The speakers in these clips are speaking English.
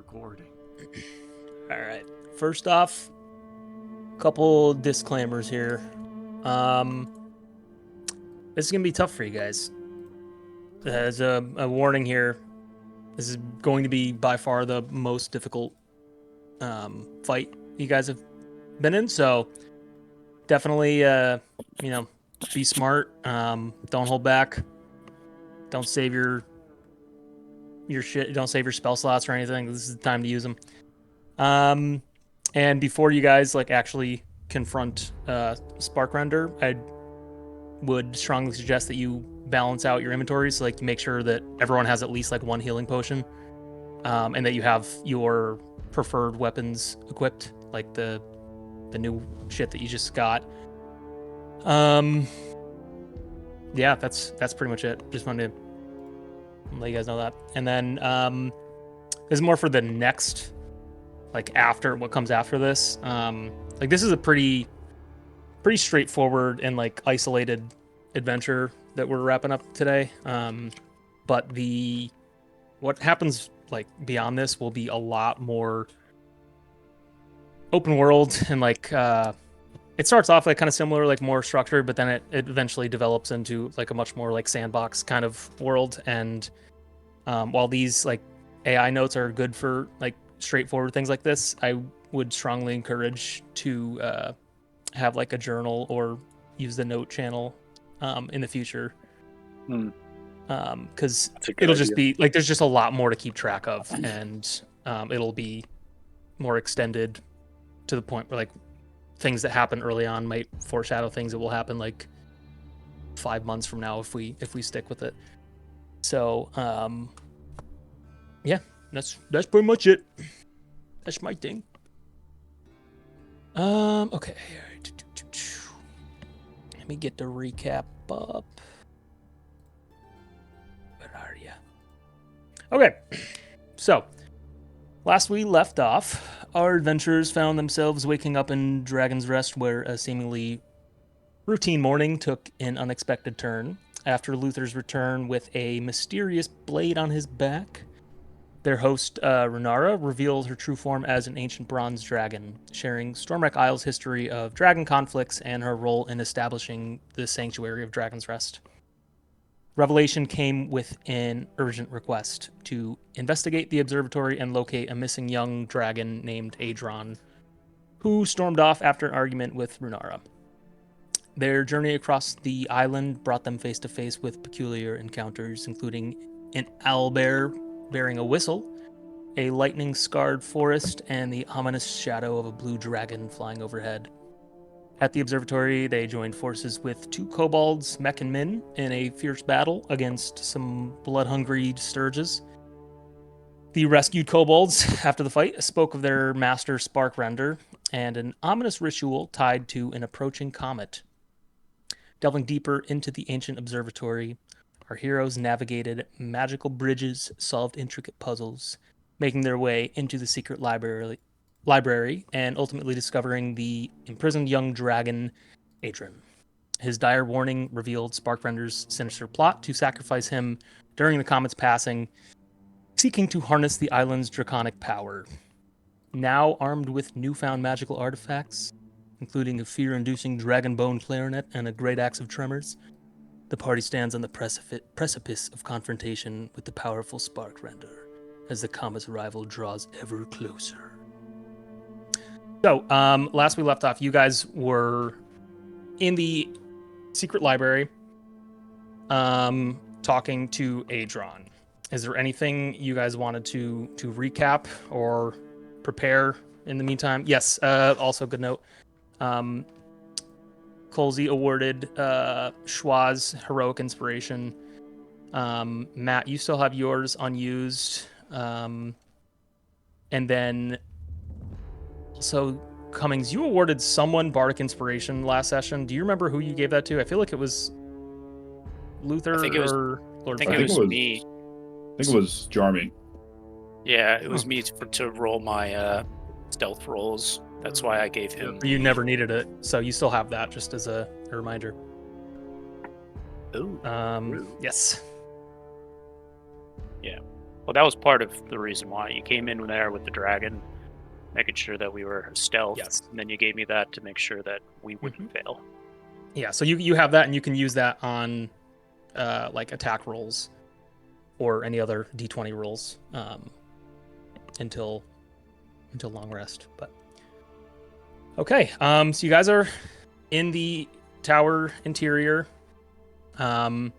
recording. All right. First off, couple disclaimers here. This is gonna be tough for you guys. As a warning here, this is going to be by far the most difficult fight you guys have been in. So definitely, be smart. Don't hold back. Don't save your shit. Don't save your spell slots or anything. This is the time to use them. And before you guys actually confront Spark Render, I would strongly suggest that you balance out your inventory. So you make sure that everyone has at least one healing potion, and that you have your preferred weapons equipped, like the new shit that you just got. Yeah, that's pretty much it. Just wanted to let you guys know that. And then this is more for the next, after what comes after this. This is a pretty straightforward and isolated adventure that we're wrapping up today. But what happens beyond this will be a lot more open world, and it starts off kind of similar, more structured, but then it eventually develops into a much more sandbox kind of world. And while these AI notes are good for straightforward things like this, I would strongly encourage to have a journal or use the note channel in the future, because it'll just be there's just a lot more to keep track of, and it'll be more extended to the point where things that happen early on might foreshadow things that will happen 5 months from now if we stick with it. So yeah, that's pretty much it. That's my thing. Okay. Let me get the recap up. Where are you? Okay. So, last we left off, our adventurers found themselves waking up in Dragon's Rest, where a seemingly routine morning took an unexpected turn. After Luther's return with a mysterious blade on his back, their host, Runara, revealed her true form as an ancient bronze dragon, sharing Stormwreck Isle's history of dragon conflicts and her role in establishing the Sanctuary of Dragon's Rest. Revelation came with an urgent request to investigate the observatory and locate a missing young dragon named Adron, who stormed off after an argument with Runara. Their journey across the island brought them face to face with peculiar encounters, including an owlbear bearing a whistle, a lightning-scarred forest, and the ominous shadow of a blue dragon flying overhead. At the observatory, they joined forces with 2 kobolds, Mech and Min, in a fierce battle against some blood-hungry sturges. The rescued kobolds, after the fight, spoke of their master Spark Render and an ominous ritual tied to an approaching comet. Delving deeper into the ancient observatory, our heroes navigated magical bridges, solved intricate puzzles, making their way into the secret library, and ultimately discovering the imprisoned young dragon, Adron. His dire warning revealed Sparkrender's sinister plot to sacrifice him during the comet's passing, seeking to harness the island's draconic power. Now armed with newfound magical artifacts, including a fear-inducing dragon bone clarinet and a great axe of tremors, the party stands on the precipice of confrontation with the powerful Sparkrender as the comet's arrival draws ever closer. So, last we left off, you guys were in the secret library, talking to Adron. Is there anything you guys wanted to recap or prepare in the meantime? Yes, also good note. Colsey awarded Schwa's heroic inspiration. Matt, you still have yours unused. And then also Cummings, you awarded someone bardic inspiration last session. Do you remember who you gave that to? I feel like it was Luther or Lord. I think it was me. I think it was Jarmy. Yeah, it was me to roll my stealth rolls. That's why I gave him. You never needed it, so you still have that just as a reminder. Ooh. Yes. Yeah. Well, that was part of the reason why you came in there with the dragon, making sure that we were stealth. Yes. And then you gave me that to make sure that we wouldn't fail. Yeah, so you have that, and you can use that on like attack rolls or any other d20 rolls until long rest. But okay, so you guys are in the tower interior. Adron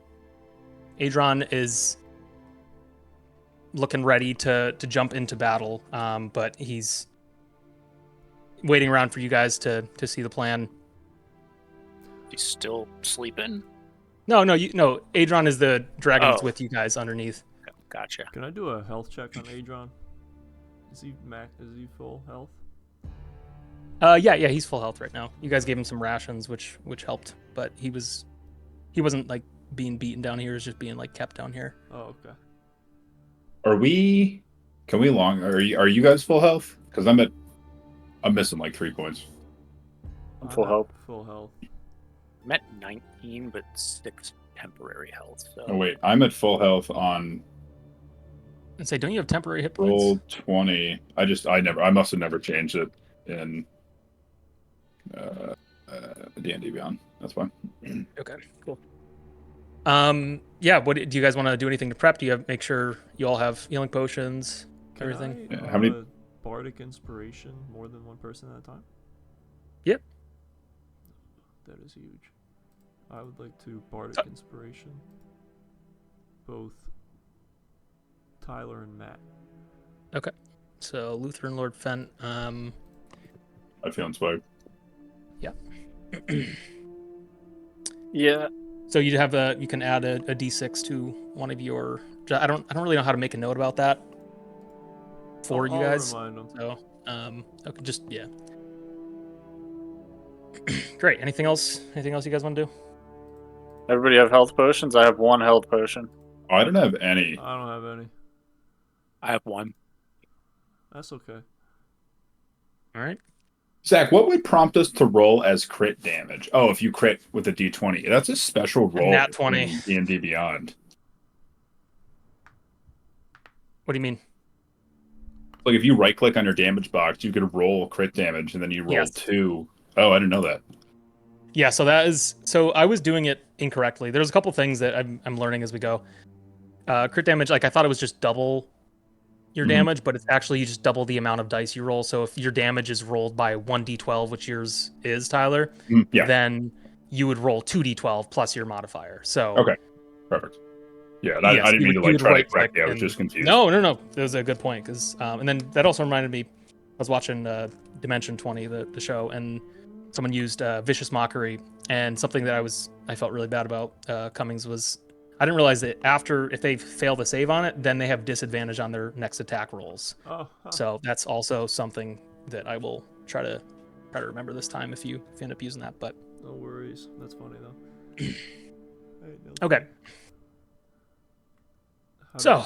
is looking ready to jump into battle, but he's waiting around for you guys to see the plan. He's still sleeping? No, Adron is the dragon that's with you guys underneath. Gotcha. Can I do a health check on Adron? Is he full health? Yeah, he's full health right now. You guys gave him some rations, which helped, but he wasn't like being beaten down here. He was just being like kept down here. Oh, okay. Are you guys full health? Because I'm missing like 3 points. I'm full health. Full health. I'm at 19, but 6 temporary health. So. Oh wait, I'm at full health on And say, don't you have temporary hit points? roll 20. I must have never changed it in D&D Beyond. That's fine. Okay, cool. Yeah. What do you guys want to do? Anything to prep? Do you make sure you all have healing potions? Can Everything. I, How many- bardic inspiration more than one person at a time? Yep. That is huge. I would like to bardic inspiration both Tyler and Matt. So Luther and Lord Fent. I feel inspired. Yeah. So you can add a d6 to one of your. I don't really know how to make a note about that for you guys. I'll remind them. So okay, just yeah. Great. Anything else? Anything else you guys want to do? Everybody have health potions? I have 1 health potion. Oh, I don't have any. I don't have any. I have 1. That's okay. All right. Zach, what would prompt us to roll as crit damage? Oh, if you crit with a D20. That's a special roll. nat 20. in D&D Beyond. What do you mean? Like if you right click on your damage box, you could roll crit damage and then you roll Yes. 2. Oh, I didn't know that. Yeah, so I was doing it incorrectly. There's a couple things that I'm learning as we go. Crit damage, like I thought it was just double your Mhm. damage, but it's actually you just double the amount of dice you roll. So if your damage is rolled by 1d12, which yours is, Tyler, Yeah, then you would roll 2d12 plus your modifier. So Okay. perfect. Yeah, yes, I didn't mean to like try to right-click correct you. I was and- just confused. No. That was a good point. Because and then that also reminded me, I was watching Dimension 20, the show, and someone used Vicious Mockery, and something that I felt really bad about Cummings was I didn't realize that if they fail to save on it, then they have disadvantage on their next attack rolls. Oh, So that's also something that I will try to remember this time if you end up using that. But no worries. That's funny though. okay, How so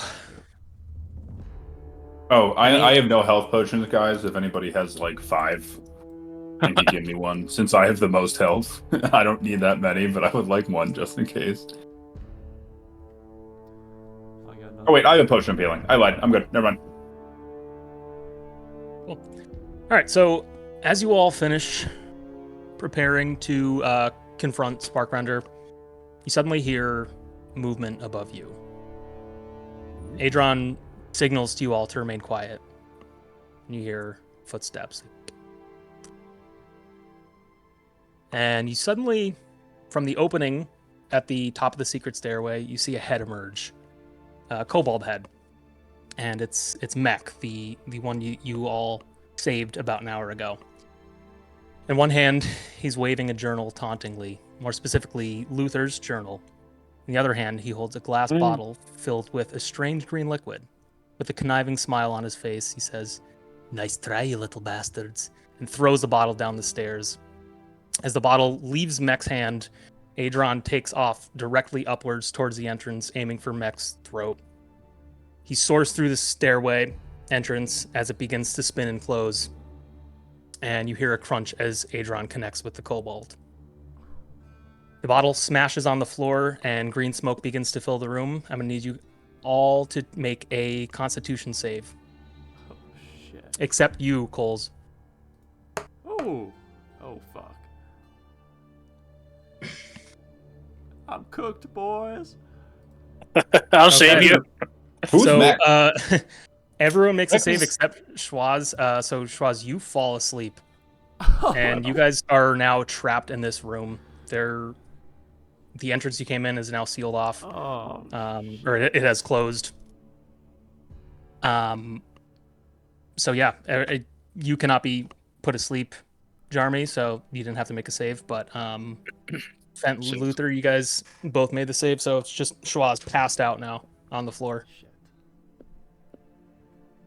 Oh, I have no health potions, guys. If anybody has like 5, you can give me one. Since I have the most health, I don't need that many, but I would like one just in case. I got nothing. Oh wait, I have a potion of healing. I lied. I'm good. Never mind. all right. So as you all finish preparing to confront Sparkrender, you suddenly hear movement above you. Adron signals to you all to remain quiet. And you hear footsteps. And you suddenly, from the opening at the top of the secret stairway, you see a head emerge. A kobold head. And it's Mech, the one you all saved about an hour ago. In one hand, he's waving a journal tauntingly, more specifically, Luther's journal. In the other hand, he holds a glass bottle filled with a strange green liquid. With a conniving smile on his face, he says, "Nice try, you little bastards," and throws the bottle down the stairs. As the bottle leaves Mech's hand, Adron takes off directly upwards towards the entrance, aiming for Mech's throat. He soars through the stairway entrance as it begins to spin and close, and you hear a crunch as Adron connects with the kobold. The bottle smashes on the floor, and green smoke begins to fill the room. I'm going to need you all to make a Constitution save, Oh shit. except you, Coles. Oh. Oh fuck. I'm cooked, boys. I'll save Okay. you. Who's so, Mac? everyone makes a Mac save is- except Schwaz. So Schwaz, you fall asleep, and you guys are now trapped in this room. The entrance you came in is now sealed off, Oh. or it has closed. So yeah, you cannot be put asleep, Jarmy. So you didn't have to make a save, but Fent, So- Luther, you guys both made the save. So it's just Schwaz passed out now on the floor. Shit.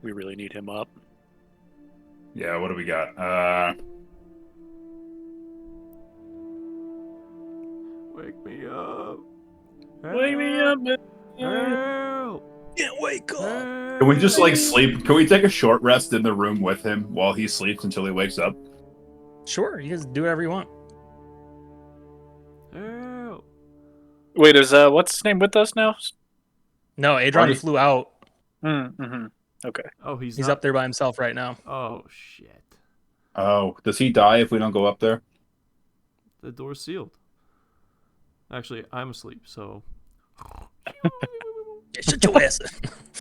We really need him up. Yeah, what do we got? Wake me up. Wake me up, man. Help. Can't wake up. Can we just like sleep? Can we take a short rest in the room with him while he sleeps until he wakes up? Sure, you guys do whatever you want. Help. Wait, is what's his name with us now? No, Adron Party. flew out. Mm-hmm. Okay. Oh, he's He's not- up there by himself right now. Oh shit. Oh, does he die if we don't go up there? The door's sealed. Actually, I'm asleep, so. Shut your ass.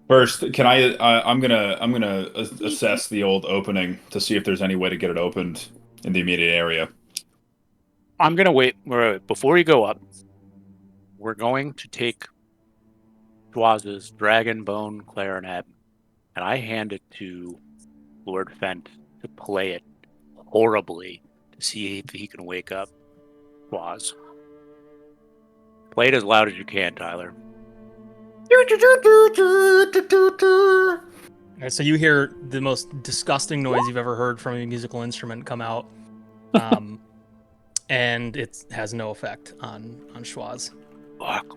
First, can I? I'm gonna assess the old opening to see if there's any way to get it opened in the immediate area. I'm gonna wait. Before you go up, we're going to take Schwaz's dragon bone clarinet, and I hand it to Lord Fent to play it horribly to see if he can wake up Schwaz. Play it as loud as you can, Tyler. All right, so you hear the most disgusting noise you've ever heard from a musical instrument come out, and it has no effect on Schwaz. Fuck.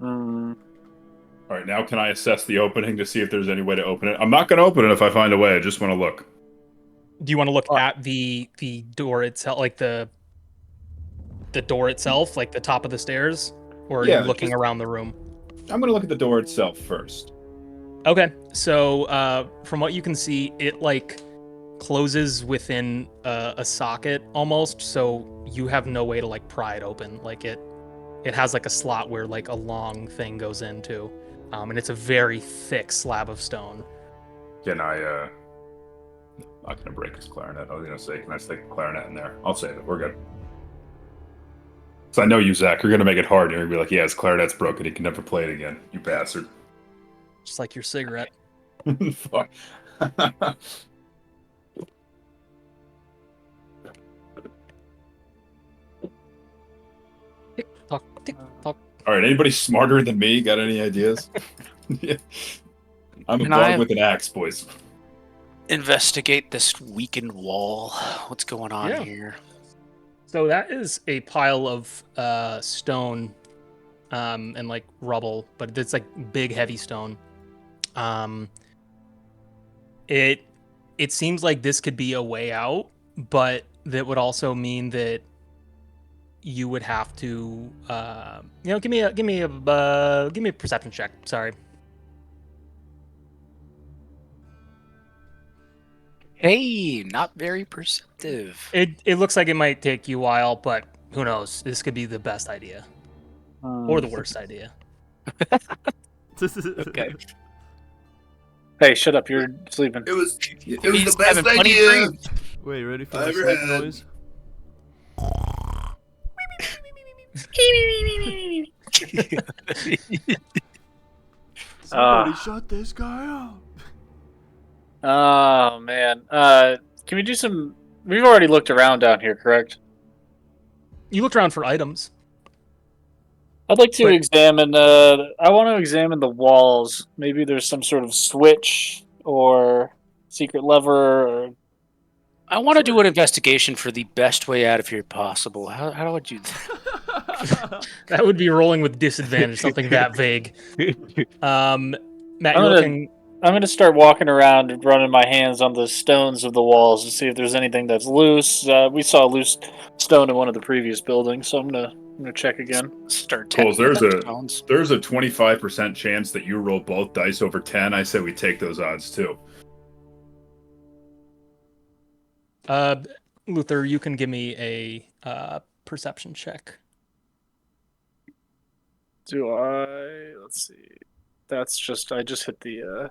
Mm. All right, now can I assess the opening to see if there's any way to open it? I'm not gonna open it if I find a way. I just want to look. Do you want to look at the door itself, like the door itself, like the top of the stairs, or are Yeah, you looking just- around the room? I'm gonna look at the door itself first. Okay, so from what you can see, it like closes within a socket almost, so you have no way to like pry it open. Like it has like a slot where like a long thing goes into, and it's a very thick slab of stone. Can I? I'm not gonna break his clarinet. I was gonna say, can I stick the clarinet in there? I'll save it. We're good. So I know you, Zach. You're gonna make it hard. You're gonna be like, "Yeah, his clarinet's broken. He can never play it again." You bastard. Just like your cigarette. Fuck. Tick tock, tick tock. All right. Anybody smarter than me? Got any ideas? Yeah. I'm a Can dog I- with an axe, boys. Investigate this weakened wall. What's going on Yeah. here? So that is a pile of stone and like rubble, but it's like big, heavy stone. It seems like this could be a way out, but that would also mean that you would have to, give me a perception check. Sorry. Hey, not very perceptive. It looks like it might take you a while, but who knows? This could be the best idea or the worst idea. Okay. Hey, shut up! You're sleeping. It was He's having plenty of dreams. Wait, ready for I the ever sleep had. noise? Somebody shut this guy up. Oh man. Can we do some? We've already looked around down here, correct? You looked around for items. I'd like to But- examine. I want to examine the walls. Maybe there's some sort of switch or secret lever. Or... I want to do an investigation for the best way out of here possible. How would you? That would be rolling with disadvantage, something that vague. Matt, I'm you're gonna- looking. I'm gonna start walking around and running my hands on the stones of the walls to see if there's anything that's loose. We saw a loose stone in one of the previous buildings, so I'm gonna I'm gonna check again. Start Coles, there's a stones. 25% chance that you roll both dice over 10. I say we take those odds too. Luther, you can give me a perception check. Do I? Let's see. That's just I just hit the.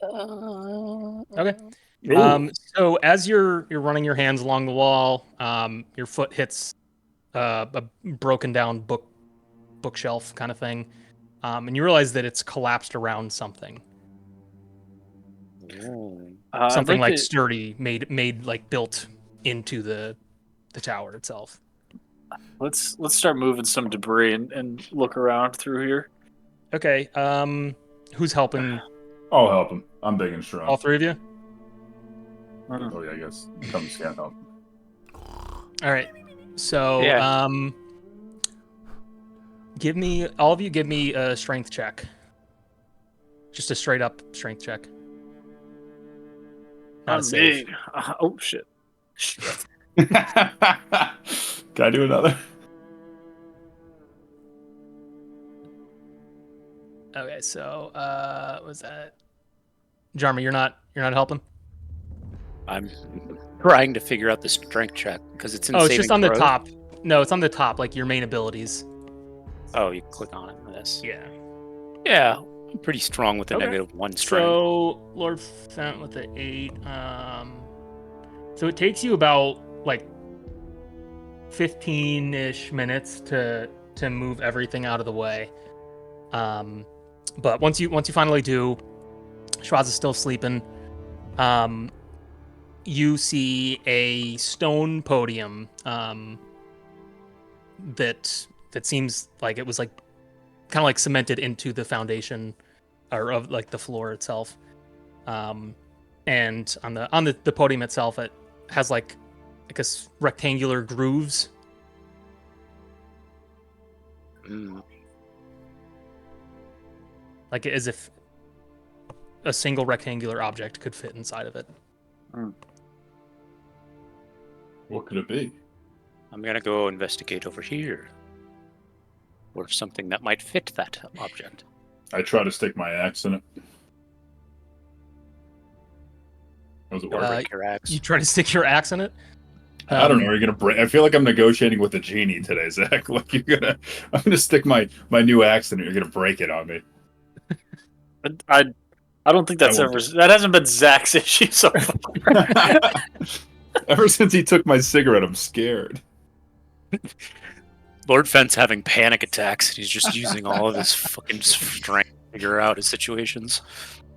Okay. Ooh. So as you're running your hands along the wall, your foot hits a broken down bookshelf kind of thing, and you realize that it's collapsed around something. I'd Something like to, sturdy, made like built into the tower itself. let's start moving some debris and look around through here. Okay. Who's helping? I'll help him. I'm big and strong. All three of you? Oh yeah, I guess. Come scan help. All right. So, Yeah. all of you give me a strength check. Just a straight up strength check. Not a save. Big. Oh shit. Can I do another? Okay, so was that Jarmy, you're not helping? I'm trying to figure out the strength check because it's in Oh, it's saving just on the throws. top. No, it's on the top, like your main abilities. Oh, you click on it. This. Yeah. Yeah, I'm pretty strong with a Okay. -1 strength. So Lord Fent with the 8. So it takes you about like 15-ish minutes to move everything out of the way. But once you finally do, Schwaz is still sleeping. You see a stone podium that seems like it was like kind of like cemented into the foundation or of like the floor itself. And on the podium itself, it has like rectangular grooves. Like as if a single rectangular object could fit inside of it. What could it be? I'm gonna go investigate over here, or something that might fit that object. I try to stick my axe in it. How's it Don't work? break your axe. You try to stick your axe in it. I don't know. Are you gonna break? I feel like I'm negotiating with the genie today, Zach. Like I'm gonna stick my new axe in it. You're gonna break it on me. I don't think that's that hasn't been Zach's issue so far. Ever since he took my cigarette, I'm scared. Lord Fent's having panic attacks. He's just using all of his fucking strength to figure out his situations.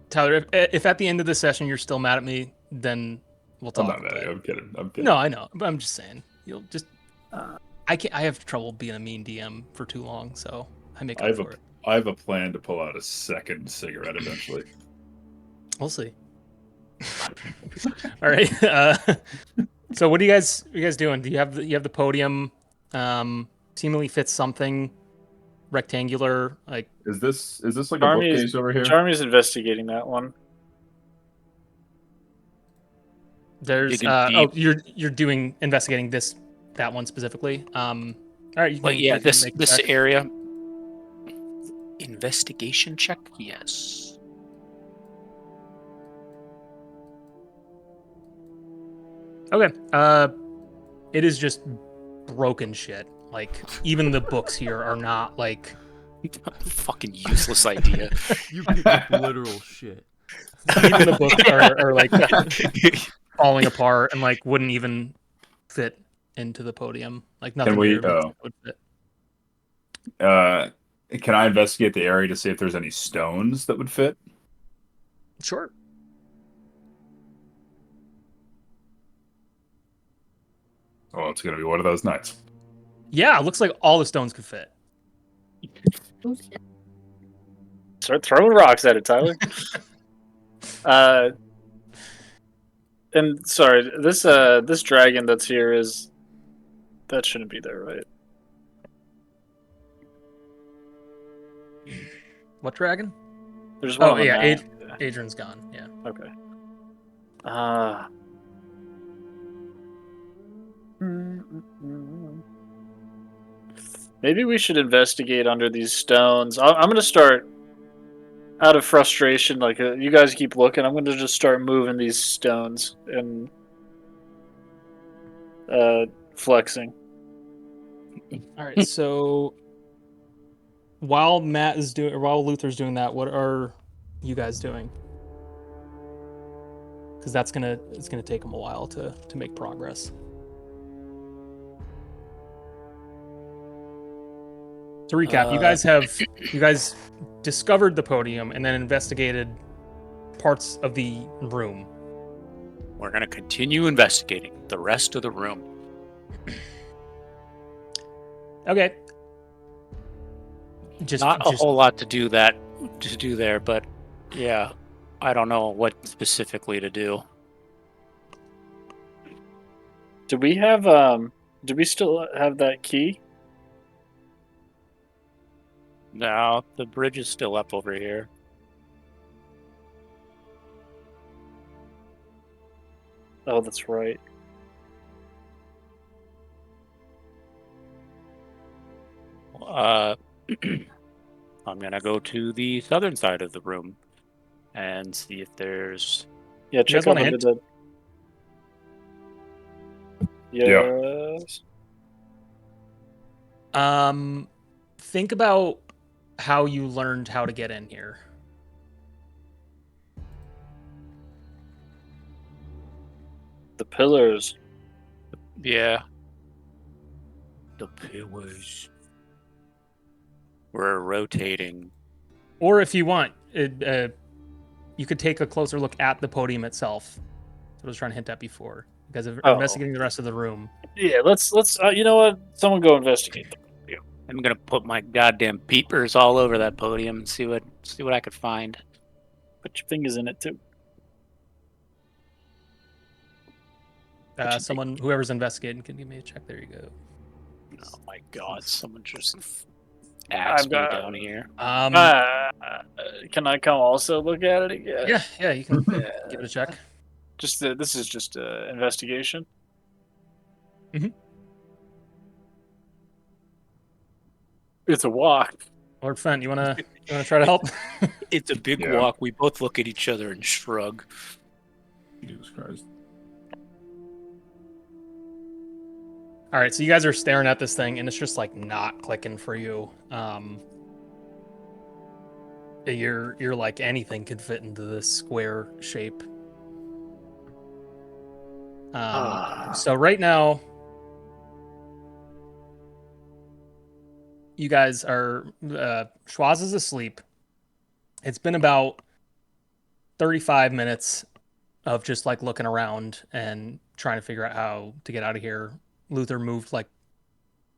Tyler, if at the end of the session you're still mad at me, then we'll talk. I'm not mad. I'm kidding. No, I know, but I'm just saying. You'll just. I have trouble being a mean DM for too long, so I make up for it. I have a plan to pull out a second cigarette eventually. We'll see. All right. So what are you guys doing? Do you have the podium? Seemingly fits something rectangular. Like is this like a bookcase over here? Jarmy's investigating that one. There's you're doing investigating that one specifically. All right. You can, yeah, this area. Investigation check. Yes. Okay. It is just broken shit. Like even the books here are not like fucking useless idea. You pick up literal shit. Even the books are like falling apart and like wouldn't even fit into the podium. Like nothing would fit. Can I investigate the area to see if there's any stones that would fit? Sure. Oh, it's gonna be one of those nights. Yeah, it looks like all the stones could fit. Start throwing rocks at it, Tyler. And sorry, this dragon that's here that shouldn't be there, right? What dragon? There's one. Oh yeah, Adrian's gone. Yeah. Okay. Maybe we should investigate under these stones. I'm going to start out of frustration. Like you guys keep looking, I'm going to just start moving these stones and flexing. All right, so while Luther's doing that, what are you guys doing? Because it's gonna take him a while to make progress. To recap, you guys discovered the podium and then investigated parts of the room. We're going to continue investigating the rest of the room. Okay. Not a whole lot to do there, but yeah, I don't know what specifically to do. Do we still have that key? No, the bridge is still up over here. Oh, that's right. I'm gonna go to the southern side of the room and see if there's. Yeah, check out under the. Yes. Think about how you learned how to get in here. The pillars. Yeah. The pillars. We're rotating. Or if you want, you could take a closer look at the podium itself. That's what I was trying to hint at before. Because of investigating the rest of the room. Yeah, let's. You know what? Someone go investigate the podium. I'm gonna put my goddamn peepers all over that podium and see what I could find. Put your fingers in it too. Whoever's investigating can give me a check. There you go. Oh my god! Someone just asked me down here. Can I come also look at it again? Yeah, you can give it a check. This is just investigation. Mm-hmm. It's a walk. Lord Fent, you wanna try to help? It's a big walk. We both look at each other and shrug. Jesus Christ. All right, so you guys are staring at this thing, and it's just like not clicking for you. You're like anything could fit into this square shape. So right now, you guys are Schwaz is asleep. It's been about 35 minutes of just like looking around and trying to figure out how to get out of here. Luther moved like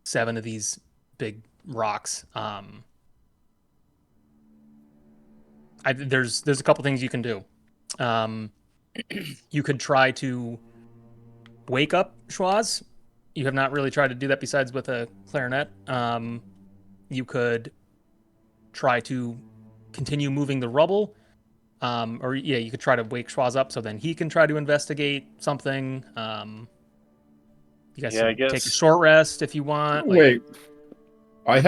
7 of these big rocks. There's a couple things you can do. You could try to wake up Schwaz. You have not really tried to do that besides with a clarinet. You could try to continue moving the rubble. You could try to wake Schwaz up so then he can try to investigate something. You guys can take a short rest if you want. Wait. Would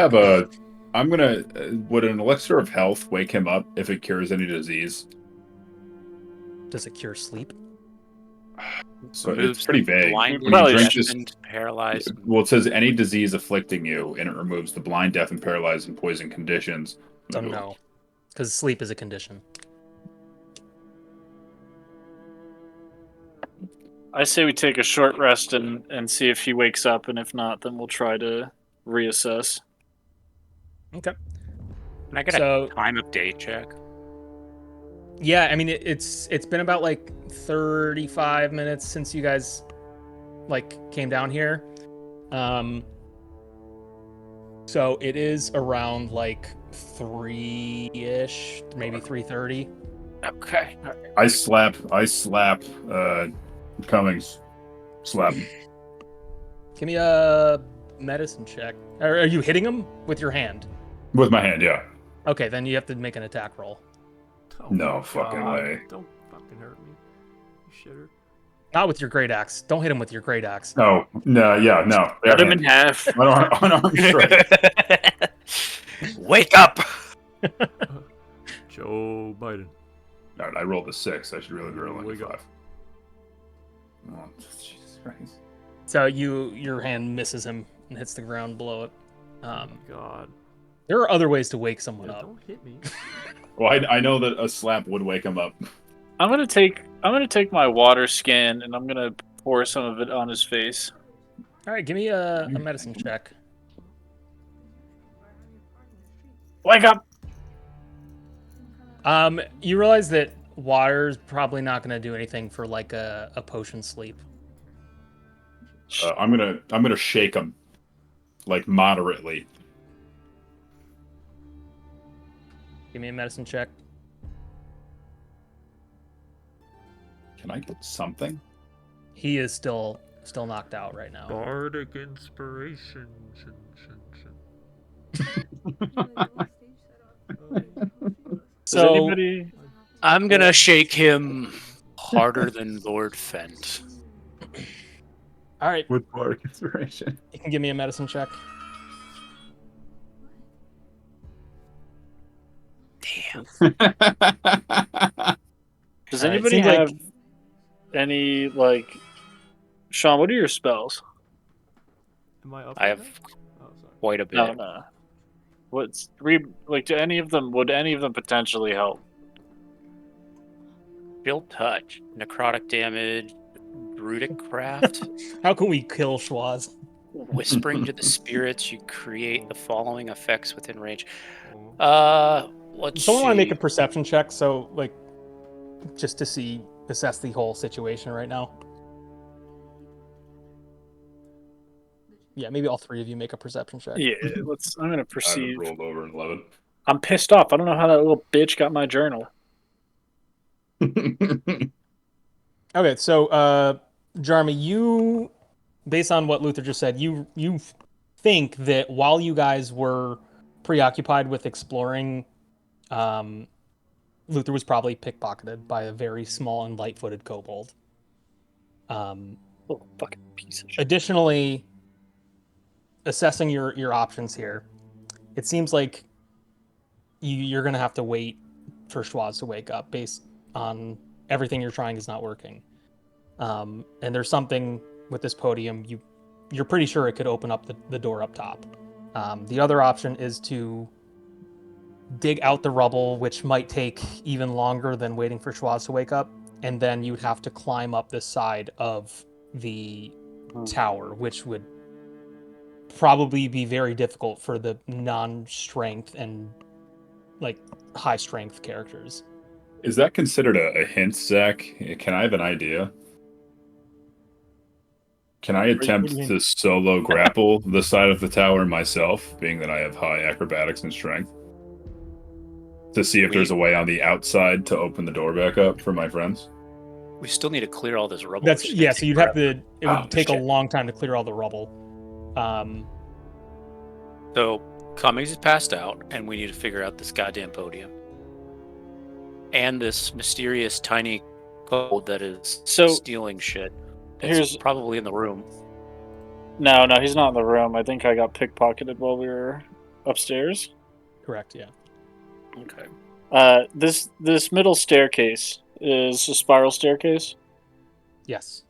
an elixir of health wake him up if it cures any disease? Does it cure sleep? So it's pretty vague. Paralyzed. Well, it says any disease afflicting you, and it removes the blind, deaf, and paralyzed and poison conditions. Don't know. Because sleep is a condition. I say we take a short rest and see if he wakes up, and if not, then we'll try to reassess. Okay. Can I get a time of day check? Yeah, I mean it's been about like 35 minutes since you guys like came down here. So it is around like 3-ish, maybe 3:30. Okay. I slap Cummings. Slap. Give me a medicine check. Are you hitting him with your hand? With my hand, yeah. Okay, then you have to make an attack roll. Oh No my fucking God. way. Don't fucking hurt me, you shitter. Not with your great axe. Don't hit him with your great axe. No. No. Cut him in half. Unarmed strike. Wake up! Joe Biden. All right, I rolled a 6. I should really be rolling Wake a up. 5. Oh, Jesus Christ. So your hand misses him and hits the ground below it. God. There are other ways to wake someone Yeah, up. don't hit me. Well, I know that a slap would wake him up. I'm gonna take my water skin and I'm gonna pour some of it on his face. All right, give me a medicine check. Wake up! You realize that water's probably not going to do anything for like a potion sleep. I'm gonna shake him, like moderately. Give me a medicine check. Can I get something? He is still knocked out right now. Bardic inspiration. Does anybody? I'm gonna shake him harder than Lord Fent. All right, With bardic inspiration. you can give me a medicine check. Damn. Does All right, anybody seems like- have any like? Sean, what are your spells? Am I up? I right have now? Oh, sorry. quite a bit. No. What's do any of them? Would any of them potentially help? Chill touch, necrotic damage, druidic craft, How can we kill Schwaz? whispering to the spirits. You create the following effects within range. Oh. Let's Someone want to make a see. perception check, so like, just to assess the whole situation right now. Yeah, maybe all three of you make a perception check. Yeah, I'm gonna I proceed. rolled over an 11. I'm pissed off. I don't know how that little bitch got my journal. Okay, so Jarmy, you, based on what Luther just said, you think that while you guys were preoccupied with exploring, Luther was probably pickpocketed by a very small and light-footed kobold. Little fucking piece of shit. Additionally, assessing your options here, it seems like you're gonna have to wait for Schwaz to wake up based on everything you're trying is not working. And there's something with this podium, you're pretty sure it could open up the door up top. The other option is to dig out the rubble, which might take even longer than waiting for Schwaz to wake up, and then you'd have to climb up this side of the tower, which would probably be very difficult for the non-strength and like high-strength characters. Is that considered a hint, Zach? Can I have an idea? Can I attempt do you mean? to solo grapple the side of the tower myself, being that I have high acrobatics and strength? To see if there's a way on the outside to open the door back up for my friends? We still need to clear all this rubble. That's which is yeah. gonna So take you'd have forever. to. It would Oh, take a shit. long time to clear all the rubble. So Cummings is passed out, and we need to figure out this goddamn podium. And this mysterious tiny kobold that is So, stealing shit. It's here's- probably in the room. No, he's not in the room. I think I got pickpocketed while we were upstairs. Correct. Yeah. Okay. This middle staircase is a spiral staircase. Yes.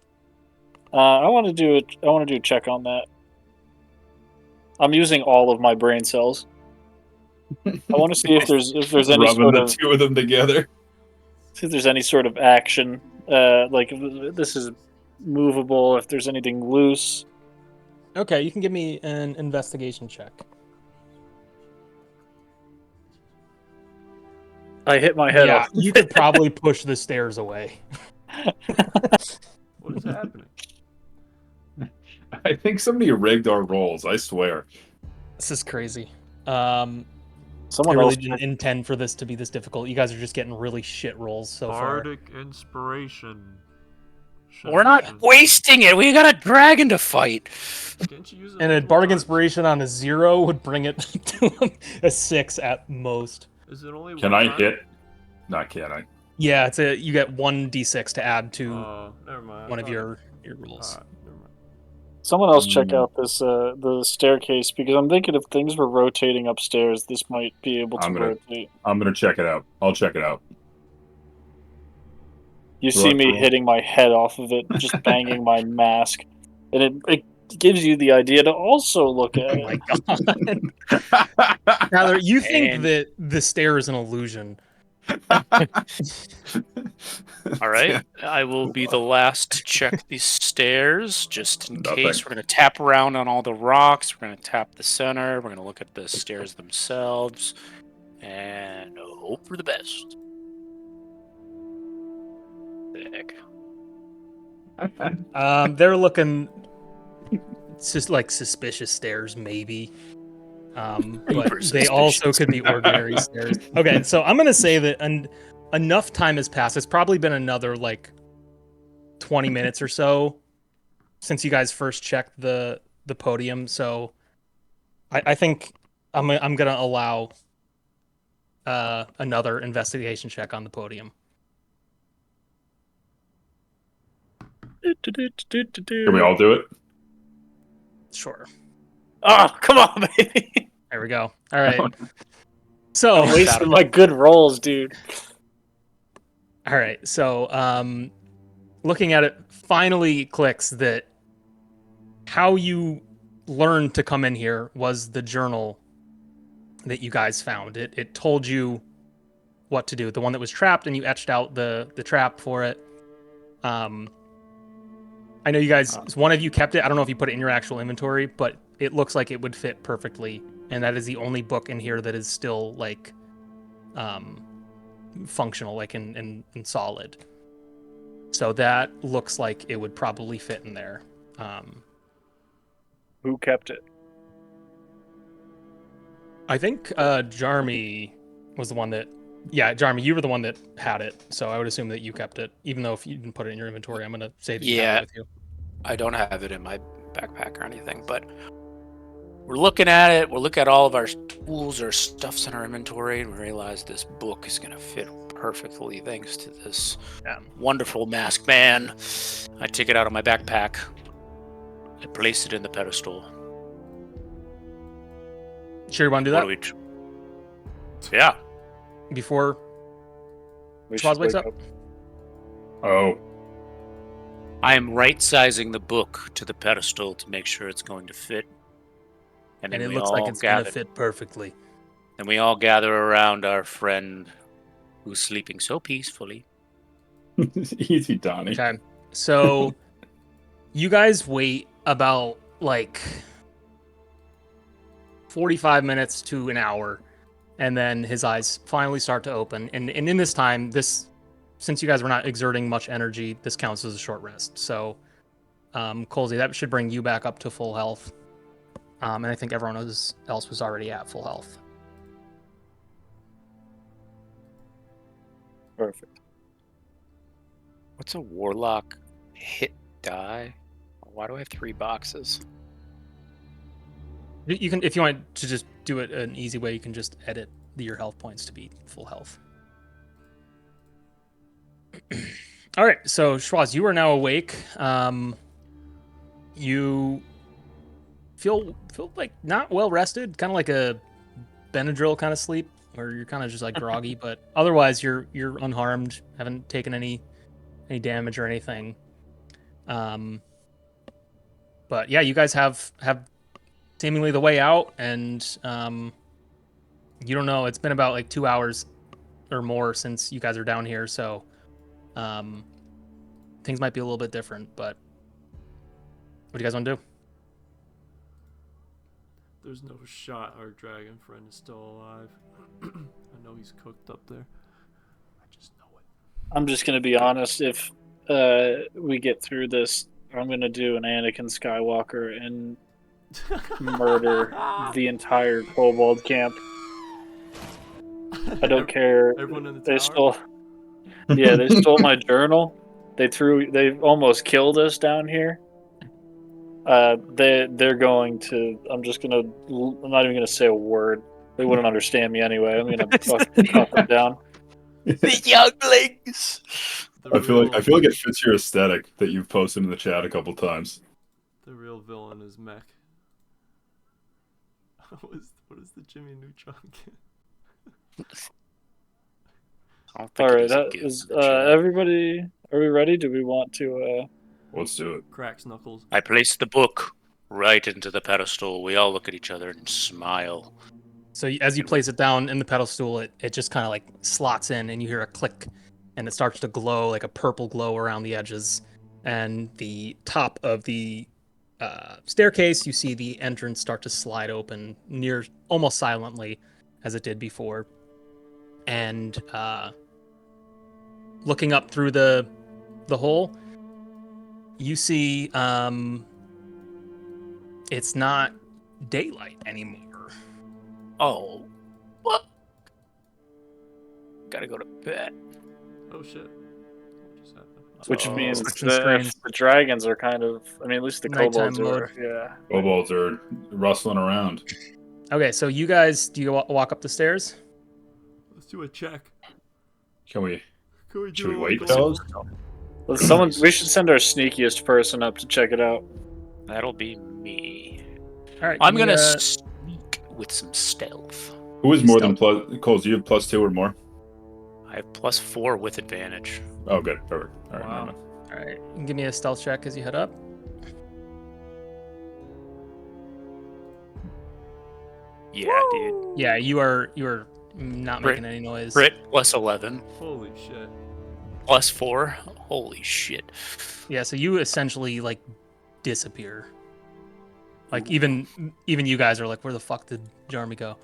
I want to do a check on that. I'm using all of my brain cells. I want to see if there's any Rubbing sort the of two of them together. see if there's any sort of action. Like if this is movable. If there's anything loose. Okay. You can give me an investigation check. I hit my head Yeah. off. You could probably push the stairs away. What is happening? I think somebody rigged our rolls, I swear. This is crazy. Someone I really else. didn't intend for this to be this difficult. You guys are just getting really shit rolls so far. Bardic inspiration. We're not wasting it. We got a dragon to fight. Can't you use it And a multiple bardic times? inspiration on a 0 would bring it to a 6 at most. Is it only Can one I time? hit? Not can I? Yeah, you get 1d6 to add to Never mind. one of your rolls. Never mind. Someone else check out this the staircase, because I'm thinking if things were rotating upstairs, this might be able to rotate. I'm gonna check it out. I'll check it out. You see me hitting my head off of it, just banging my mask, and it gives you the idea to also look at it. Oh my god! Tyler, you think that the stair is an illusion? All right, I will be the last to check these stairs, just in case. We're going to tap around on all the rocks. We're going to tap the center. We're going to look at the stairs themselves, and hope for the best. Sick. They're looking just like suspicious stairs, maybe. But they also could be ordinary stairs. Okay, so I'm gonna say that enough time has passed. It's probably been another like 20 minutes or so since you guys first checked the podium. So I think I'm gonna allow another investigation check on the podium. Can we all do it? Sure. Oh, come on, baby. There we go. All right. So I'm wasting my good rolls, dude. All right. So looking at it, finally clicks that how you learned to come in here was the journal that you guys found. It told you what to do. The one that was trapped, and you etched out the trap for it. I know you guys, one of you kept it. I don't know if you put it in your actual inventory, but it looks like it would fit perfectly. And that is the only book in here that is still like functional, like in solid. So that looks like it would probably fit in there. Who kept it? I think Jarmy was the one that... Yeah, Jarmy, you were the one that had it, so I would assume that you kept it. Even though if you didn't put it in your inventory, I'm going to say that you have it with you. I don't have it in my backpack or anything, but we're looking at it. We'll look at all of our tools or stuffs in our inventory, and we realize this book is going to fit perfectly thanks to this wonderful masked man. I take it out of my backpack. I place it in the pedestal. Sure you want to do that? Yeah. Before Schwaz wakes up? Oh. I am right-sizing the book to the pedestal to make sure it's going to fit. And it looks like it's going to fit perfectly. And we all gather around our friend who's sleeping so peacefully. Easy, Donnie. Okay. So you guys wait about like 45 minutes to an hour, and then his eyes finally start to open. And in this time, since you guys were not exerting much energy, this counts as a short rest. So, Colsey, that should bring you back up to full health. And I think everyone else was already at full health. Perfect. What's a warlock hit die? Why do I have 3 boxes? You can, if you want to just do it an easy way, you can just edit your health points to be full health. All right, so Schwaz, you are now awake. You feel like not well rested, kind of like a Benadryl kind of sleep, where you're kind of just like groggy, but otherwise you're unharmed, haven't taken any damage or anything. But yeah, you guys have seemingly the way out, and you don't know. It's been about like 2 hours or more since you guys are down here, so things might be a little bit different. But what do you guys want to do? There's no shot our dragon friend is still alive. I know he's cooked up there. I just know it. I'm just going to be honest. If we get through this, I'm going to do an Anakin Skywalker and murder the entire kobold camp. I don't care. Everyone in the They tower? they stole my journal. They almost killed us down here. They're going to. I'm not even gonna say a word. They wouldn't understand me anyway. I'm gonna fucking cut them down. The younglings. The I feel like it fits your aesthetic that you've posted in the chat a couple times. The real villain is Mech. What is the Jimmy Neutron kid? I don't think All it right, is a that gift is in the chat. everybody. Are we ready? Do we want to? Let's do it. Cracks knuckles. I place the book right into the pedestal. We all look at each other and smile. So as you place it down in the pedestal, it just kind of like slots in, and you hear a click, and it starts to glow like a purple glow around the edges, and the top of the staircase, you see the entrance start to slide open near almost silently, as it did before, and looking up through the hole, you see it's not daylight anymore. Oh, what? Gotta go to bed. Oh shit. What just happened? which Oh. means Switching screens. the dragons are kind of. I mean, at least the Nighttime kobolds mode. are. Yeah. Kobolds are rustling around. Okay, so you guys, do you walk up the stairs? Let's do a check. Can we? Can we do Should we it wait, like fellas? We should send our sneakiest person up to check it out. That'll be me. All right, I'm give me gonna a- sneak with some stealth. Who is more than plus? Coles, you have +2 or more? I have +4 with advantage. Oh, good. Perfect. All right. Wow. never mind. All right, you can give me a stealth check as you head up. Yeah, dude. Yeah, you are not Crit. making any noise. Crit +11. Holy shit. +4. Holy shit. Yeah, so you essentially like disappear. Like even you guys are like, where the fuck did Jarmy go?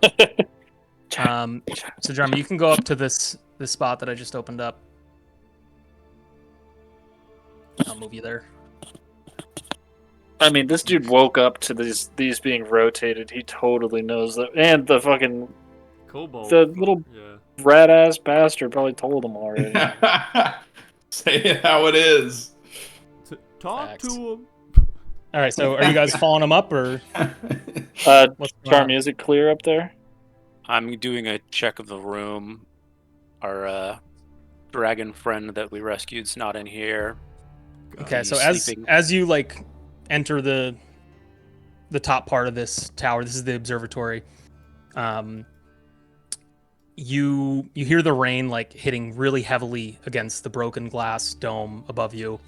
So Jarmy, you can go up to this spot that I just opened up. I'll move you there. I mean, this dude woke up to these being rotated. He totally knows that, and the fucking Cobalt. the little Yeah. rat ass bastard probably told him already. Say it how it is. Talk Facts. to him. All right, so are you guys following him up or what's going Charmy, on? is it clear up there? I'm doing a check of the room. Our dragon friend that we rescued's not in here. Okay, so He's sleeping. as you like enter the top part of this tower, this is the observatory. You hear the rain like hitting really heavily against the broken glass dome above you,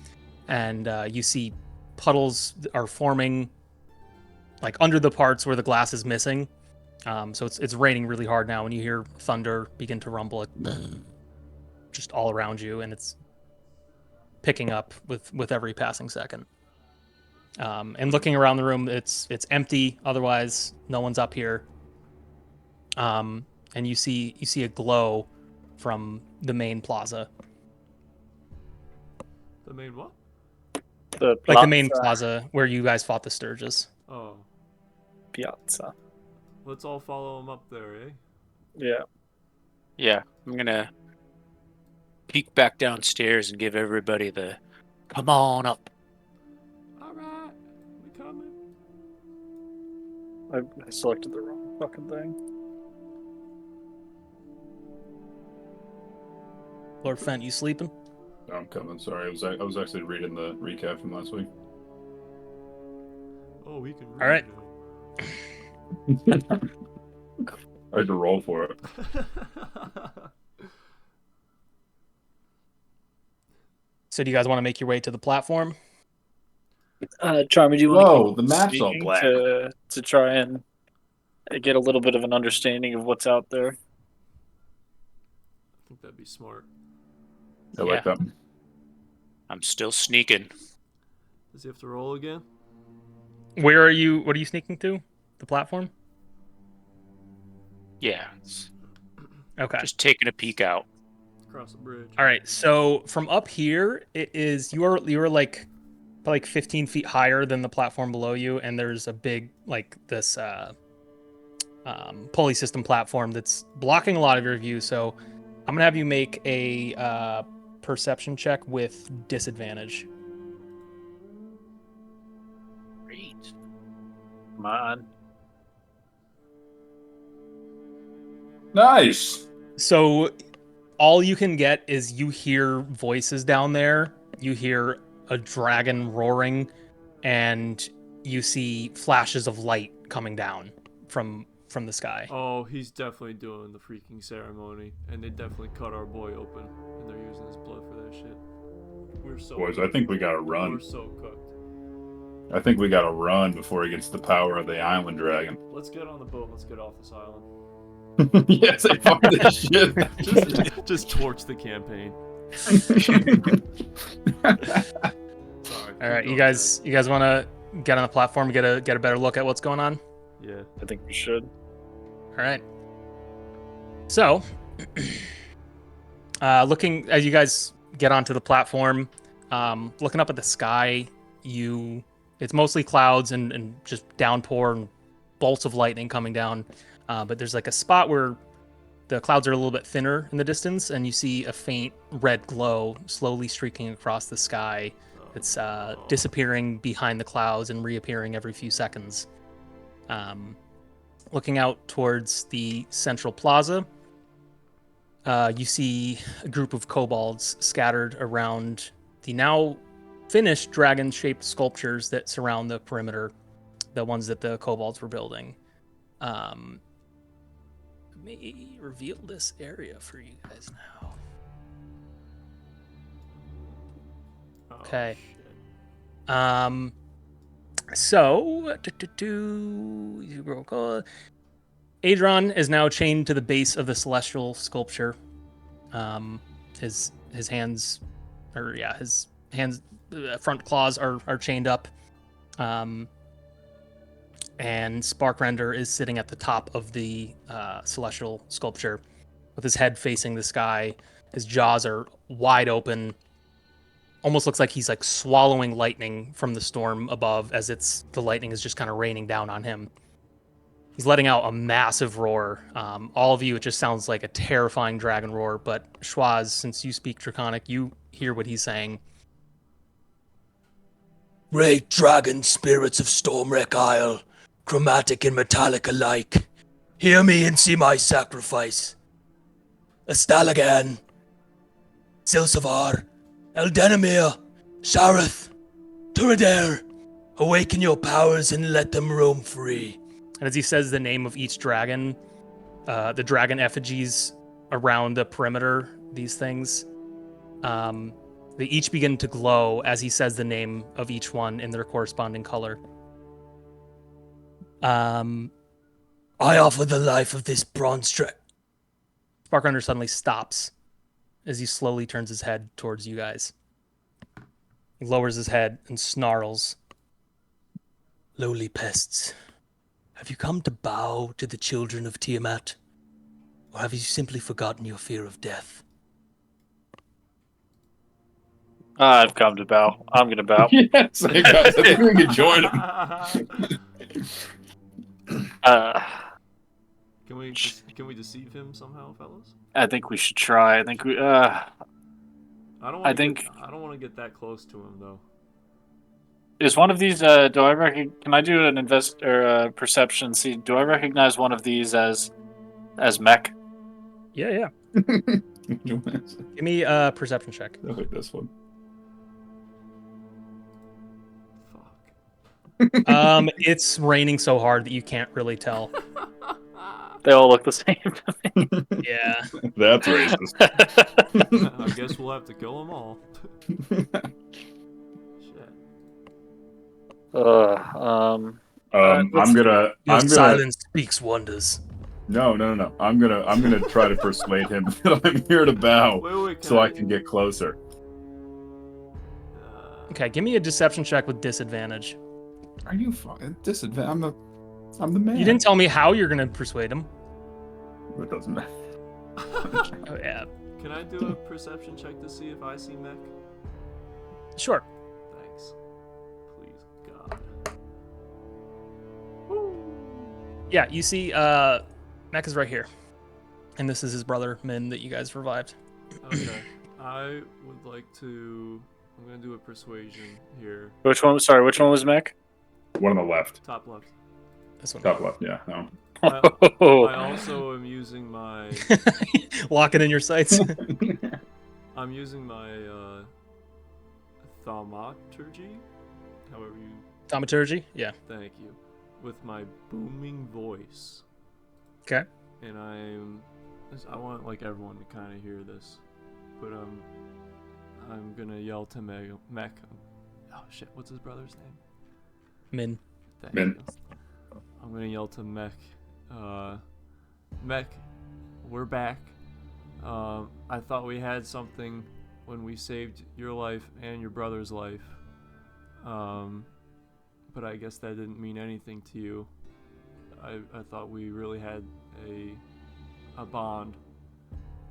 and you see puddles are forming like under the parts where the glass is missing. So it's raining really hard now, and you hear thunder begin to rumble just all around you, and it's picking up with every passing second. And looking around the room, it's empty. Otherwise, no one's up here. And you see a glow from the main plaza, The main what? like the main plaza where you guys fought the Sturges. Oh. Piazza. Let's all follow him up there, eh? Yeah. Yeah, I'm gonna peek back downstairs and give everybody the come on up. Alright. We coming. I selected the wrong fucking thing. Lord Fent, you sleeping? I'm coming. Sorry, I was actually reading the recap from last week. Oh, we can read. All right. I had to roll for it. So do you guys want to make your way to the platform? Charmy, do you Whoa, want the map's all sneaking black. to try and get a little bit of an understanding of what's out there? I think that'd be smart. I like that. I'm still sneaking. Does he have to roll again? Where are you? What are you sneaking to? The platform? Yeah, it's Okay. just taking a peek out. Across the bridge. All right. So from up here, it is you are like 15 feet higher than the platform below you, and there's a big like this pulley system platform that's blocking a lot of your view. So I'm gonna have you make a perception check with disadvantage. Great. Come on. Nice. So all you can get is you hear voices down there. You hear a dragon roaring, and you see flashes of light coming down from the sky. Oh, he's definitely doing the freaking ceremony, and they definitely cut our boy open, and they're using his blood for that shit. We're so Boys, I think we gotta run. We're so cooked. I think we gotta run before he gets the power of the island dragon. Let's get on the boat. Let's get off this island. Yes, I fuck this shit. Just torch the campaign. Sorry. All right, you guys want to get on the platform, get a better look at what's going on? Yeah. I think we should. All right. So, looking as you guys get onto the platform, looking up at the sky, it's mostly clouds and just downpour and bolts of lightning coming down. But there's like a spot where the clouds are a little bit thinner in the distance, and you see a faint red glow slowly streaking across the sky. It's disappearing behind the clouds and reappearing every few seconds. Looking out towards the central plaza, you see a group of kobolds scattered around the now finished dragon-shaped sculptures that surround the perimeter, the ones that the kobolds were building. Let me reveal this area for you guys now. Okay. So, Adron is now chained to the base of the celestial sculpture. His hands, front claws are chained up. And Sparkrender is sitting at the top of the celestial sculpture with his head facing the sky. His jaws are wide open. Almost looks like he's like swallowing lightning from the storm above as the lightning is just kind of raining down on him. He's letting out a massive roar. All of you, it just sounds like a terrifying dragon roar, but Schwaz, since you speak Draconic, you hear what he's saying. Great dragon spirits of Stormwreck Isle, chromatic and metallic alike, hear me and see my sacrifice. Astalagan, Silsavar, Eldenamir, Shareth, Turader, awaken your powers and let them roam free. And as he says the name of each dragon, the dragon effigies around the perimeter, these things, they each begin to glow as he says the name of each one in their corresponding color. I offer the life of this bronze dragon. Sparkrunner suddenly stops as he slowly turns his head towards you guys. He lowers his head and snarls. Lowly pests, have you come to bow to the children of Tiamat? Or have you simply forgotten your fear of death? I've come to bow. I'm going to bow. Yes, I think we can join him. Can we deceive him somehow, fellas? I think we should try. I think we. I don't want to get that close to him though. Is one of these? Do I Can I do an perception? See, do I recognize one of these as mech? Yeah. Give me a perception check. I like this one. Fuck. It's raining so hard that you can't really tell. They all look the same to me. Yeah. That's racist. I guess we'll have to kill them all. Shit. I'm gonna. Silence speaks wonders. No. I'm gonna try to persuade him that I'm here to bow, Wait, so I can get closer. Okay, give me a deception check with disadvantage. Are you disadvantage? I'm the man. You didn't tell me how you're gonna persuade him. It doesn't matter. Oh yeah. Can I do a perception check to see if I see mech? Sure. Thanks. Please, God. Yeah, you see, Mech is right here, and this is his brother Min that you guys revived. Okay. I would like to. I'm gonna do a persuasion here. Which one? Sorry, which one was mech? One on the left. Top left. This one. Top left. Yeah. No. I also am using my. Lock it in your sights. I'm using my thaumaturgy. However you. Thaumaturgy? Yeah. Thank you. With my booming voice. Okay. And I want like everyone to kind of hear this, but I'm gonna yell to Mech. Oh shit! What's his brother's name? Min. Thank Min. you. I'm gonna yell to Mech. Mech, we're back. I thought we had something when we saved your life and your brother's life. But I guess that didn't mean anything to you. I thought we really had a bond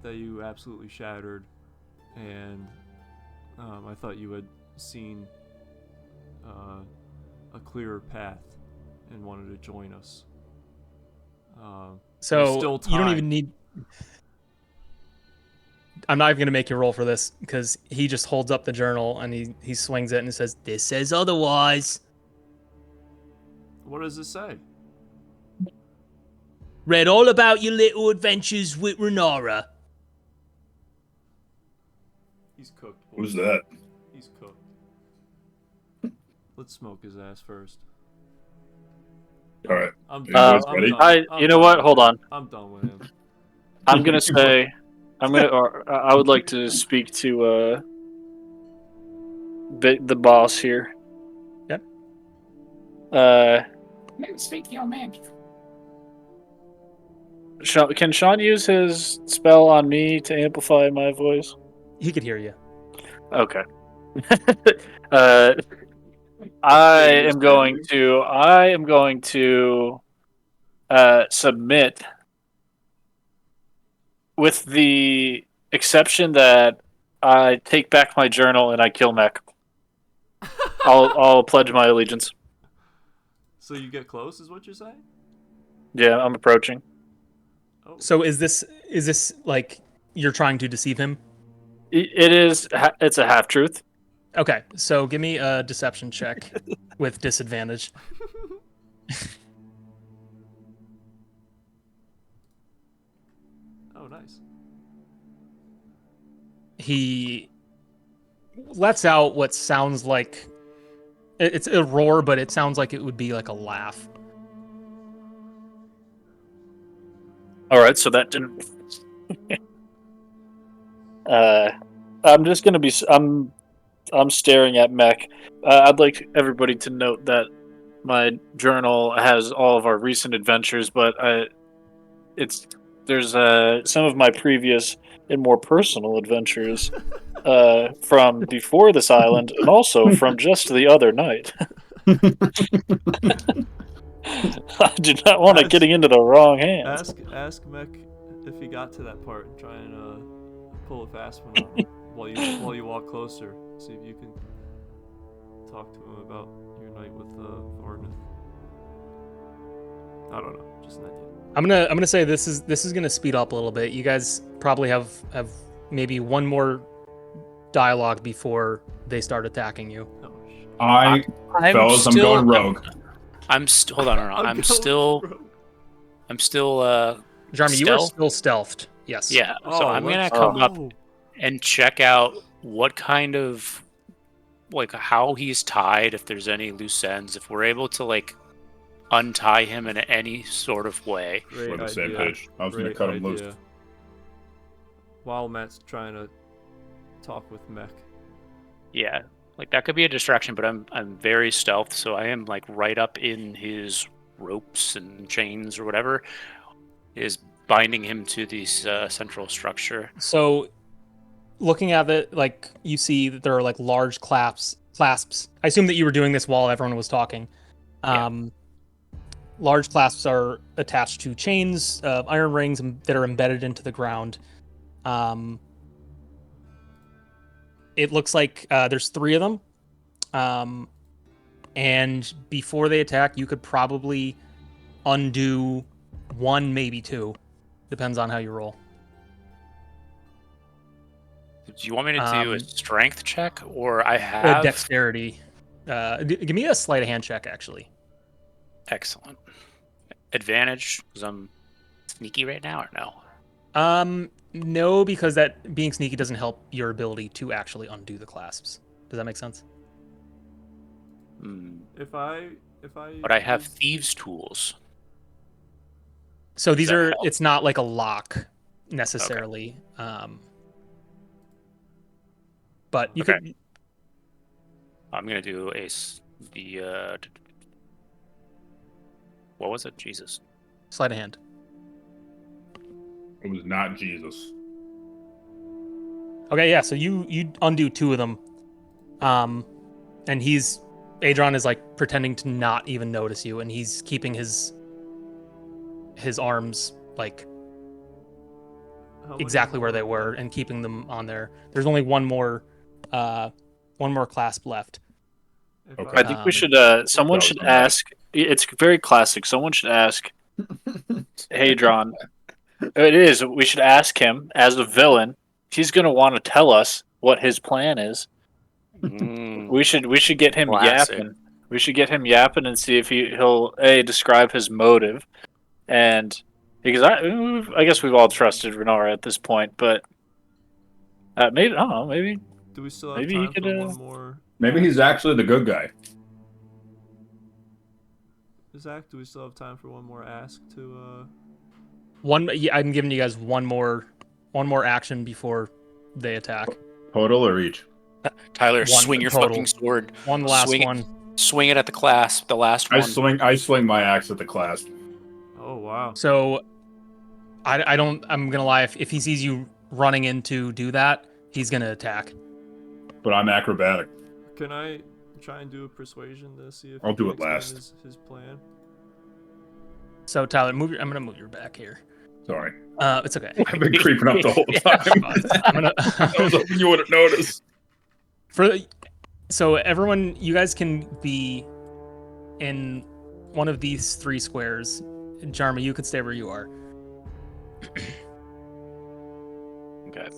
that you absolutely shattered, and I thought you had seen a clearer path and wanted to join us. So still you don't time. even need. I'm not even gonna make you roll for this because he just holds up the journal and he swings it and says, "This says otherwise." What does it say? Read all about your little adventures with Renara. He's cooked. Who's boys. that? He's cooked. Let's smoke his ass first. All right. I'm You done. boys ready? You know what? Hold on. I'm done with him. I'm gonna say, I would like to speak to the boss here. Yep. Speak to your man. Can Sean use his spell on me to amplify my voice? He could hear you. Okay. I am going to submit, with the exception that I take back my journal and I kill Mech. I'll pledge my allegiance. So you get close, is what you're saying? Yeah, I'm approaching. Oh. So is this like you're trying to deceive him? It is. It's a half truth. Okay, so give me a deception check with disadvantage. Oh, nice. He lets out what sounds like it's a roar, but it sounds like it would be like a laugh. All right, so that didn't. I'm just gonna be. I'm staring at Mech. I'd like everybody to note that my journal has all of our recent adventures, but there's some of my previous and more personal adventures from before this island, and also from just the other night. I do not want it getting into the wrong hands. Ask Mech if he got to that part and try and pull a fast one on him while you walk closer. See if you can talk to him about your night with Thorneth. I don't know, just an idea. I'm gonna say this is gonna speed up a little bit. You guys probably have maybe one more dialogue before they start attacking you. Oh, shit. I'm going rogue. Hold on. I'm still. Jeremy, you are Stealth? still stealthed. Yes. Yeah. So I'm gonna let's come up go. and check out what kind of, like, how he's tied. If there's any loose ends, if we're able to like untie him in any sort of way. Great We're on the same idea. page. I was going to Great cut him loose. idea. While Matt's trying to talk with Mech. Yeah, like that could be a distraction, but I'm very stealth, so I am like right up in his ropes and chains or whatever is binding him to this central structure. So, looking at it, like you see that there are like large clasps. I assume that you were doing this while everyone was talking. Large clasps are attached to chains, iron rings that are embedded into the ground. It looks like there's 3 of them. And before they attack, you could probably undo 1, maybe 2. Depends on how you roll. Do you want me to do a strength check, or I have Dexterity. Give me a sleight of hand check, actually. Excellent. advantage because I'm sneaky right now, or no? No, because that being sneaky doesn't help your ability to actually undo the clasps. Does that make sense? If I But I have use- thieves' tools. So these that are. help? It's not like a lock necessarily. But you Okay. could. I'm gonna do what was it? Jesus. Sleight of hand. It was not Jesus. Okay, yeah. So you undo 2 of them, and Adron is like pretending to not even notice you, and he's keeping his arms like how many exactly where they more were left? and keeping them on there. There's only one more clasp left. If Okay. I think we should. Someone That was should my bad. ask. It's very classic. Someone should ask Hadron. It is. We should ask him as a villain. He's going to want to tell us what his plan is. We should get him Classic. yapping. We should get him yapping and see if he'll describe his motive, and because I guess we've all trusted Renara at this point, but maybe I don't know. Maybe Do we still have maybe he time could, for one more? Maybe he's actually the good guy. Zach, do we still have time for one more ask to? Yeah, I'm giving you guys one more action before they attack. Total or each? Tyler, One swing your total. fucking sword. One last Swing it. one. Swing it at the clasp. The last one. I swing my axe at the class. Oh wow. So I'm gonna lie, if he sees you running in to do that, he's gonna attack. But I'm acrobatic. Can I try and do a persuasion to see if I'll he do can it explain last. his plan? So Tyler, I'm gonna move your back here. Sorry. It's okay. I've been creeping up the whole time. I'm gonna I was hoping you wouldn't notice. So everyone, you guys can be in one of these 3 squares. Jarma, you can stay where you are. Okay.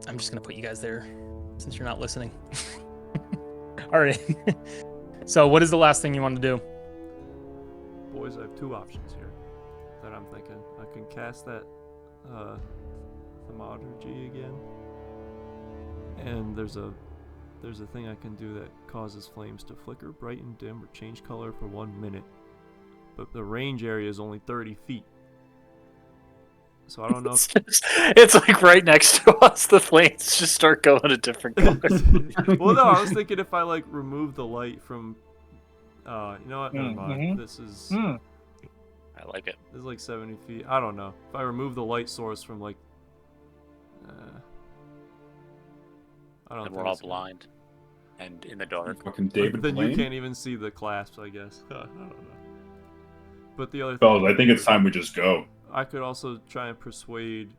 I'm just gonna put you guys there since you're not listening. All right. So what is the last thing you want to do? Boys, I have 2 options here that I'm thinking. I can cast that thaumaturgy again, and there's a thing I can do that causes flames to flicker, brighten, dim, or change color for 1 minute. But the range area is only 30 feet. So I don't know if... It's like right next to us. The flames just start going a different colors. Well, no, I was thinking if I like remove the light from... you know what? Never mind. This is... I like it. This is like 70 feet. I don't know. If I remove the light source from like... I don't And think we're all it's gonna- blind and in the dark. Fucking But David then Blaine. you can't even see the clasps, I guess. I don't know. But the other thing... Fellas, I think it's time we just go. I could also try and persuade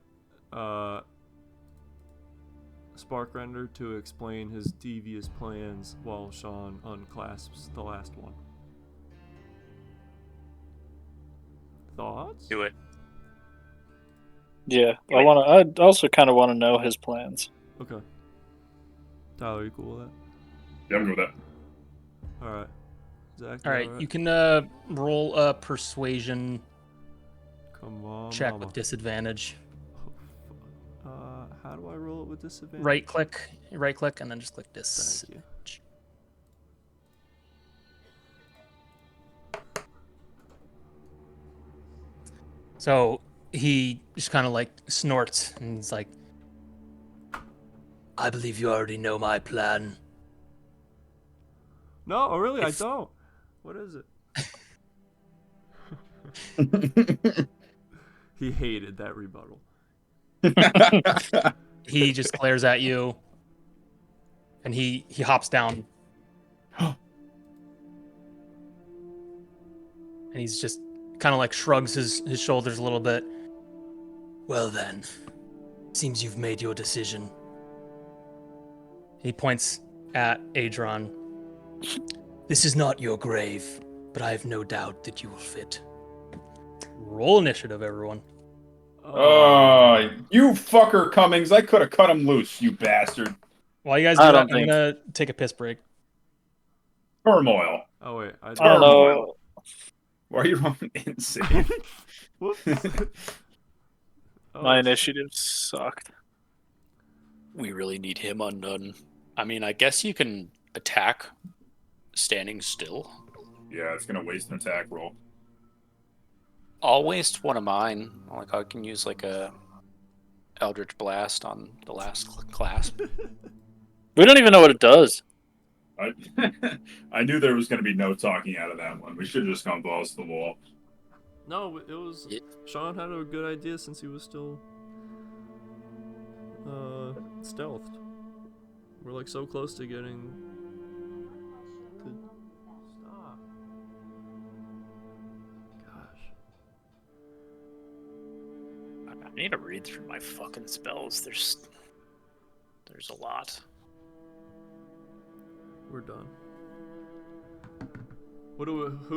Sparkrender to explain his devious plans while Sean unclasps the last one. Thoughts? Do it. Yeah, I also kind of want to know his plans. Okay. Tyler, you cool with that? Yeah, I'm good with that. Alright. Zach, All right, you can roll a persuasion Come on, check mama. with disadvantage. How do I roll it with disadvantage? Right click, and then just click dis. Thank you. So he just kind of like snorts and he's like, I believe you already know my plan. No, oh, really, I If- don't. What is it? He hated that rebuttal. he just glares at you, and he hops down, and he's just kind of like shrugs his shoulders a little bit. Well then, seems you've made your decision. He points at Adron. This is not your grave, but I have no doubt that you will fit. Roll initiative, everyone. You fucker, Cummings. I could have cut him loose, you bastard. While you guys do I that, don't I'm think- gonna take a piss break. Turmoil. Oh wait, I don't know. Why are you rolling insane? Whoops. Oh, My initiative sucked. We really need him undone. I mean, I guess you can attack standing still. Yeah, it's gonna waste an attack roll. I'll waste one of mine. Like I can use like a Eldritch Blast on the last clasp. We don't even know what it does. I, I knew there was gonna be no talking out of that one. We should have just gone balls to the wall. No, it was. Sean had a good idea since he was still stealthed. We're like so close to getting. Stop. Gosh. I need to read through my fucking spells. There's a lot. We're done. Who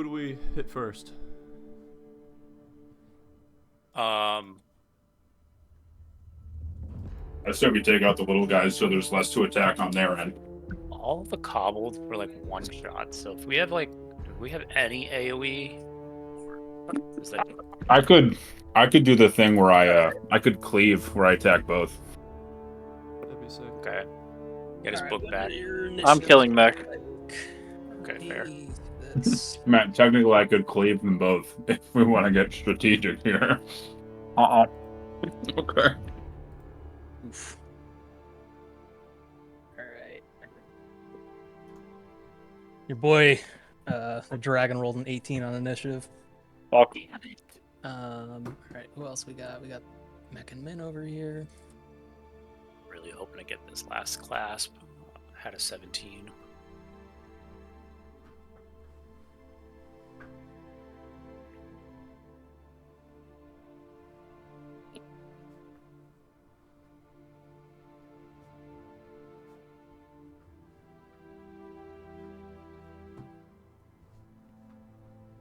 do we hit first? I still we take out the little guys so there's less to attack on their end. All the kobolds were like one shot. So if we have any AoE, is that I could do the thing where I could cleave where I attack both. That'd be sick. okay? Get his book back. I'm killing Mech. Okay, fair. Matt, technically I could cleave them both if we want to get strategic here. Okay. Oof. All right. Your boy, the dragon rolled an 18 on initiative. Fuck. All right. Who else we got? We got Mech and Min over here. Really hoping to get this last clasp. Had a 17.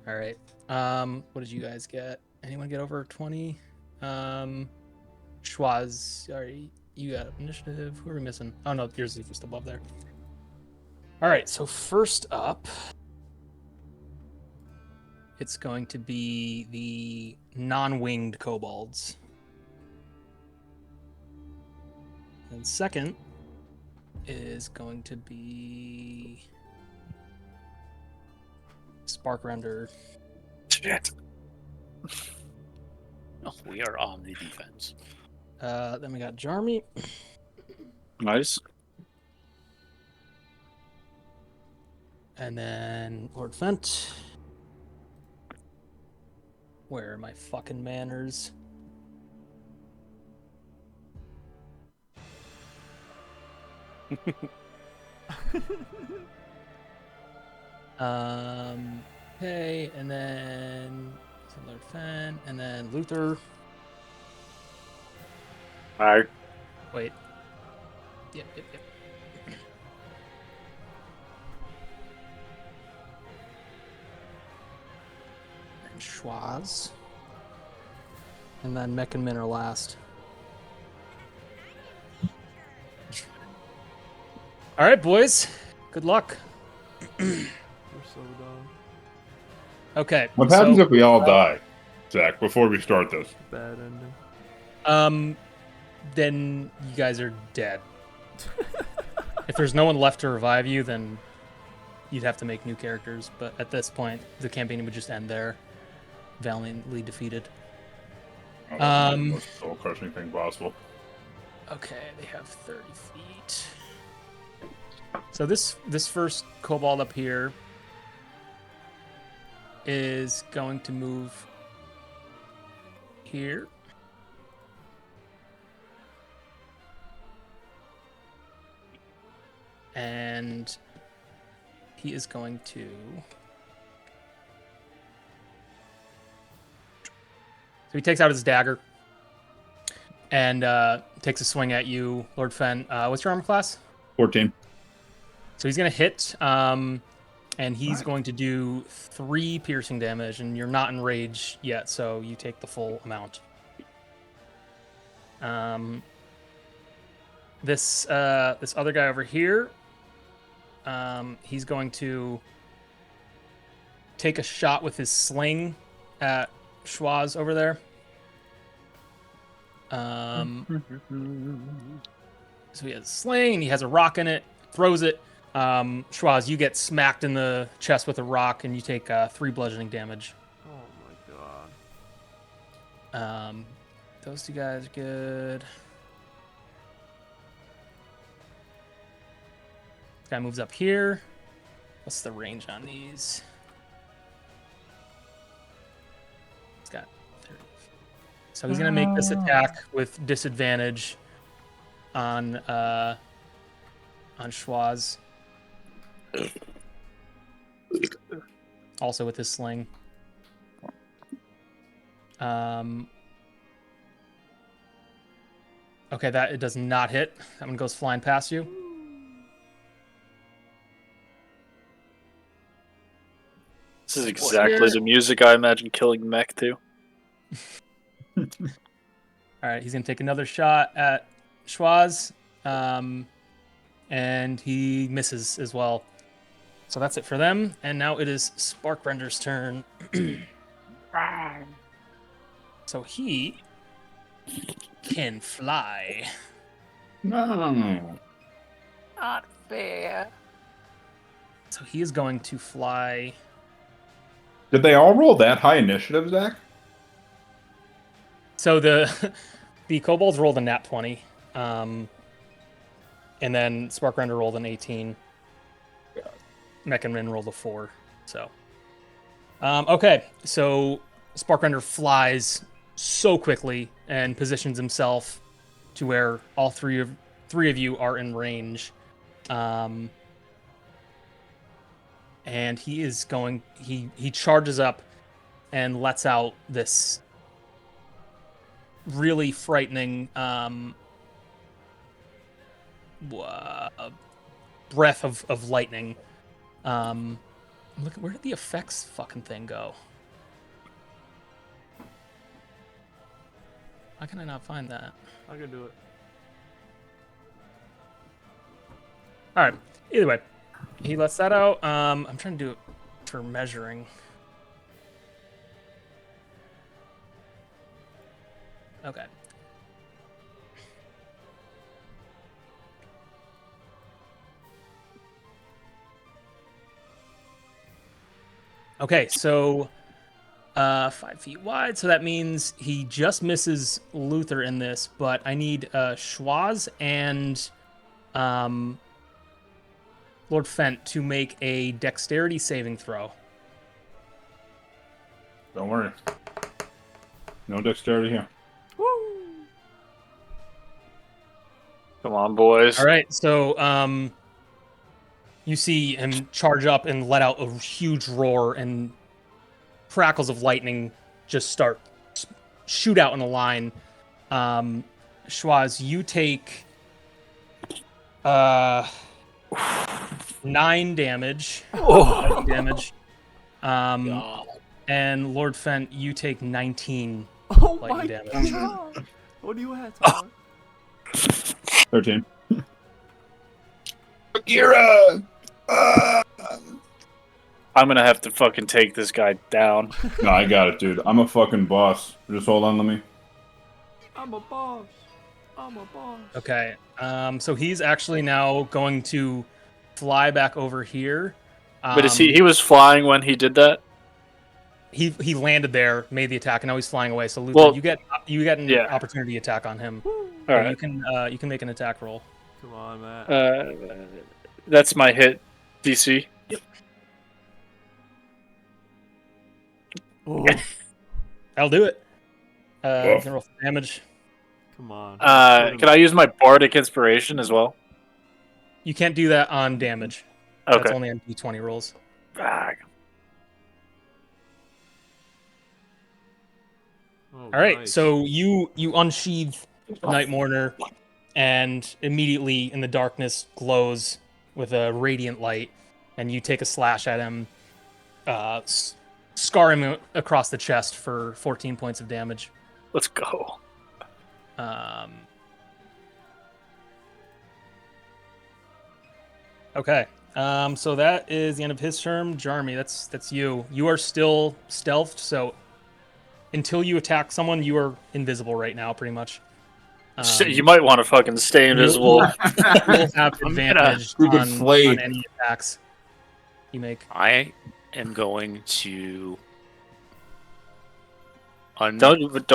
All right. What did you guys get? Anyone get over 20? Schwaz, sorry, you got initiative. Who are we missing? Oh no, yours is just above there. All right. So first up, it's going to be the non-winged kobolds. And second is going to be Sparkrender. Shit. Oh, we are on the defense. Then we got Jarmy. Nice. And then Lord Fent. Where are my fucking manners? Okay, and then Lord Fent, and then Luther. Alright. Wait. Yep. And Schwaz. And then Mech and Min are last. All right, boys. Good luck. We're so done. Okay. What happens if we all die, Zach, before we start this? Bad ending. Then you guys are dead. If there's no one left to revive you, then you'd have to make new characters. But at this point, the campaign would just end there. Valiantly defeated. Oh, that's the most soul-crushing thing possible. Okay, they have 30 feet. So this first kobold up here is going to move here. And he is going to... So he takes out his dagger and takes a swing at you, Lord Fen. What's your armor class? 14. So he's going to hit, and he's going to do 3 piercing damage, and you're not in rage yet, so you take the full amount. This other guy over here, he's going to take a shot with his sling at Schwaz over there. So he has a sling and he has a rock in it, throws it. Schwaz, you get smacked in the chest with a rock and you take 3 bludgeoning damage. Oh my god. Those 2 guys are good. This guy moves up here. What's the range on these? It's got 30. So he's gonna make this attack with disadvantage on Schwaz. Also with his sling. Okay, that it does not hit. That one goes flying past you. This is exactly the music I imagine killing mech to. All right, he's gonna take another shot at Schwaz, and he misses as well. So that's it for them. And now it is Sparkbrender's turn. So he can fly. No. Not fair. So he is going to fly. Did they all roll that high initiative, Zach? So the kobolds rolled a nat 20, and then Sparkrender rolled an 18. Mech and Rin rolled a 4. So, okay. So Sparkrender flies so quickly and positions himself to where all three of you are in range. And he is going. He charges up and lets out this really frightening breath of lightning. Look, where did the effects fucking thing go? How can I not find that? I can do it. All right. Either way, he lets that out. I'm trying to do it for measuring. Okay. Okay, so 5 feet wide, so that means he just misses Luther in this, but I need Schwaz and Lord Fent to make a dexterity saving throw. Don't worry. No dexterity here. Come on, boys. All right, so you see him charge up and let out a huge roar, and crackles of lightning just start shoot out in a line. Schwaz, you take 9 damage. Oh. Damage. And Lord Fent, you take 19 Oh lightning my damage. god! What do you have, Tyler? 13. Akira! I'm gonna have to fucking take this guy down. No, I got it, dude. I'm a fucking boss. Just hold on to me. I'm a boss. I'm a boss. Okay. So he's actually now going to fly back over here. But is he was flying when he did that? He landed there, made the attack, and now he's flying away. So Luther, Well, you get an yeah. opportunity attack on him. All So right. you can make an attack roll. Come on, Matt. That's my hit DC. Oh, That'll do it. Yeah. You can roll for damage. come on. Can I use my bardic inspiration as well? You can't do that on damage. That's Okay. only on D20 rolls. Ah, Oh, All right, nice. so you unsheath Night Mourner, and immediately in the darkness glows with a radiant light, and you take a slash at him, scar him across the chest for 14 points of damage. let's go. Okay, So that is the end of his term. Jarmy, that's you. You are still stealthed, so until you attack someone, you are invisible right now, pretty much. You might want to fucking stay invisible. You'll have I'm advantage We could on flay. any attacks you make. I am going to. Don't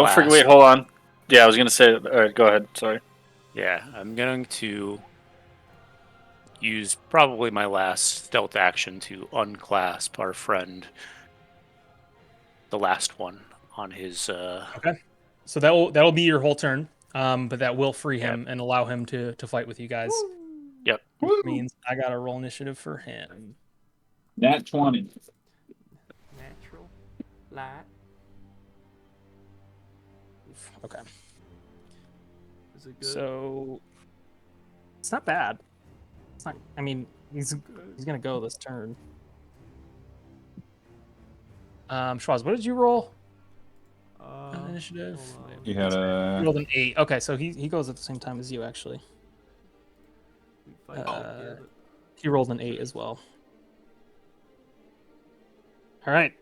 forget. Wait, hold on. Yeah, I was gonna say. All right, go ahead. Sorry. Yeah, I'm going to use probably my last stealth action to unclasp our friend, the last one, on his. Okay. So that'll be your whole turn. But that will free him and allow him to fight with you guys. Yep. Which means I gotta roll initiative for him. Nat 20. Natural light. Okay. Is it good? So it's not bad. It's not. I mean, he's gonna go this turn. Schwaz, what did you roll? Initiative. hold on. You had You a. rolled an 8. Okay, so he goes at the same time as you actually. We fight together. He rolled an 8 as well. All right.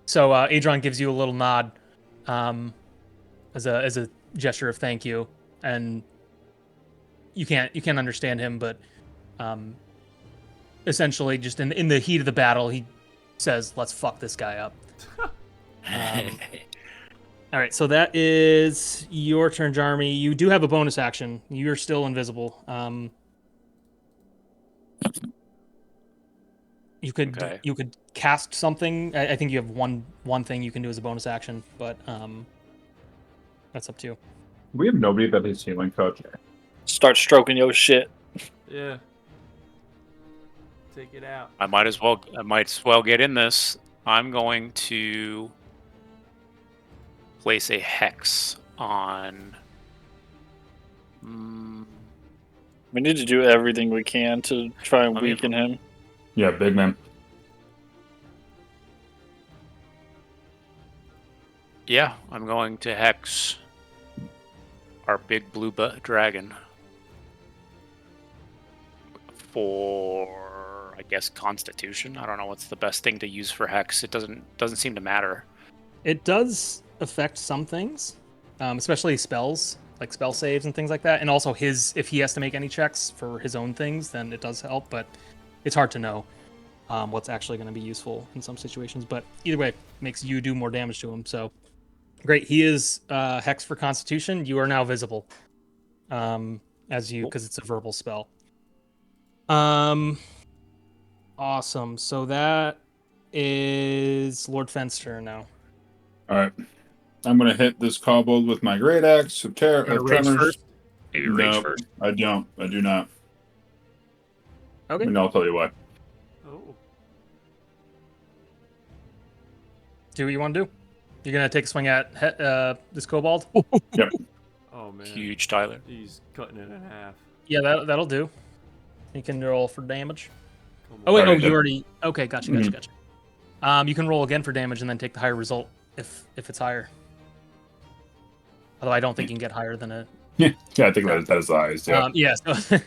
So Adron gives you a little nod, as a gesture of thank you, and you can't understand him, but essentially, just in the heat of the battle, he says, "Let's fuck this guy up." All right, so that is your turn, Jarmy. You do have a bonus action. You're still invisible. You could Okay. you could cast something. I think you have one thing you can do as a bonus action, but that's up to you. We have nobody that is healing touch. Start stroking your shit. Yeah. Take it out. I might as well get in this. I'm going to place a hex on. We need to do everything we can to try and Let me- weaken him. Yeah, big man. Yeah, I'm going to hex our big blue dragon for, I guess, Constitution. I don't know what's the best thing to use for hex. It doesn't seem to matter. It does affect some things, especially spells, like spell saves and things like that. And also if he has to make any checks for his own things, then it does help. But it's hard to know what's actually going to be useful in some situations. But either way, it makes you do more damage to him. So great. He is hex for Constitution. You are now visible, because it's a verbal spell. Awesome. So that is Lord Fent's turn now. All right. I'm going to hit this kobold with my great axe of Gonna rage tremors. first? Maybe rage No, first. I don't. I do not. Okay. And I'll tell you why. Oh. Do what you want to do. You're gonna take a swing at this kobold. Oh man. Huge, Tyler. He's cutting it in half. Yeah, that'll do. You can roll for damage. Come Oh wait, on. Already you did. already. Okay, gotcha. You can roll again for damage and then take the higher result if it's higher. Although I don't think you can get higher than a. Yeah, I think that is the highest. Yeah. Yeah. So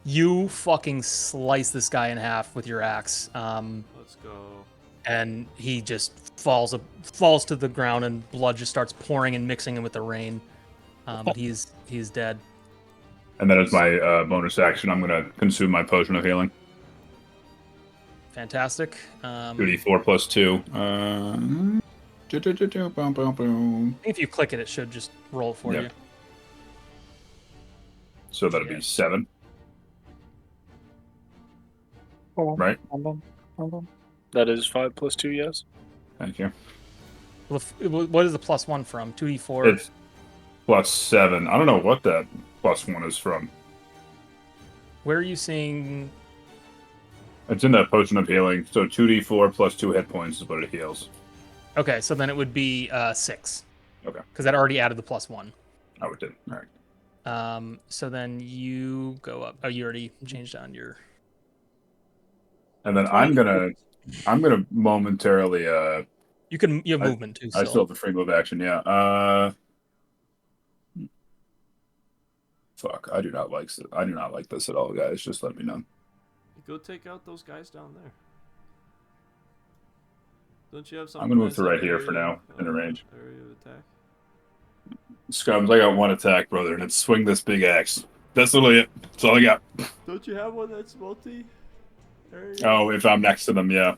you fucking slice this guy in half with your axe. Let's go. And he just falls to the ground, and blood just starts pouring and mixing in with the rain. But he's dead. And then as my bonus action, I'm going to consume my potion of healing. Fantastic. 2d4 plus 2. If you click it, it should just roll for Yep. you. So that'd be 7. Right? That is 5 plus 2, yes. Thank you. What is the +1 from? 2d4. It's plus 7. I don't know what that plus 1 is from. Where are you seeing? It's in that potion of healing. So 2d4 plus 2 hit points is what it heals. Okay, so then it would be 6. Okay. Because that already added the +1. Oh, it did. All right. So then you go up. Oh, you already changed on your. And then I'm gonna momentarily You have movement too. I still have the free move action, yeah. Fuck, I do not like this at all, guys. Just let me know. Go take out those guys down there. Don't you have something? I'm gonna move that to right said here for area, now, in range. Area of attack. Scrubs, I got one attack, brother, and it's swing this big axe. That's literally it. That's all I got. Don't you have one that's multi? Area? Oh, if I'm next to them, yeah.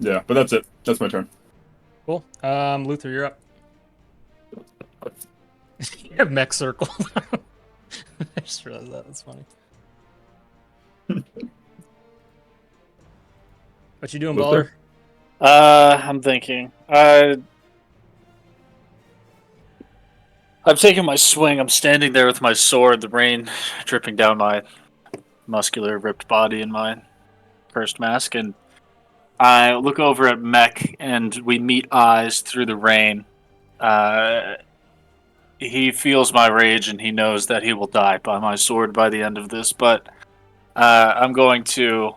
Yeah, but that's it. That's my turn. Cool. Luther, you're up. You have mech circle. I just realized that. That's funny. What you doing, Luther? Baller? I'm thinking. I've taken my swing. I'm standing there with my sword, the rain dripping down my muscular, ripped body and my cursed mask, and I look over at Mech, and we meet eyes through the rain. He feels my rage, and he knows that he will die by my sword by the end of this, but I'm going to...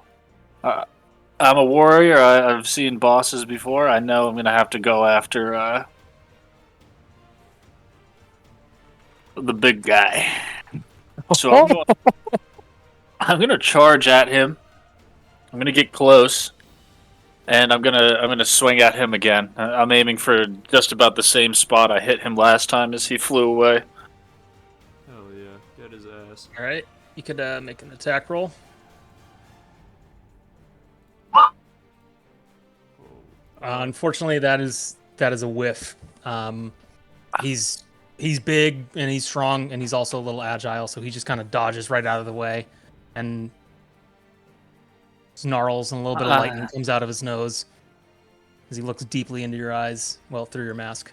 I'm a warrior. I've seen bosses before. I know I'm going to have to go after the big guy. So I'm gonna charge at him. I'm gonna get close, and I'm gonna swing at him again. I'm aiming for just about the same spot I hit him last time as he flew away. Hell yeah, get his ass. All right. You could make an attack roll. Unfortunately, that is a whiff. He's big and he's strong and he's also a little agile, so he just kind of dodges right out of the way and snarls, and a little bit of lightning comes out of his nose as he looks deeply into your eyes, well, through your mask.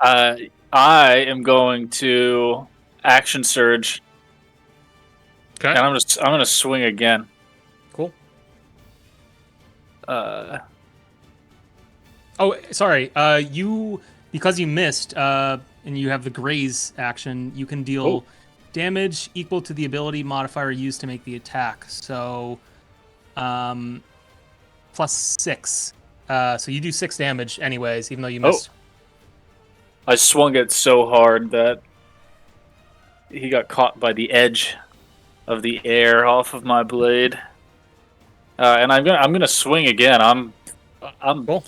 I am going to action surge, Okay. and I'm gonna swing again. Cool. Oh, sorry. Because you missed, and you have the graze action, you can deal damage equal to the ability modifier used to make the attack. So, +6. So you do 6 damage anyways, even though you missed. I swung it so hard that he got caught by the edge of the air off of my blade. And I'm gonna swing again. I'm Cool.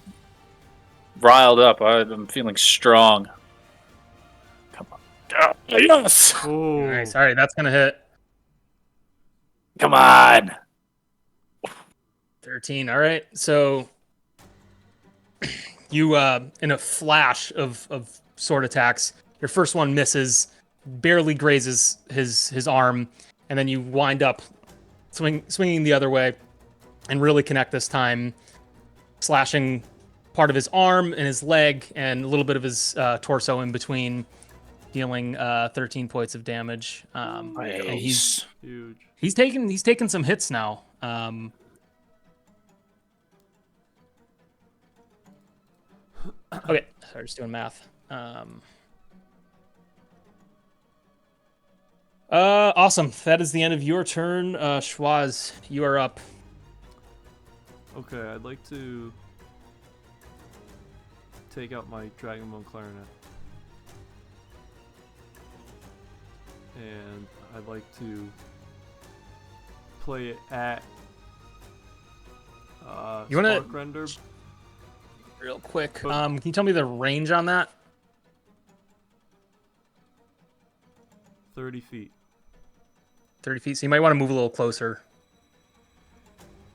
riled up. I'm feeling strong. Come on. Yes. Oh, Nice. All right, that's gonna hit. Come on. 13. All right. So you, in a flash of sword attacks, your first one misses, barely grazes his arm, and then you wind up swinging the other way and really connect this time, slashing part of his arm and his leg and a little bit of his torso in between, dealing 13 points of damage. And Nice. huge. he's taken some hits now. Okay, sorry, just doing math. Awesome. That is the end of your turn. Schwaz, you are up. Okay, I'd like to take out my Dragonbone Clarinet. And I'd like to play it at You wanna- Spark Render. Real quick. But- Can you tell me the range on that? 30 feet. 30 feet. So you might want to move a little closer.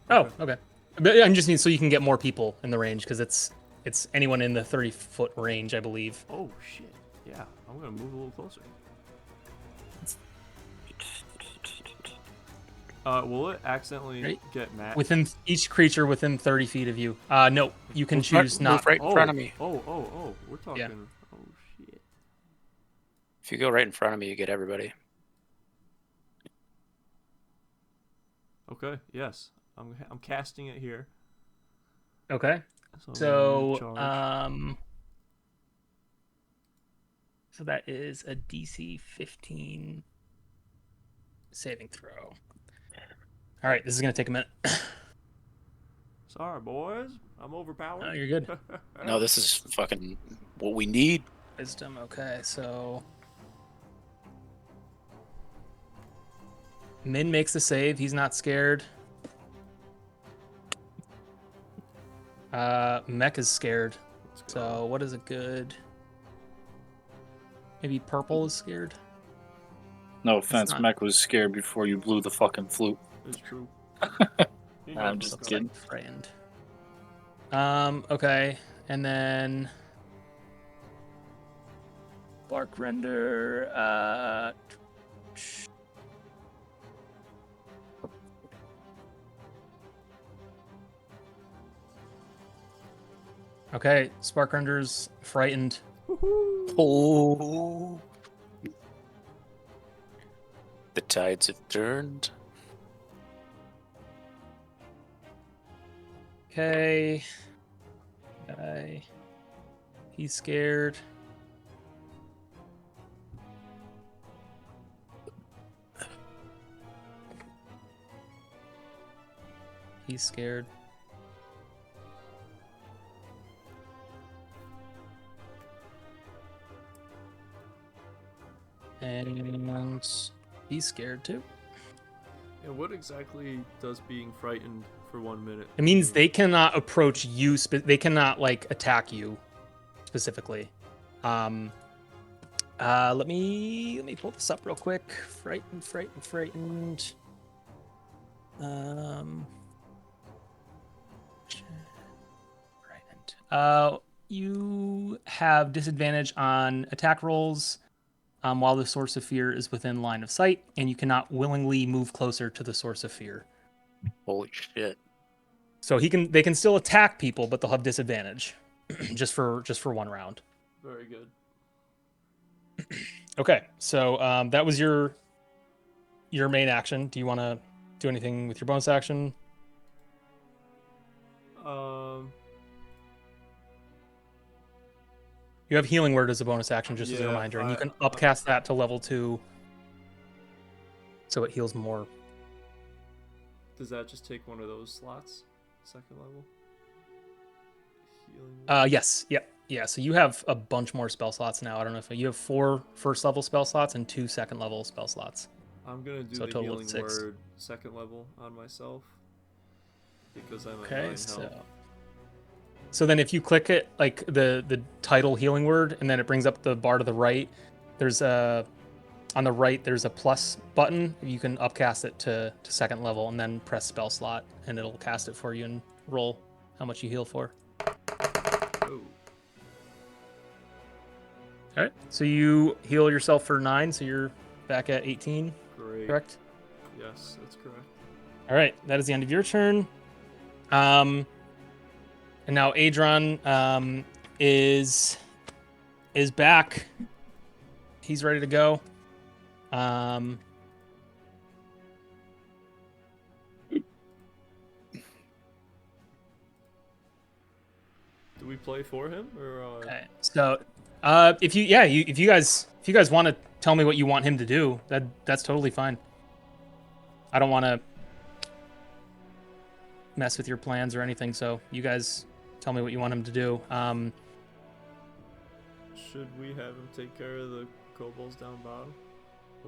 Oh, okay. But I just need so you can get more people in the range, because it's anyone in the 30-foot range, I believe. Oh shit. Yeah, I'm gonna move a little closer. Will it accidentally Ready? get mad? Within each creature within 30 feet of you. No, you can choose not. Move right in front of me. Oh, we're talking. Yeah. Oh shit. If you go right in front of me, you get everybody. Okay. Yes, I'm casting it here. Okay. So, I'm So, gonna charge. so that is a DC 15 saving throw. All right, this is gonna take a minute. Sorry, boys. I'm overpowered. No, you're good. No, this is fucking what we need. Wisdom. Okay, so Min makes the save. He's not scared. Mech is scared. Let's go. So what is a good? Maybe purple is scared. No offense, not- Mech was scared before you blew the fucking flute. It's true. I'm just Looks kidding. like frightened. Okay, and then Bark Render. Okay, Spark Render's frightened. Oh. The tides have turned. Okay. He's scared. He's scared. And he's scared too. And what exactly does being frightened for 1 minute? It means mean? they cannot approach you. They cannot like attack you specifically. Let me pull this up real quick. Frightened. You have disadvantage on attack rolls while the source of fear is within line of sight, and you cannot willingly move closer to the source of fear. Holy shit. So they can still attack people, but they'll have disadvantage, just for 1 round. Very good. Okay, so that was your main action. Do you want to do anything with your bonus action? You have Healing Word as a bonus action, just as a Yeah, reminder, and you can upcast that to level 2, so it heals more. Does that just take one of those slots? Second level? Healing. Yes, yep, yeah. So you have a bunch more spell slots now. I don't know if you have 4 first level spell slots and 2 second level spell slots. I'm gonna do So a the total of Healing 6. Word second level on myself because I'm at 9 Okay, health. so then if you click it, like the title Healing Word, and then it brings up the bar to the right, there's on the right there's a plus button. You can upcast it to second level and then press spell slot, and it'll cast it for you and roll how much you heal for. Oh, All right, so you heal yourself for 9, so you're back at 18, great. correct? Yes, that's correct. All right, that is the end of your turn. And now Adron is back. He's ready to go. Do we play for him or? Okay. So, if you guys want to tell me what you want him to do, that's totally fine. I don't want to mess with your plans or anything, so you guys tell me what you want him to do. Should we have him take care of the kobolds down bottom,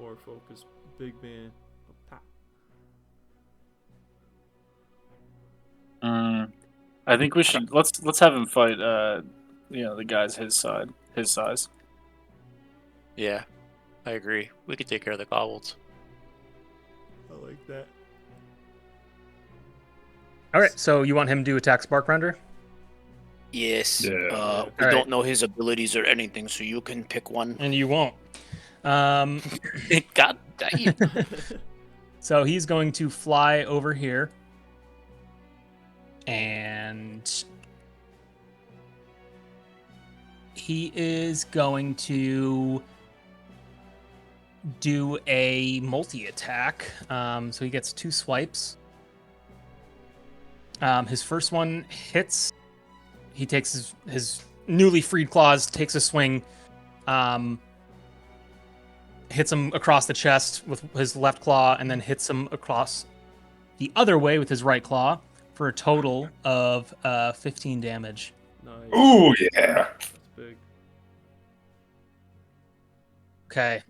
or focus big man up top? I think we should let's have him fight. The guys his size. Yeah, I agree. We could take care of the kobolds. I like that. All right. So you want him to attack Spark Render? Yes. Yeah. We Alright. don't know his abilities or anything, so you can pick one. And you won't. God damn. So he's going to fly over here. And he is going to do a multi-attack. So he gets 2 swipes. His first one hits. He takes his newly freed claws, takes a swing, hits him across the chest with his left claw, and then hits him across the other way with his right claw for a total of 15 damage. Nice. Ooh, yeah. That's big. Okay.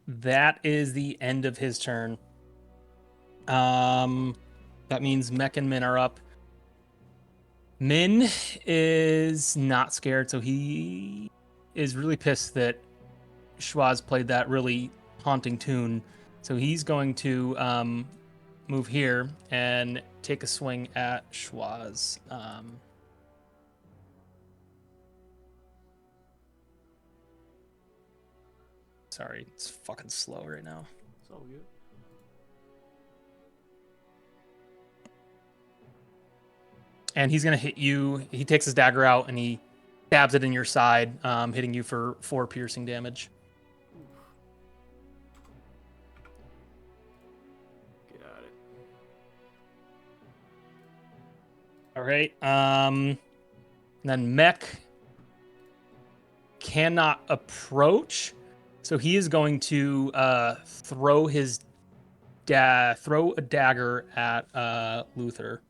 that is the end of his turn. That means Mech and Min are up. Min is not scared, so he is really pissed that Schwaz played that really haunting tune. So he's going to move here and take a swing at Schwaz. Sorry, it's fucking slow right now. It's all good. And he's going to hit you. He takes his dagger out and he stabs it in your side, hitting you for 4 piercing damage. Got it. All right. Then Mech cannot approach, so he is going to throw a dagger at Luther.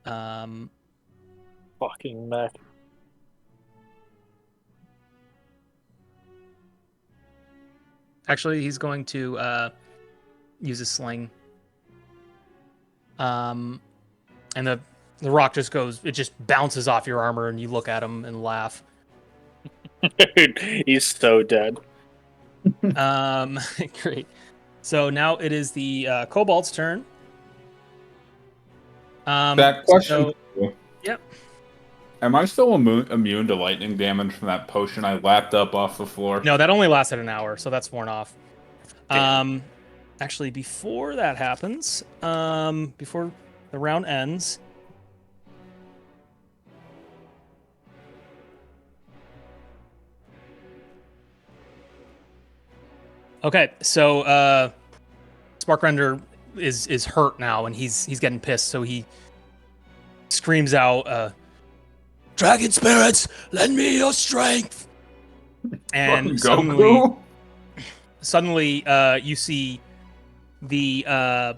Fucking mech. Actually, he's going to use a sling. And the rock just bounces off your armor, and you look at him and laugh. Dude, he's so dead. Great. So now it is the Kobold's turn. That question. Yep. Am I still immune to lightning damage from that potion I lapped up off the floor? No, that only lasted an hour, so that's worn off. Damn. Actually, before that happens, before the round ends, okay, so Sparkrender is hurt now, and he's getting pissed, so he screams out, Dragon spirits, lend me your strength. and Goku? suddenly you see the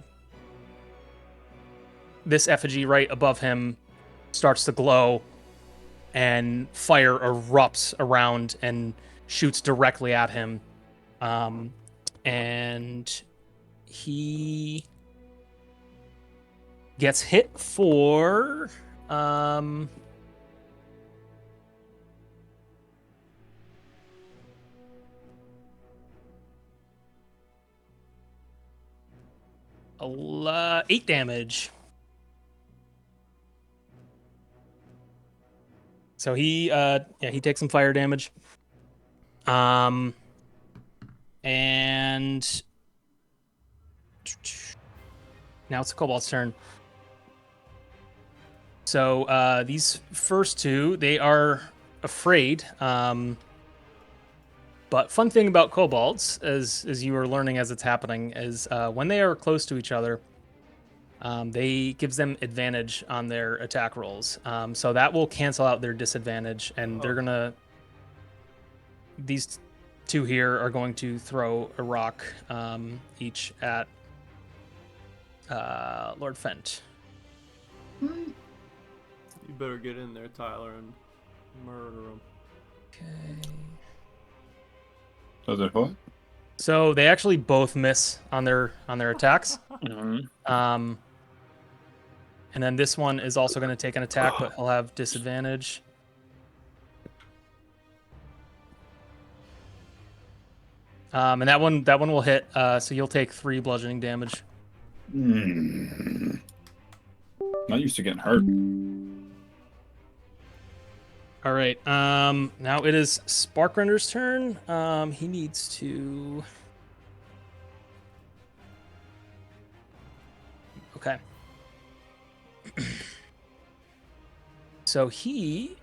this effigy right above him starts to glow, and fire erupts around and shoots directly at him. And he gets hit for 8 damage. So he takes some fire damage. And now it's the Kobold's turn. So these first two, they are afraid. But fun thing about kobolds, as you are learning as it's happening, is when they are close to each other, they gives them advantage on their attack rolls. So that will cancel out their disadvantage, and they're gonna. These two here are going to throw a rock each at Lord Fent. You better get in there, Tyler, and murder him. Okay. Does it what? So they actually both miss on their attacks. Mhm. And then this one is also going to take an attack, but he'll have disadvantage. And that one will hit. So you'll take 3 bludgeoning damage. Not used to getting hurt. All right. Now it is Sparkrender's turn. He needs to. Okay. So he's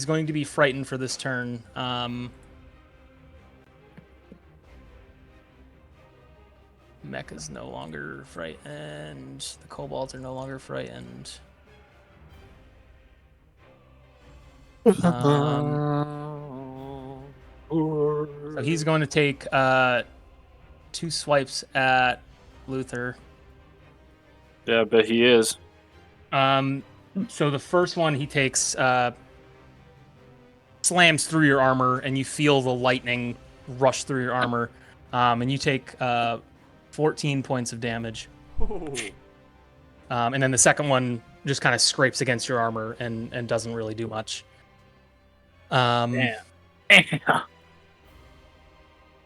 going to be frightened for this turn. Mech is no longer frightened. The kobolds are no longer frightened. So he's going to take 2 swipes at Luther. Yeah, I bet he is. So the first one he takes slams through your armor, and you feel the lightning rush through your armor, and you take 14 points of damage. Oh. And then the second one just kind of scrapes against your armor and doesn't really do much. Damn.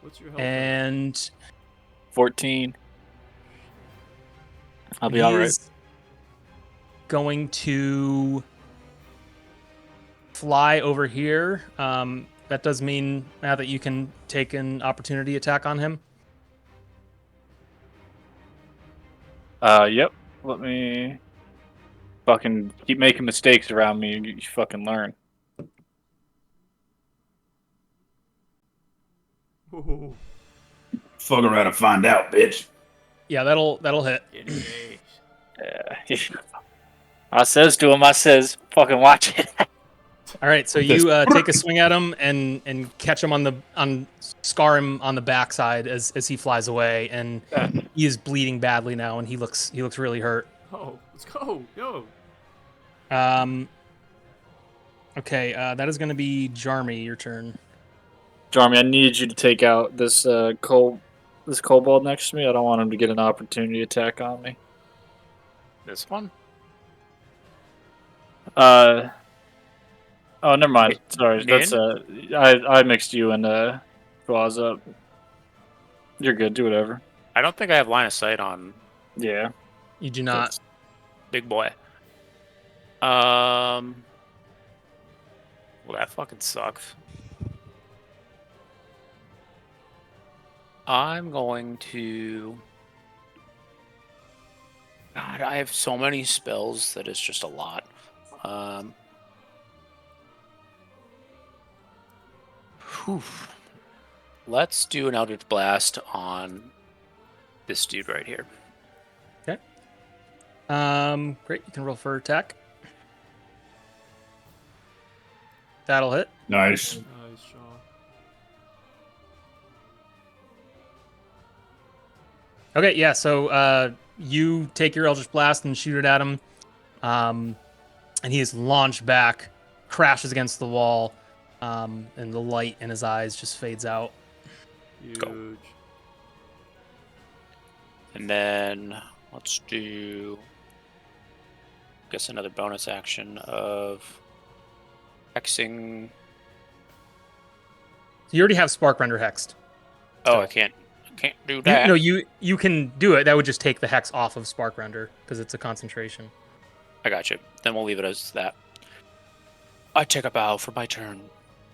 What's your health? And 14. I'll be all right. he's going to fly over here. That does mean now that you can take an opportunity attack on him. Yep. Let me fucking keep making mistakes around me. You fucking learn. Oh. Fuck around and find out, bitch. Yeah, that'll hit. In your face. Yeah. I says to him, I says, fucking watch it. All right, so you take a swing at him and catch him scar him on the backside as he flies away, and he is bleeding badly now, and he looks really hurt. Oh, let's go. Yo. Okay, that is going to be Jarmy. Your turn. Jarmy, I need you to take out this kobold next to me. I don't want him to get an opportunity attack on me. This one? Oh, never mind. Sorry, Min? that's I mixed you and Claws up. You're good. Do whatever. I don't think I have line of sight on Yeah. You do not. big boy. Well, that fucking sucks. I'm going to... God, I have so many spells that it's just a lot. Whew. Let's do an Eldritch Blast on this dude right here. Okay. Great. You can roll for attack. That'll hit. Nice. Nice, Shaw. Okay, yeah. So you take your Eldritch Blast and shoot it at him, and he is launched back, crashes against the wall, and the light in his eyes just fades out. Huge. Go. And then let's do, I guess, another bonus action of hexing. So you already have Sparkrender hexed. Oh, I can't do that. You can do it. That would just take the hex off of Sparkrender because it's a concentration. I got you. Then we'll leave it as that. I take a bow for my turn.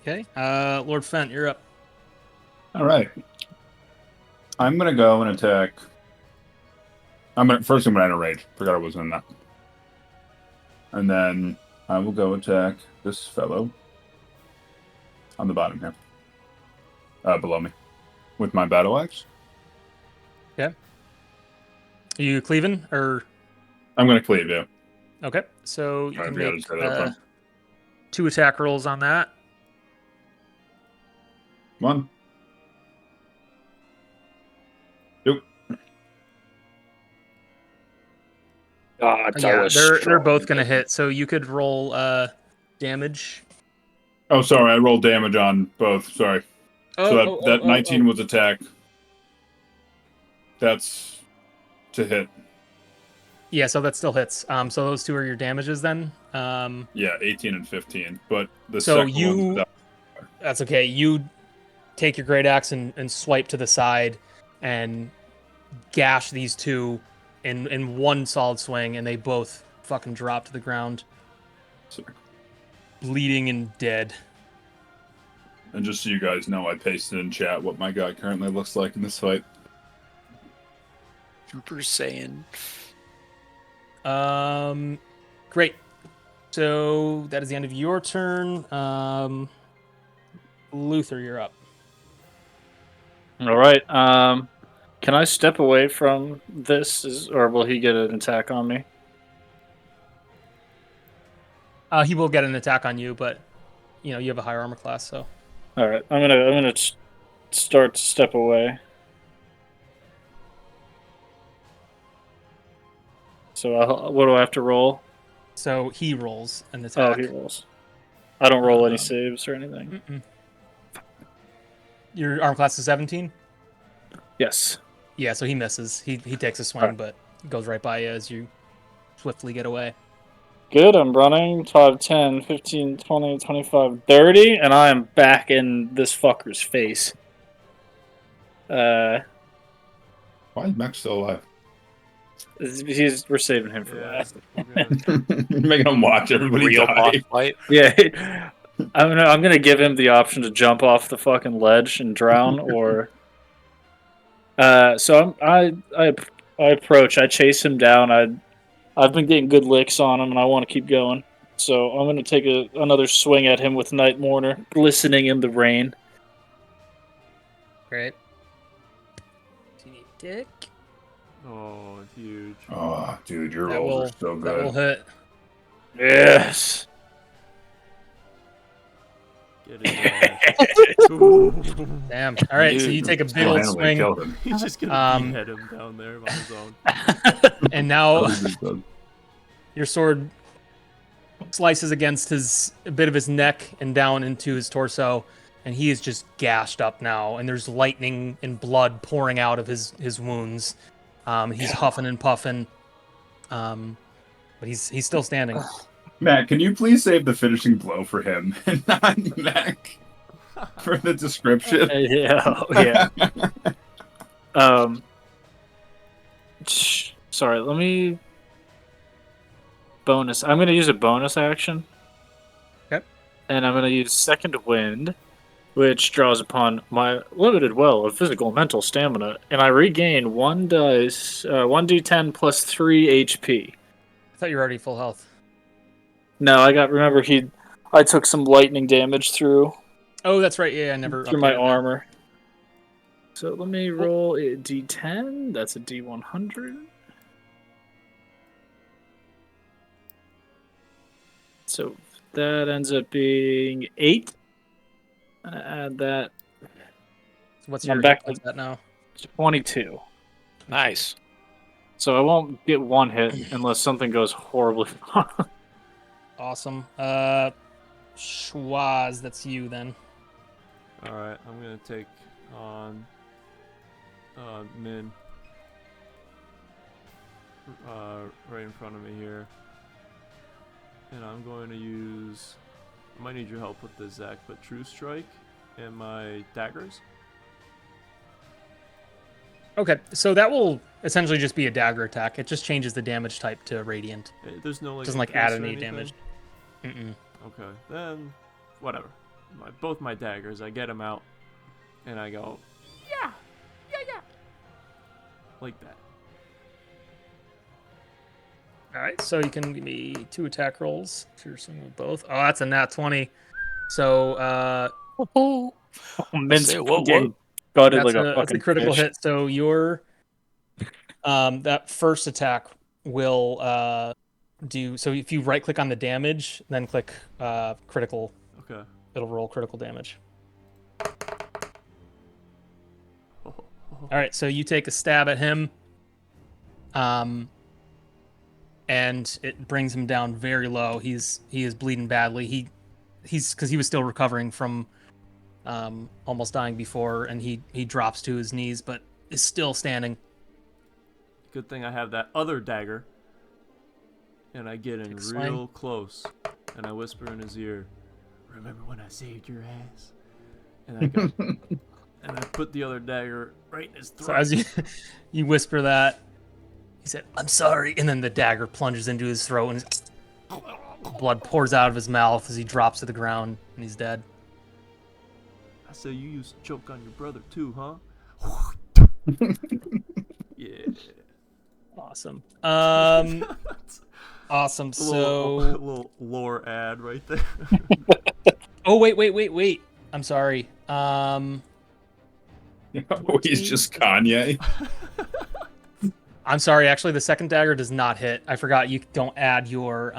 Okay. Lord Fent, you're up. All right. I'm gonna go and attack. First I'm gonna enter rage. Forgot I was in that. And then I will go attack this fellow on the bottom here, below me, with my battle axe. Okay. Are you cleaving or? I'm gonna cleave you. Okay. So you I can forgot to make set it up front. 2 attack rolls on that. One. Two. God, Yeah, they're both gonna hit. So you could roll damage. Oh, sorry. I rolled damage on both. Sorry. So that 19 was attack. That's to hit. Yeah, so that still hits. So those 2 are your damages then. Yeah, 18 and 15. But the So second you- one's without- That's okay. You take your great axe and swipe to the side and gash these 2 in one solid swing, and they both fucking drop to the ground, bleeding and dead. And just so you guys know, I pasted in chat what my guy currently looks like in this fight. Super Saiyan. Great. So that is the end of your turn. Luther, you're up. All right. Can I step away from this, or will he get an attack on me? He will get an attack on you, but you have a higher armor class, so. All right. I'm gonna start to step away. So what do I have to roll? So he rolls an Oh, attack. he rolls. I don't roll any saves or anything. Mm-mm. Your arm class is 17? Yes. Yeah, so he misses. He takes a swing, Alright. but goes right by you as you swiftly get away. Good, I'm running 5, 10, 15, 20, 25, 30, and I am back in this fucker's face. Why is Max still alive? We're saving him for Yeah, last. we're gonna- You're making him watch everybody Real boss die. fight. Yeah, I'm gonna give him the option to jump off the fucking ledge and drown, or so I approach, I chase him down. I've been getting good licks on him, and I want to keep going. So I'm gonna take another swing at him with Night Mourner, glistening in the rain. Great. Teeny dick. Oh, huge. Oh, dude, your That rolls will are so that will good. hit. Yes. Get his ass. Ooh. Damn. All right, so you Dude, take a big Still old handily swing, killed him. He's just gonna Um, behead him down there on his own. and now Good. your sword slices against a bit of his neck and down into his torso, and he is just gashed up now, and there's lightning and blood pouring out of his wounds. He's huffing and puffing, but he's still standing. Matt, can you please save the finishing blow for him and not Mac for the description? Yeah. Sorry, let me bonus. I'm gonna use a bonus action. Okay. And I'm gonna use Second Wind, which draws upon my limited well of physical and mental stamina, and I regain 1d10 plus 3 HP. I thought you were already full health. No, remember I took some lightning damage through Oh, that's right. Yeah, I never my updated that. armor. So let me roll a d10. That's a d100. So that ends up being 8. Add that. So what's I'm your back hit points at now? 22. Nice. So I won't get one hit unless something goes horribly wrong. Awesome. Schwaz, that's you then. Alright, I'm gonna take on Min. Right in front of me here. And I'm going to use... I might need your help with this, Zach, but True Strike and my daggers. Okay, so that will essentially just be a dagger attack. It just changes the damage type to radiant. There's no like Doesn't like increase add or any anything? damage. Mm-mm. Okay, then whatever. Both my daggers, I get them out, and I go, yeah, like that. All right, so you can give me 2 attack rolls if you're swinging with both. Oh, that's a nat 20. So Min's Say what? getting gutted that's like a that's fucking a critical fish. hit. So your that first attack will do. So if you right click on the damage, then click critical, Okay. it'll roll critical damage. All right, so you take a stab at him, and it brings him down very low. He is bleeding badly. He's because he was still recovering from almost dying before, and he drops to his knees, but is still standing. Good thing I have that other dagger, and I get in Take a real swing. close, and I whisper in his ear, "Remember when I saved your ass?" And I go, and I put the other dagger right in his throat. So as you whisper that, he said, "I'm sorry," and then the dagger plunges into his throat, and his blood pours out of his mouth as he drops to the ground, and he's dead. I say you used to choke on your brother too, huh? Yeah. Awesome. Awesome. A So, little lore ad right there. oh wait. I'm sorry. He's just Kanye. I'm sorry. Actually, the second dagger does not hit. I forgot you don't add your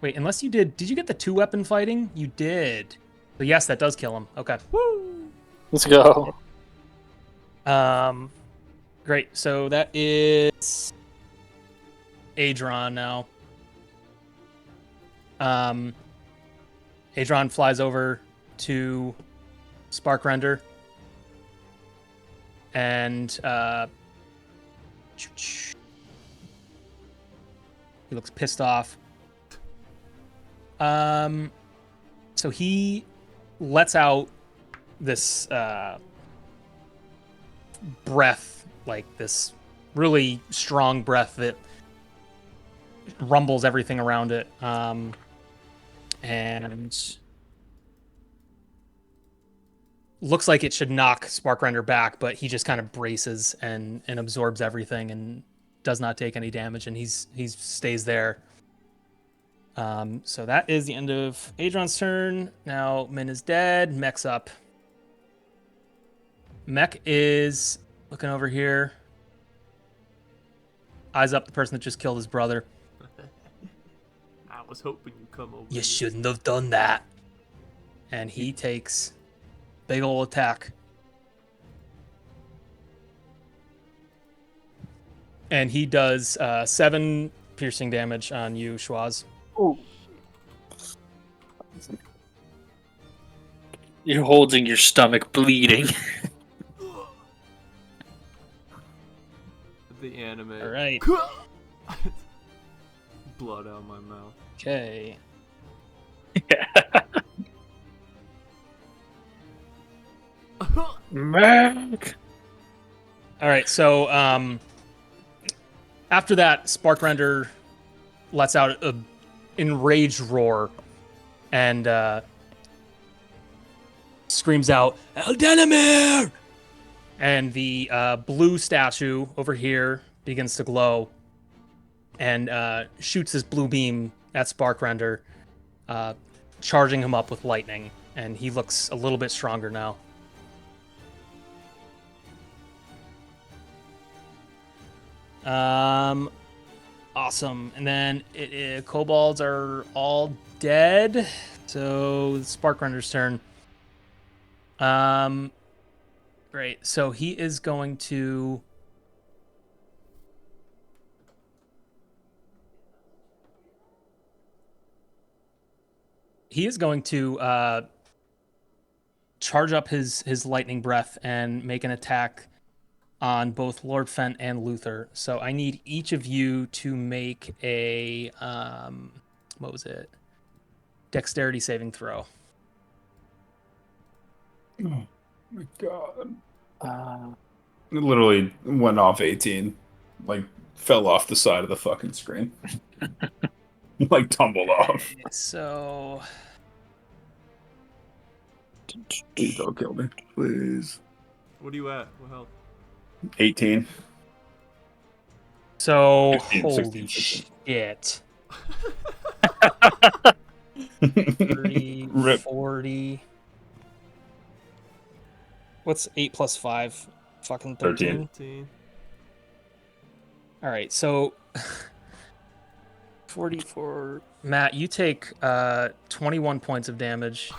Wait, unless you did. Did you get the 2-weapon fighting? You did. So yes, that does kill him. Okay. Let's go. Great. So that is Adron now. Adron flies over to Sparkrender. And he looks pissed off. So he lets out this breath, like this really strong breath that rumbles everything around it. And looks like it should knock Sparkrender back, but he just kind of braces and absorbs everything and does not take any damage, and he stays there. So that is the end of Adron's turn. Now Min is dead. Mech's up. Mech is looking over here. Eyes up the person that just killed his brother. I was hoping you'd come over. You here. shouldn't have done that. And he takes big ol' attack. And he does 7 piercing damage on you, Schwaz. You're holding your stomach bleeding. The anime. All right. Blood out of my mouth. Okay. Mac. All right. So after that, Sparkrender lets out a enraged roar and screams out, "Eldenamir!" And the blue statue over here begins to glow and shoots his blue beam at Sparkrender, charging him up with lightning. And he looks a little bit stronger now. Awesome. And then kobolds are all dead. So it's Sparkrender's turn. Great. So he is going to charge up his lightning breath and make an attack on both Lord Fent and Luther. So I need each of you to make a what was it? Dexterity saving throw. Oh my god. It literally went off 18. Like, fell off the side of the fucking screen. Like, tumbled off. So Please don't kill me. Please. What are you at? What health? 18. So 15, holy 16, 16. shit. Rip. 40. What's 8 plus 5? Fucking 13. 15. All right, so 44. Matt, you take 21 points of damage.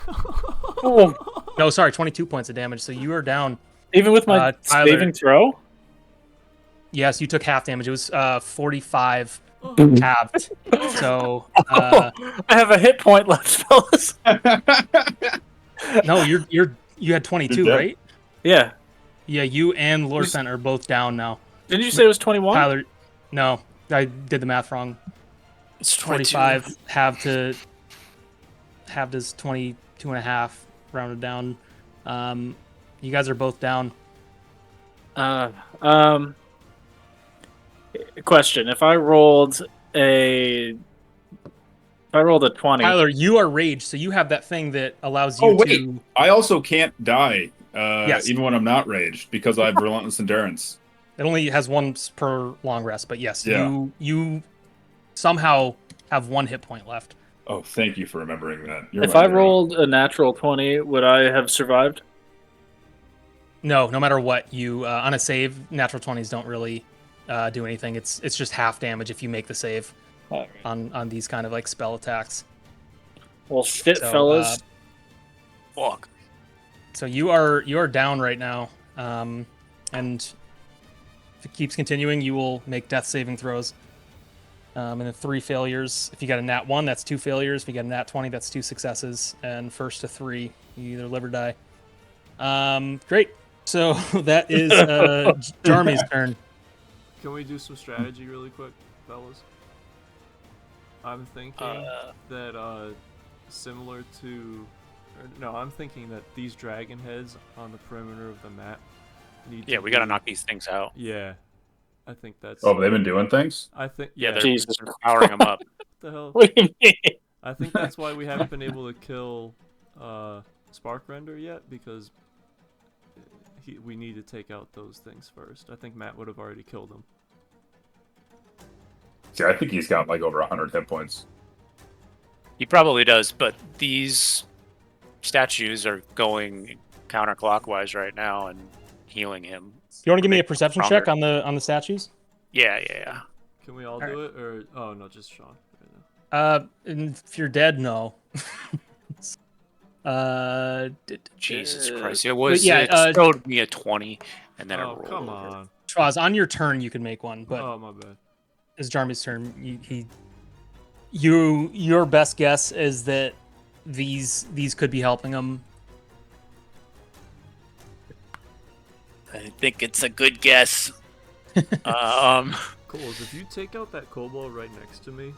Oh, No, sorry, 22 points of damage. So you are down. even with my Tyler. saving throw? Yes, you took half damage. It was 45 Oh, halved. So I have a hit point left, fellas. no, you had 22, You're dead. right? Yeah. Yeah, you and Lord Fent are both down now. Didn't you say it was 21? Tyler, no, I did the math wrong. It's 22. 45 halved is 22 and a half, rounded down. You guys are both down. Question: If I rolled a 20, Tyler, you are raged, so you have that thing that allows you Oh, wait. to. I also can't die, Yes. even when I'm not raged, because I have relentless endurance. It only has once per long rest, but yes, Yeah. you somehow have 1 hit point left. Oh, thank you for remembering that. You're if my I hero. rolled a natural 20, would I have survived? No matter what, you on a save, natural 20s don't really do anything. It's just half damage if you make the save All right. on these kind of like spell attacks. Well, shit, So, fellas. Fuck. So you are down right now, and if it keeps continuing, you will make death saving throws. And then 3 failures. If you got a nat 1, that's 2 failures. If you got a nat 20, that's 2 successes. And first to 3, you either live or die. Great. So that is Jarmy's turn. Can we do some strategy really quick, fellas? I'm thinking that similar to, I'm thinking that these dragon heads on the perimeter of the map need. Yeah, we gotta knock these things out. Yeah, I think that's. Oh, they've been doing things? I think. Yeah, Yeah. Jesus. they're powering them up. What the hell? What do you mean? I think that's why we haven't been able to kill Spark Render yet, because we need to take out those things first. I think Matt would have already killed them. See, I think he's got like over 100 hit points. He probably does, but these statues are going counterclockwise right now and healing him. You want to give me a perception check Stronger. on the statues? Yeah. Can we all do it, or no, just Sean? And if you're dead, no. Jesus Christ! But It showed me a 20, and then it Oh, rolled come over. on. Schwaz, on your turn, you can make one, but Oh, my bad. it's Jarmy's turn. Your best guess is that these could be helping him. I think it's a good guess. Cool. If you take out that kobold right next to me,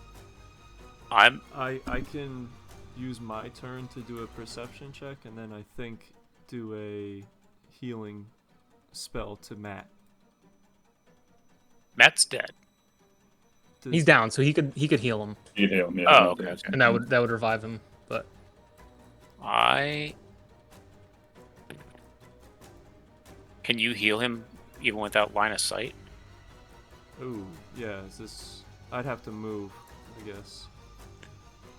I can use my turn to do a perception check, and then I think do a healing spell to Matt. Matt's dead. He's down, so he could heal him, You heal him, yeah. Oh, okay. and that would revive him. But Can you heal him even without line of sight? Ooh, yeah. I'd have to move, I guess.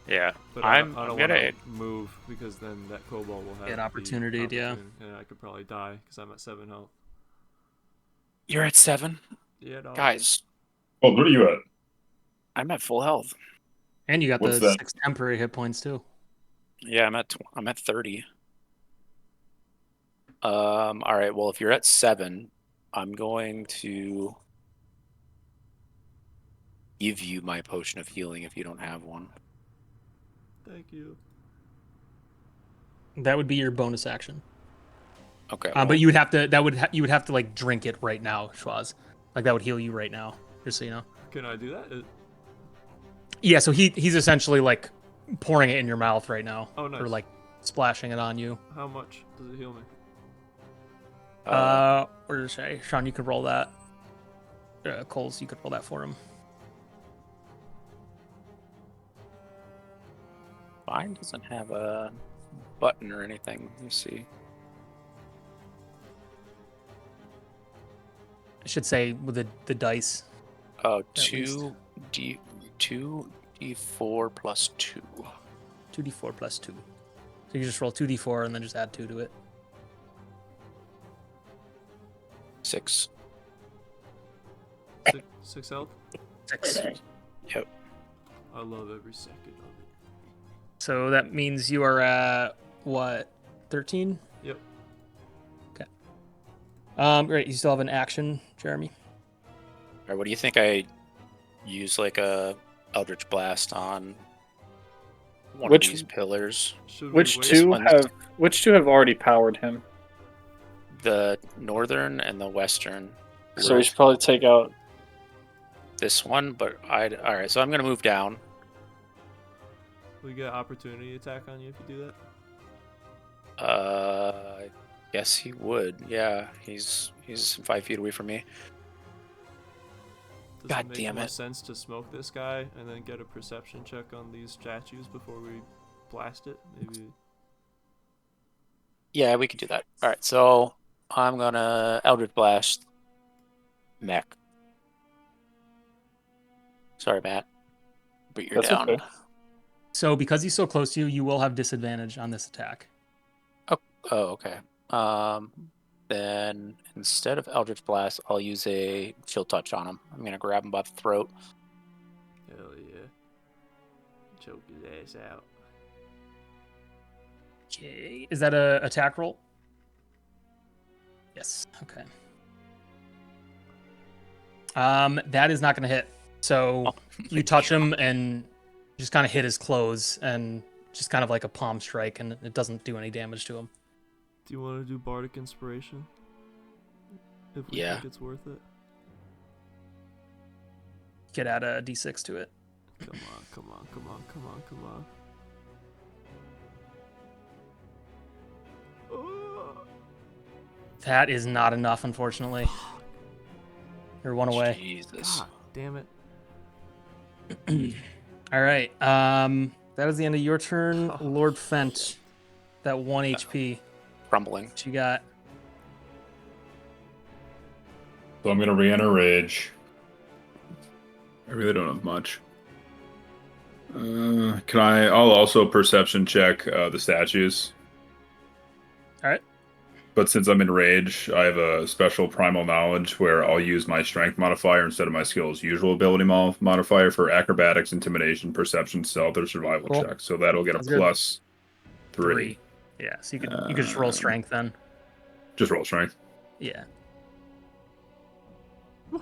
Yeah, But I'm I don't gonna. want to move, because then that kobold will have Get the opportunity, yeah. and I could probably die because I'm at 7 health. You're at 7, Yeah, dog. guys. Oh, what are you at? I'm at full health. and you got What's the that? 6 temporary hit points too. Yeah, I'm at 30. All right. Well, if you're at 7, I'm going to give you my potion of healing if you don't have one. Thank you. That would be your bonus action. Okay. But you would have to you would have to like drink it right now, Schwaz. Like that would heal you right now, just so you know. Can I do that? Yeah, so he's essentially like pouring it in your mouth right now. Oh, nice. Or like splashing it on you. How much does it heal me? Or to say, Sean, you could roll that. Coles, you could roll that for him. Mine doesn't have a button or anything. Let me see. I should say with the dice. Oh, At least. 2d4 plus 2. 2d4 plus 2. So you just roll 2d4 and then just add 2 to it. 6. 6 health? 6. Yep. I love every second of it. So that means you are at what? 13? Yep. Okay. Great. You still have an action, Jeremy. All right. What do you think? I use like a Eldritch Blast on one Which- of these pillars. Should Which we wait? two have already powered him? The northern and the western. So we should probably take out. This one, but all right. So I'm gonna move down. We get opportunity attack on you if you do that? Yes, he would. Yeah, he's 5 feet away from me. Does God it make damn more it. sense to smoke this guy and then get a perception check on these statues before we blast it? Maybe. Yeah, we could do that. All right, so I'm gonna Eldritch Blast mech. Sorry, Matt, but you're That's down. okay. So because he's so close to you, you will have disadvantage on this attack. Oh, okay. Then instead of Eldritch Blast, I'll use a Chill Touch on him. I'm gonna grab him by the throat. Hell yeah. Choke his ass out. Okay. Is that a attack roll? Yes. Okay. That is not going to hit. So Oh, you touch him and just kind of hit his clothes, and just kind of like a palm strike, and it doesn't do any damage to him. Do you want to do Bardic Inspiration? If we Yeah. think it's worth it. Get add a d6 to it. Come on, come on, come on, come on, come on. That is not enough, unfortunately. You're one away. Jesus. God damn it. All right. That is the end of your turn, Oh, Lord Fent. That 1 HP. Crumbling. What you got? So I'm gonna re-enter rage. I really don't have much. I'll also perception check the statues. All right. But since I'm in rage, I have a special primal knowledge where I'll use my strength modifier instead of my skill's usual ability modifier for acrobatics, intimidation, perception, stealth, or survival Cool. check. So that'll get Sounds a good. plus 3. Yeah. So you could just roll strength then. Just roll strength. Yeah.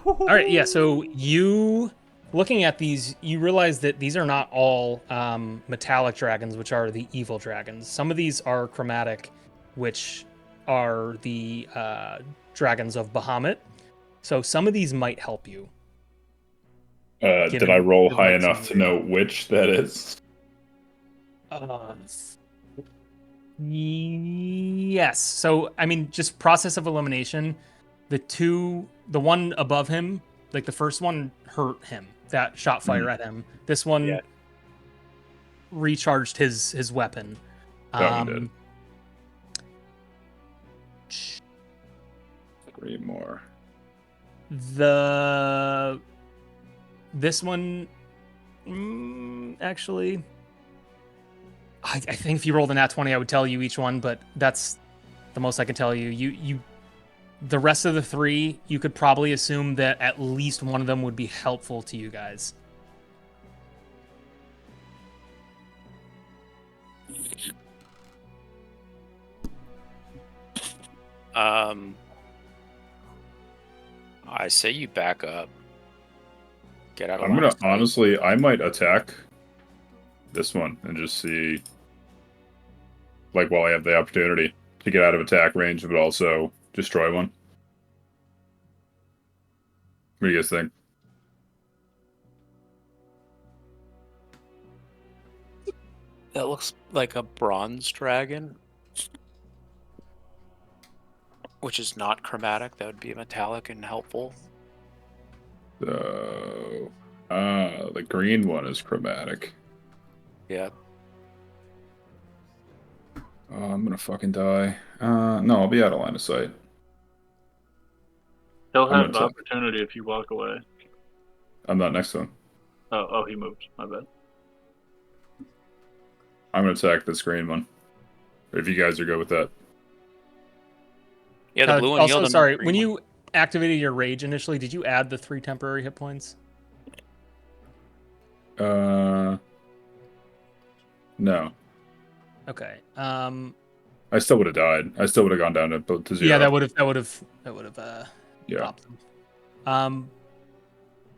All right. Yeah. So you, looking at these, you realize that these are not all metallic dragons, which are the evil dragons. Some of these are chromatic, which are the dragons of Bahamut. So some of these might help you. Did Given I roll the high right enough to scenario. know which that is? Yes. So I mean, just process of elimination. The one above him, like the first one, hurt him. That shot fire at him. This one Yeah. recharged his weapon. That one did. 3 more. This one, actually, I think if you rolled a nat 20, I would tell you each one, but that's the most I can tell you. The rest of the 3, you could probably assume that at least one of them would be helpful to you guys. I say you back up. Get out of I'm line gonna of sight. honestly, I might attack this one and just see, like, while I have the opportunity to get out of attack range, but also destroy one. What do you guys think? That looks like a bronze dragon, which is not chromatic. That would be metallic and helpful. So, the green one is chromatic. Yeah. Oh, I'm gonna fucking die. No, I'll be out of line of sight. He'll I'm have an gonna opportunity if you walk away. I'm not next to him. Oh, he moved. My bad. I'm gonna attack this green one. If you guys are good with that. Yeah, the blue one Also, healed him. sorry, Green when one- you activated your rage initially, did you add the 3 temporary hit points? No. Okay. I still would have died. I still would have gone down to 0. Yeah, that would have Yeah. popped them.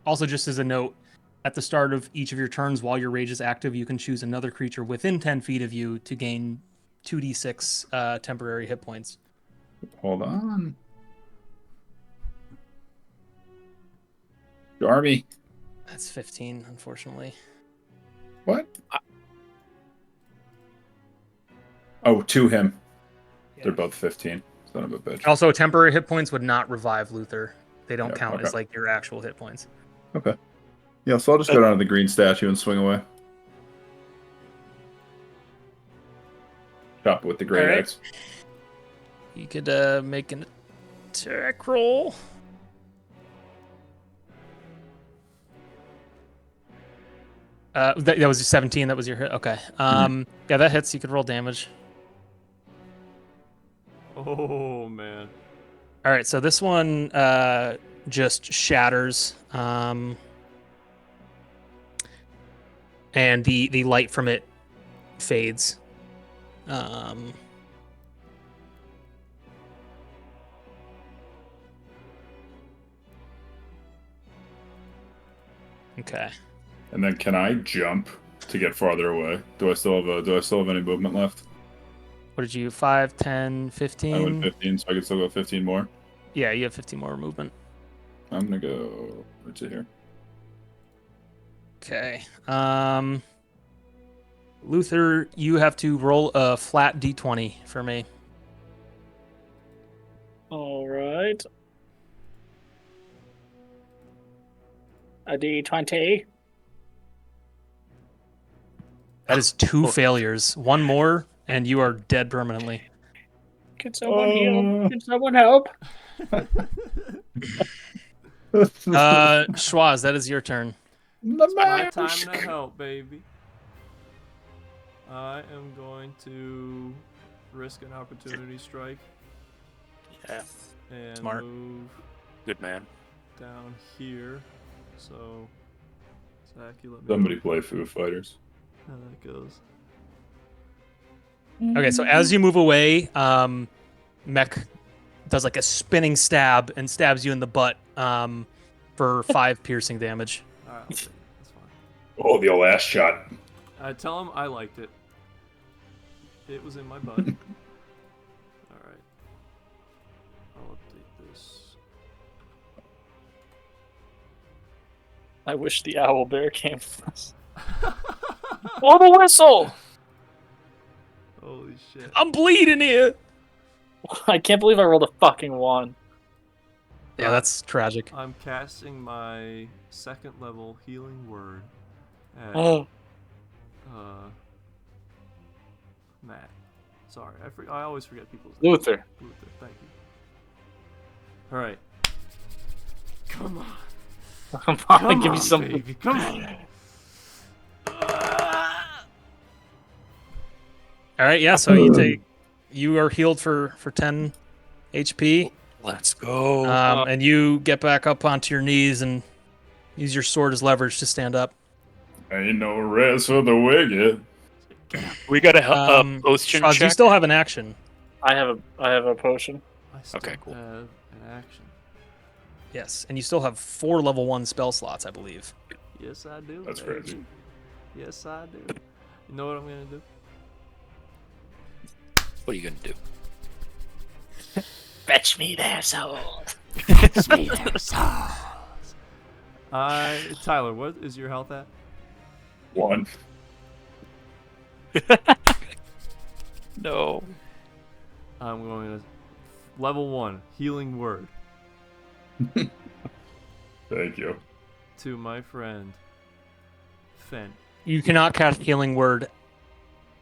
Also, just as a note, at the start of each of your turns, while your rage is active, you can choose another creature within 10 feet of you to gain 2d6 temporary hit points. Hold on. Jarmy. That's 15, unfortunately. What? Oh, to him. They're both 15. Son of a bitch. Also, temporary hit points would not revive Luther. They don't Yeah, count okay. as like your actual hit points. Okay. Yeah, so I'll just go down to the green statue and swing away. Chop it with the great Alright. axe. You could make an attack roll. That was 17. That was your hit. Okay. Yeah, that hits. You could roll damage. Oh, man. All right. So this one just shatters, and the light from it fades. Okay. And then can I jump to get farther away? Do I still have any movement left? What did you 5, 10, I went 15? 15, so I can still go 15 more. Yeah, you have 15 more movement. I'm gonna go right to here. Okay. Luther, you have to roll a flat d20 for me. All right. A D20. That is 2 failures. One more, and you are dead permanently. Can someone heal? Can someone help? Schwaz, that is your turn. It's my time to help, baby. I am going to risk an opportunity strike Yeah, and Smart. move good man. down here. So, Zach, you let me Somebody know play Foo Fighters. how that goes. Okay, so as you move away, Mech does like a spinning stab and stabs you in the butt for 5 piercing damage. Alright, I'll take it. That's fine. Oh, the last shot. I tell him I liked it. It was in my butt. Alright. I'll update this. I wish the owl bear came from us. Blow the whistle! Holy shit. I'm bleeding here. I can't believe I rolled a fucking 1. Yeah, that's tragic. I'm casting my 2nd level healing word at Oh, Matt. Sorry, I always forget people's names. Luther. Luther, thank you. Alright. Come on. Come on, Come give on, me some. baby. Come on. All right, yeah. So you are healed for 10 HP, Let's go. and you get back up onto your knees and use your sword as leverage to stand up. Ain't no rest for the wicked. We got a potion Schwaz, check. you still have an action. I have a potion. I still Okay, cool. have an action. Yes, and you still have 4 level 1 spell slots, I believe. Yes, I do. That's baby. crazy. Yes, I do. You know what I'm gonna do? What are you gonna do? Fetch me their soul. Tyler, what is your health at? 1. No. I'm going to level 1 healing word Thank you. to my friend Fen. You cannot cast Healing Word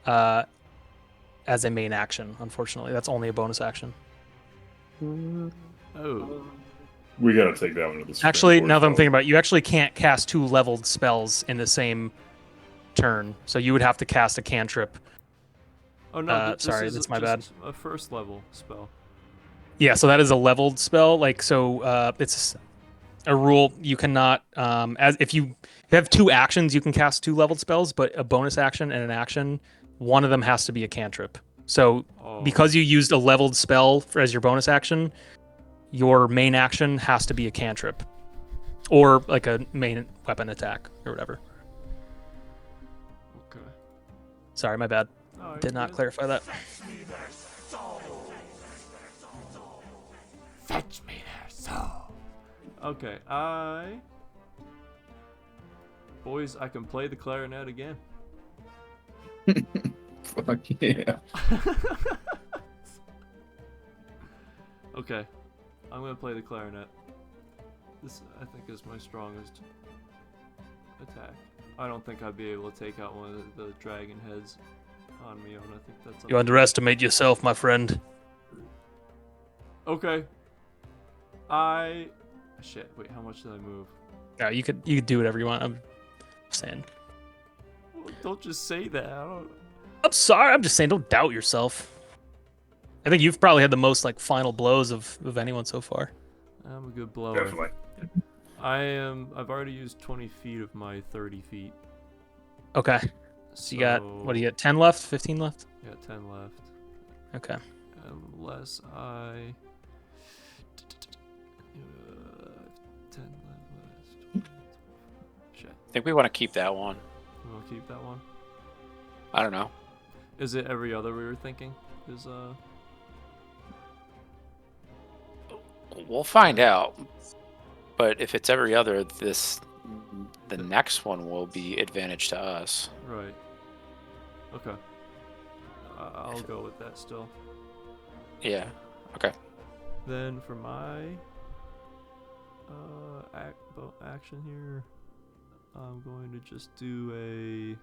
as a main action, unfortunately. That's only a bonus action. Oh, We gotta take that one to the Supreme Actually, Court, now that I'm fellas. thinking about it, you actually can't cast 2 leveled spells in the same turn. So you would have to cast a cantrip. oh no! Sorry, that's my bad. A first level spell. Yeah, so that is a leveled spell. It's a rule you cannot as if you have 2 actions, you can cast 2 leveled spells, but a bonus action and an action, one of them has to be a cantrip. So Oh, because you used a leveled spell as your bonus action, your main action has to be a cantrip or like a main weapon attack or whatever. okay. Sorry, my bad. Oh, you're Did not good. clarify that. Fetch me their soul. Okay, boys, I can play the clarinet again. Fuck yeah. Okay, I'm gonna play the clarinet. This, I think, is my strongest attack. I don't think I'd be able to take out one of the dragon heads on me. I think that's. You underestimate yourself, my friend. Okay. Shit. Wait, how much did I move? Yeah, you could do whatever you want. I'm saying. Well, don't just say that. I'm sorry. I'm just saying. Don't doubt yourself. I think you've probably had the most like final blows of anyone so far. I'm a good blower. Definitely. I've already used 20 feet of my 30 feet. Okay. So you got what do you get? 10 left? 15 left? Yeah, 10 left. Okay. Unless I. 10 left. Shit. think we want to keep that one. We'll keep that one. I don't know. Is it every other we were thinking? We'll find out. But if it's every other, the next one will be advantage to us. Right. Okay. I'll go with that still. Yeah. Okay. Then for my action here, I'm going to just do a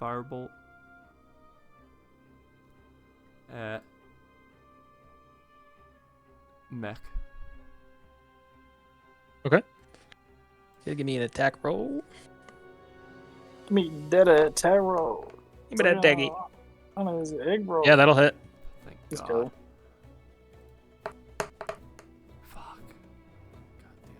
firebolt at mech. Okay. Give me an attack roll. Give me dead attack roll. Give me that daggy. I'm an egg roll. Yeah, that'll hit. Thank Let's God. go. Fuck.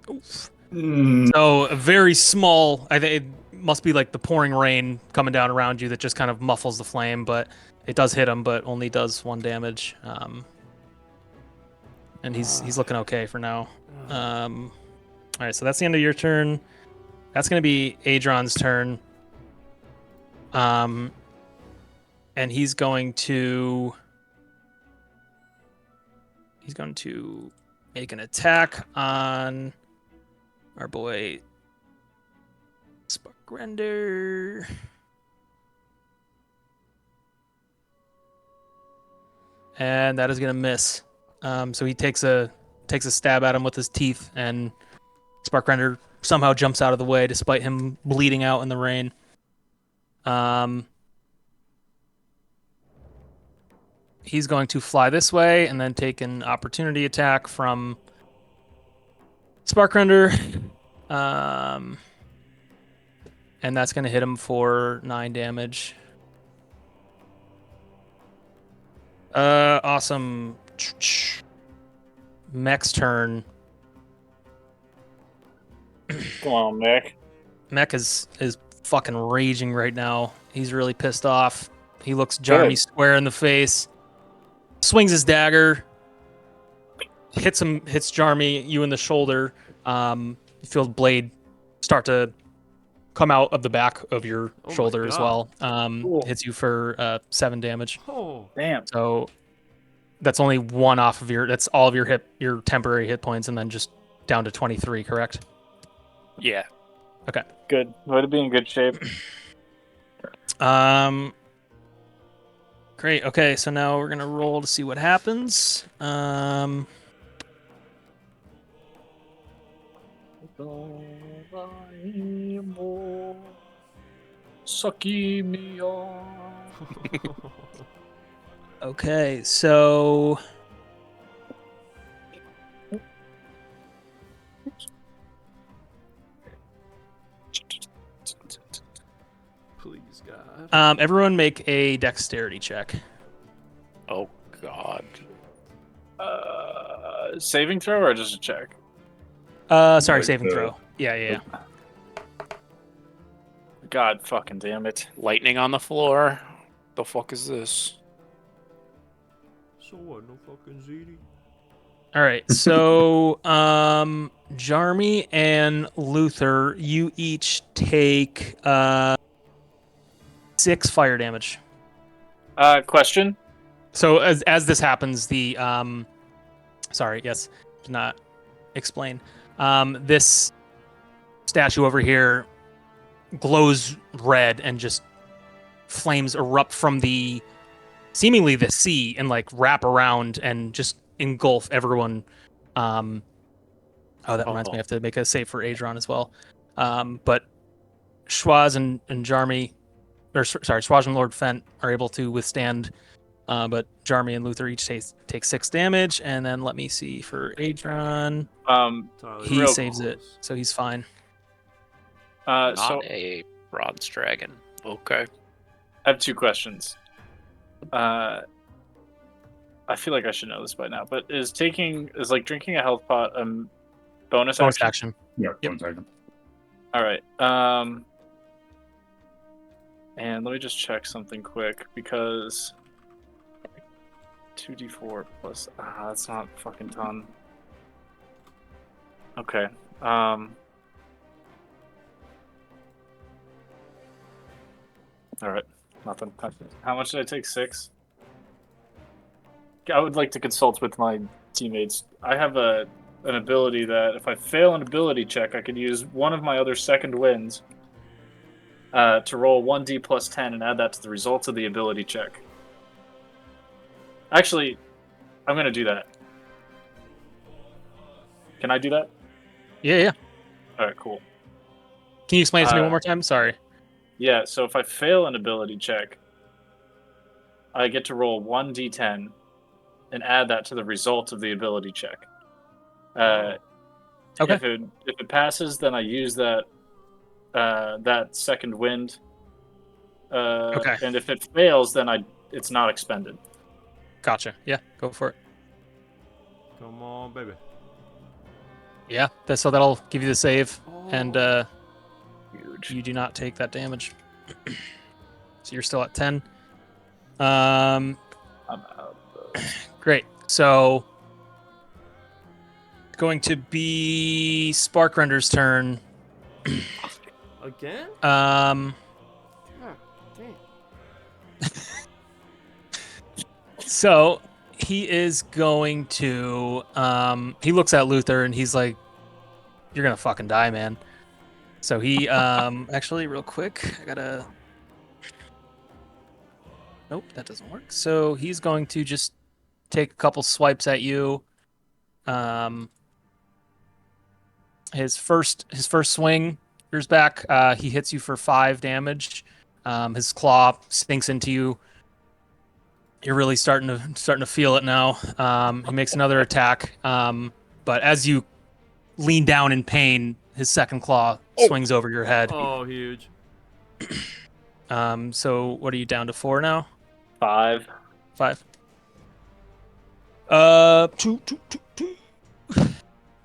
Oof. Mm, So a very small. I think it must be like the pouring rain coming down around you that just kind of muffles the flame, but it does hit him, but only does 1 damage. And he's looking okay for now. All right, so that's the end of your turn. That's gonna be Adron's turn. And he's going to make an attack on our boy Sparkrender. And that is gonna miss. So he takes a stab at him with his teeth, and Sparkrender somehow jumps out of the way despite him bleeding out in the rain. He's going to fly this way and then take an opportunity attack from Sparkrender. And that's going to hit him for 9 damage. Awesome. Mech's turn. Come on, Mick. Mech is fucking raging right now. He's really pissed off. He looks Jarmy Good. square in the face, swings his dagger, hits Jarmy, you in the shoulder. You feel the blade start to come out of the back of your Oh my shoulder as well. God. Cool. Hits you for 7 damage. Oh. Damn. So that's only one off of that's all of your temporary hit points, and then just down to 23, correct? Yeah. Okay. Good. Way to be in good shape. Great. Okay, so now we're gonna roll to see what happens. Sucky me off. Okay, so Please, God. everyone make a dexterity check. Oh God. Saving throw or just a check? Sorry, Like saving the- throw. Yeah. God fucking damn it. Lightning on the floor. The fuck is this? So what? No fucking ZD. All right, so Jarmy and Luther, you each take 6 fire damage. Question? So as this happens, the sorry, yes, did not explain. This statue over here glows red and just flames erupt from seemingly the sea and like wrap around and just engulf everyone. That reminds me, I have to make a save for Adron as well. But Schwaz and Jarmy, Schwaz and Lord Fent are able to withstand. But Jarmy and Luther each take 6 damage, and then let me see for Adron. Tyler, He Real saves it, so he's fine. Not So a bronze dragon. Okay. I have 2 questions. I feel like I should know this by now, but is drinking a health pot bonus Bonus action? action. Yeah, Yep. 1 second. All right. And let me just check something quick because 2d4 plus that's not a fucking ton. Okay. All right, nothing. How much did I take? 6. I would like to consult with my teammates. I have an ability that if I fail an ability check, I could use one of my other second wins to roll 1d plus 10 and add that to the results of the ability check. Actually, I'm going to do that. Can I do that? Yeah. All right, cool. Can you explain it to me one more time? Sorry. Yeah, so if I fail an ability check, I get to roll 1d10 and add that to the result of the ability check. Okay. If it passes, then I use that second wind. Okay. And if it fails, then it's not expended. Gotcha. Yeah, go for it. Come on, baby. Yeah, so that'll give you the save, and Huge. you do not take that damage. So you're still at 10. I'm out. Great. So going to be Sparkrender's turn. Again? Um. God damn. So he is going to. He looks at Luther and he's like, "You're gonna fucking die, man." So he actually, real quick, I gotta. Nope, that doesn't work. So he's going to just take a couple swipes at you. His first swing goes back. He hits you for 5 damage. His claw sinks into you. You're really starting to feel it now. He makes another attack, but as you lean down in pain, his second claw swings over your head. Oh, huge. So what are you down to 4 now? 5. 5. Two.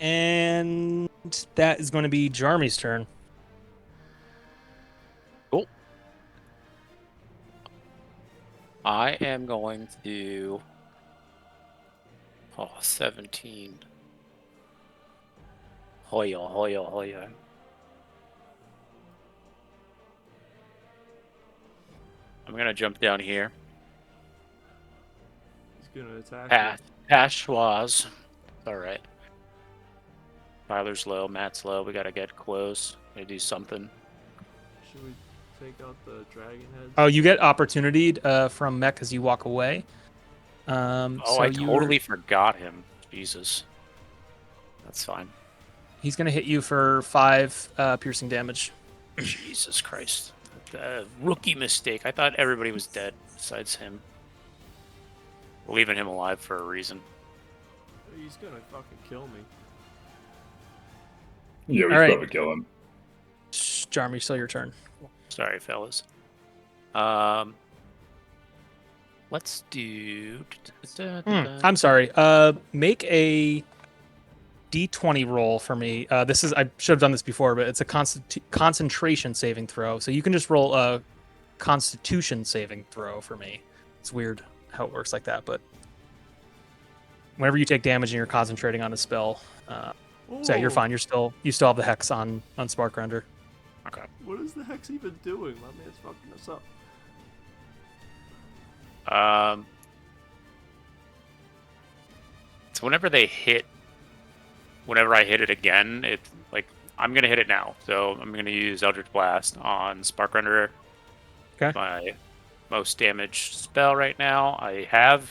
And that is going to be Jarmy's turn. Cool. I am going to. 17. Hoya. I'm gonna jump down here. He's gonna attack. Pashwas. All right. Tyler's low. Matt's low. We gotta get close. Gotta do something. Should we take out the dragon heads? Oh, you get opportunity from Mech as you walk away. I so totally forgot him. Jesus. That's fine. He's going to hit you for 5 piercing damage. Jesus Christ. Rookie mistake. I thought everybody was dead besides him. We're leaving him alive for a reason. He's gonna fucking kill me. Yeah, we All right. should probably kill him. Jarmy, still your turn. Sorry, fellas. Let's do. I'm sorry. Make a D20 roll for me. I should have done this before, but it's a concentration saving throw. So you can just roll a Constitution saving throw for me. It's weird how it works like that, but whenever you take damage and you're concentrating on a spell, so you're fine. You still have the hex on Sparkrender. Okay. What is the hex even doing? My man's fucking us up. So whenever I hit it again, it's like I'm gonna hit it now. So I'm gonna use Eldritch Blast on Sparkrender. Okay. My most damaged spell right now. I have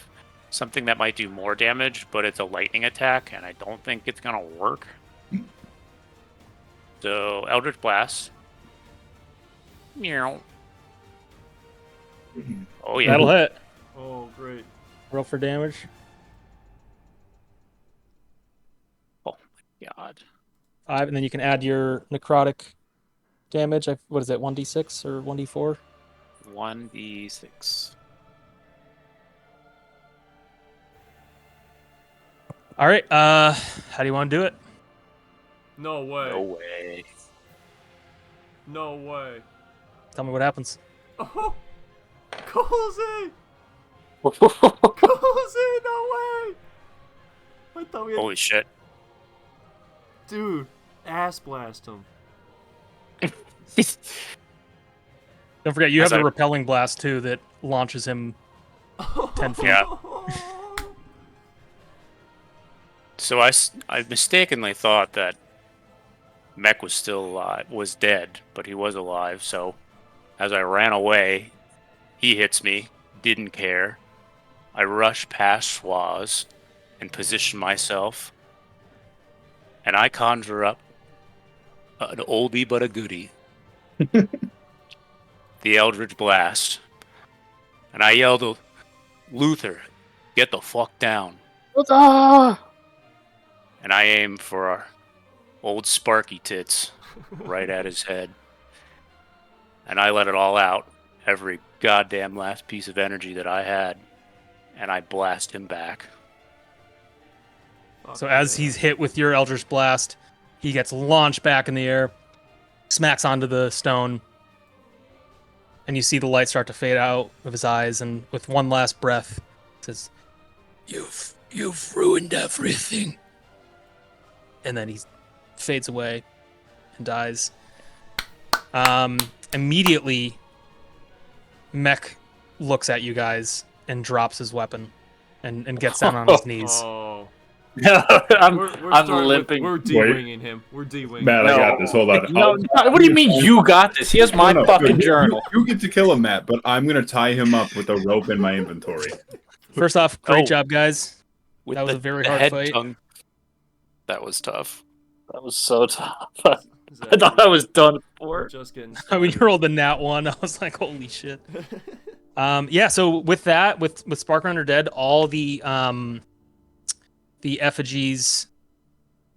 something that might do more damage, but it's a lightning attack, and I don't think it's gonna work. So Eldritch Blast. Meow. Oh yeah. That'll hit. Oh, great. Roll for damage. Oh my god. 5, and then you can add your necrotic damage. What is it? 1d6 or 1d4? 1d6. All right. How do you want to do it? No way. No way. No way. Tell me what happens. Oh! Cozy! Cozy, no way! I thought we had... Holy shit. Dude, ass blast him. Don't forget, you As have the I- repelling blast too that launches him 10 feet. Yeah. So I mistakenly thought that Mech was still alive, was dead, but he was alive. So as I ran away, he hits me, didn't care. I rush past Schwaz and position myself, and I conjure up an oldie but a goodie, the Eldritch Blast, and I yelled, "Luther, get the fuck down!" And I aim for our old Sparky Tits right at his head. And I let it all out, every goddamn last piece of energy that I had, and I blast him back. So as he's hit with your Eldritch Blast, he gets launched back in the air, smacks onto the stone, and you see the light start to fade out of his eyes, and with one last breath, says, You've ruined everything. and then he fades away and dies. Immediately, Mech looks at you guys and drops his weapon and gets down on his knees. Oh. I'm starting limping. We're D-winging him. We're D-winging Matt, him. I got this. Hold on. No, what do you mean you got this? He has my No, fucking you- journal. You get to kill him, Matt, but I'm gonna tie him up with a rope in my inventory. First off, great Oh. job, guys. With That was the- a very the hard head fight. tongue. That was tough. That was so tough. Zach, I thought I was done we're for. just getting When started. you rolled the nat 1, I was like, holy shit. Yeah, so with that, with Sparkrunner dead, all the effigies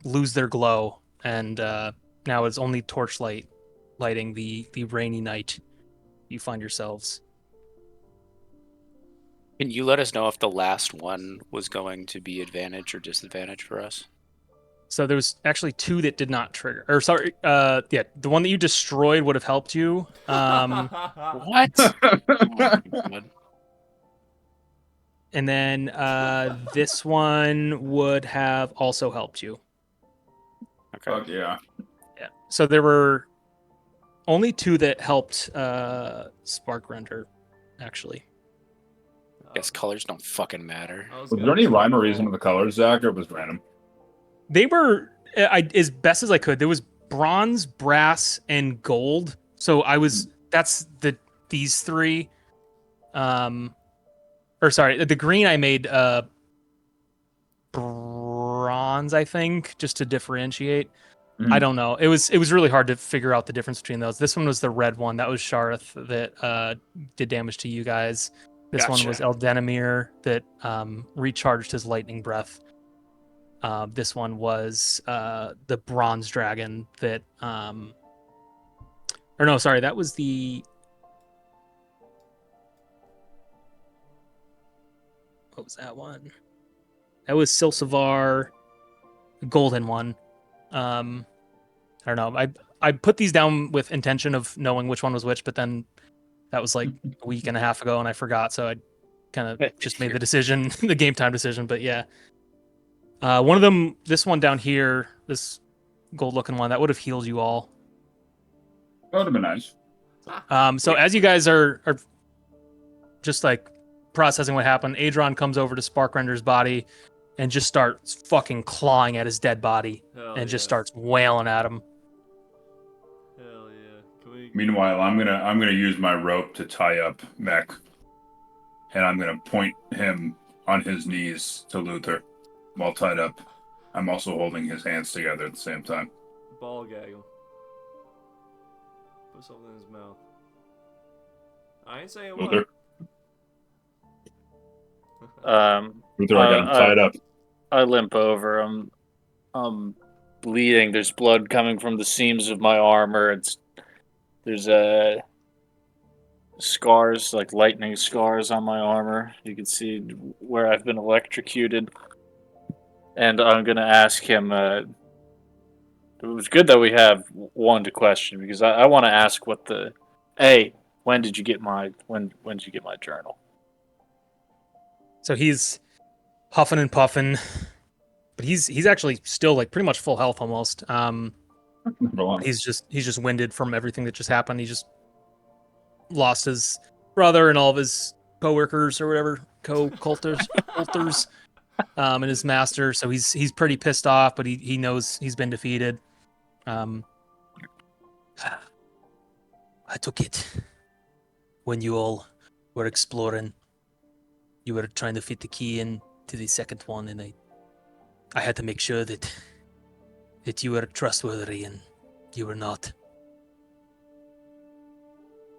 lose their glow, and now it's only torchlight lighting the rainy night you find yourselves. Can you let us know if the last one was going to be advantage or disadvantage for us? So there was actually 2 that did not trigger. Or sorry, yeah, the one that you destroyed would have helped you. What? Oh my God. And then this one would have also helped you. Okay. Fuck yeah. Yeah. So there were only 2 that helped Spark Render, actually. Guess colors don't fucking matter. I was Was gonna there any say, rhyme or reason with the colors, Zach, or it was random? They were, as best as I could, there was bronze, brass, and gold. So I was, that's these 3. Or sorry, the green I made bronze, I think, just to differentiate. I don't know. It was really hard to figure out the difference between those. This one was the red one. That was Sharth that did damage to you guys. This one was Gotcha. Eldenamir that recharged his lightning breath. This one was the bronze dragon that or no, sorry, that was the what was that one? That was Silsavar, the golden one. I don't know. I put these down with intention of knowing which one was which, but then that was like a week and a half ago, and I forgot, so I kind of just made the decision, the game time decision. But yeah, one of them, this one down here, this gold-looking one, that would have healed you all. That would have been nice. So as you guys are just like processing what happened, Adron comes over to Sparkrender's body and just starts fucking clawing at his dead body and just starts wailing at him. Hell yeah. Can we... Meanwhile, I'm gonna use my rope to tie up Mech, and I'm gonna point him on his knees to Luther while tied up. I'm also holding his hands together at the same time. Ball gag him. Put something in his mouth. I ain't saying what. Luther, Luther, I got him tied up. I limp over. I'm bleeding. There's blood coming from the seams of my armor. There's scars, like lightning scars on my armor. You can see where I've been electrocuted. And I'm gonna ask him. It was good that we have one to question, because I want to ask when did you get my journal? So he's huffing and puffing, but he's actually still like pretty much full health almost. Number one. He's just winded from everything that just happened. He just lost his brother and all of his co-workers or whatever, co-culters, and his master. So he's pretty pissed off, but he knows he's been defeated. I took it when you all were exploring. You were trying to fit the key into the second one, and I had to make sure that you were trustworthy, and you were not.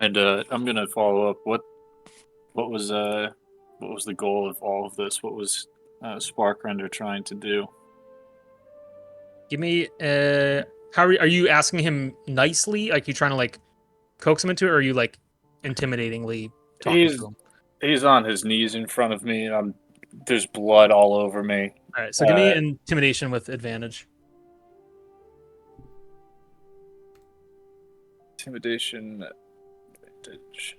And I'm gonna follow up. What was the goal of all of this? What was Sparkrender trying to do? Give me are you asking him nicely? Like you trying to like coax him into it, or are you like intimidatingly talking to him? He's on his knees in front of me, and there's blood all over me. All right, so give me intimidation with advantage. Intimidation advantage.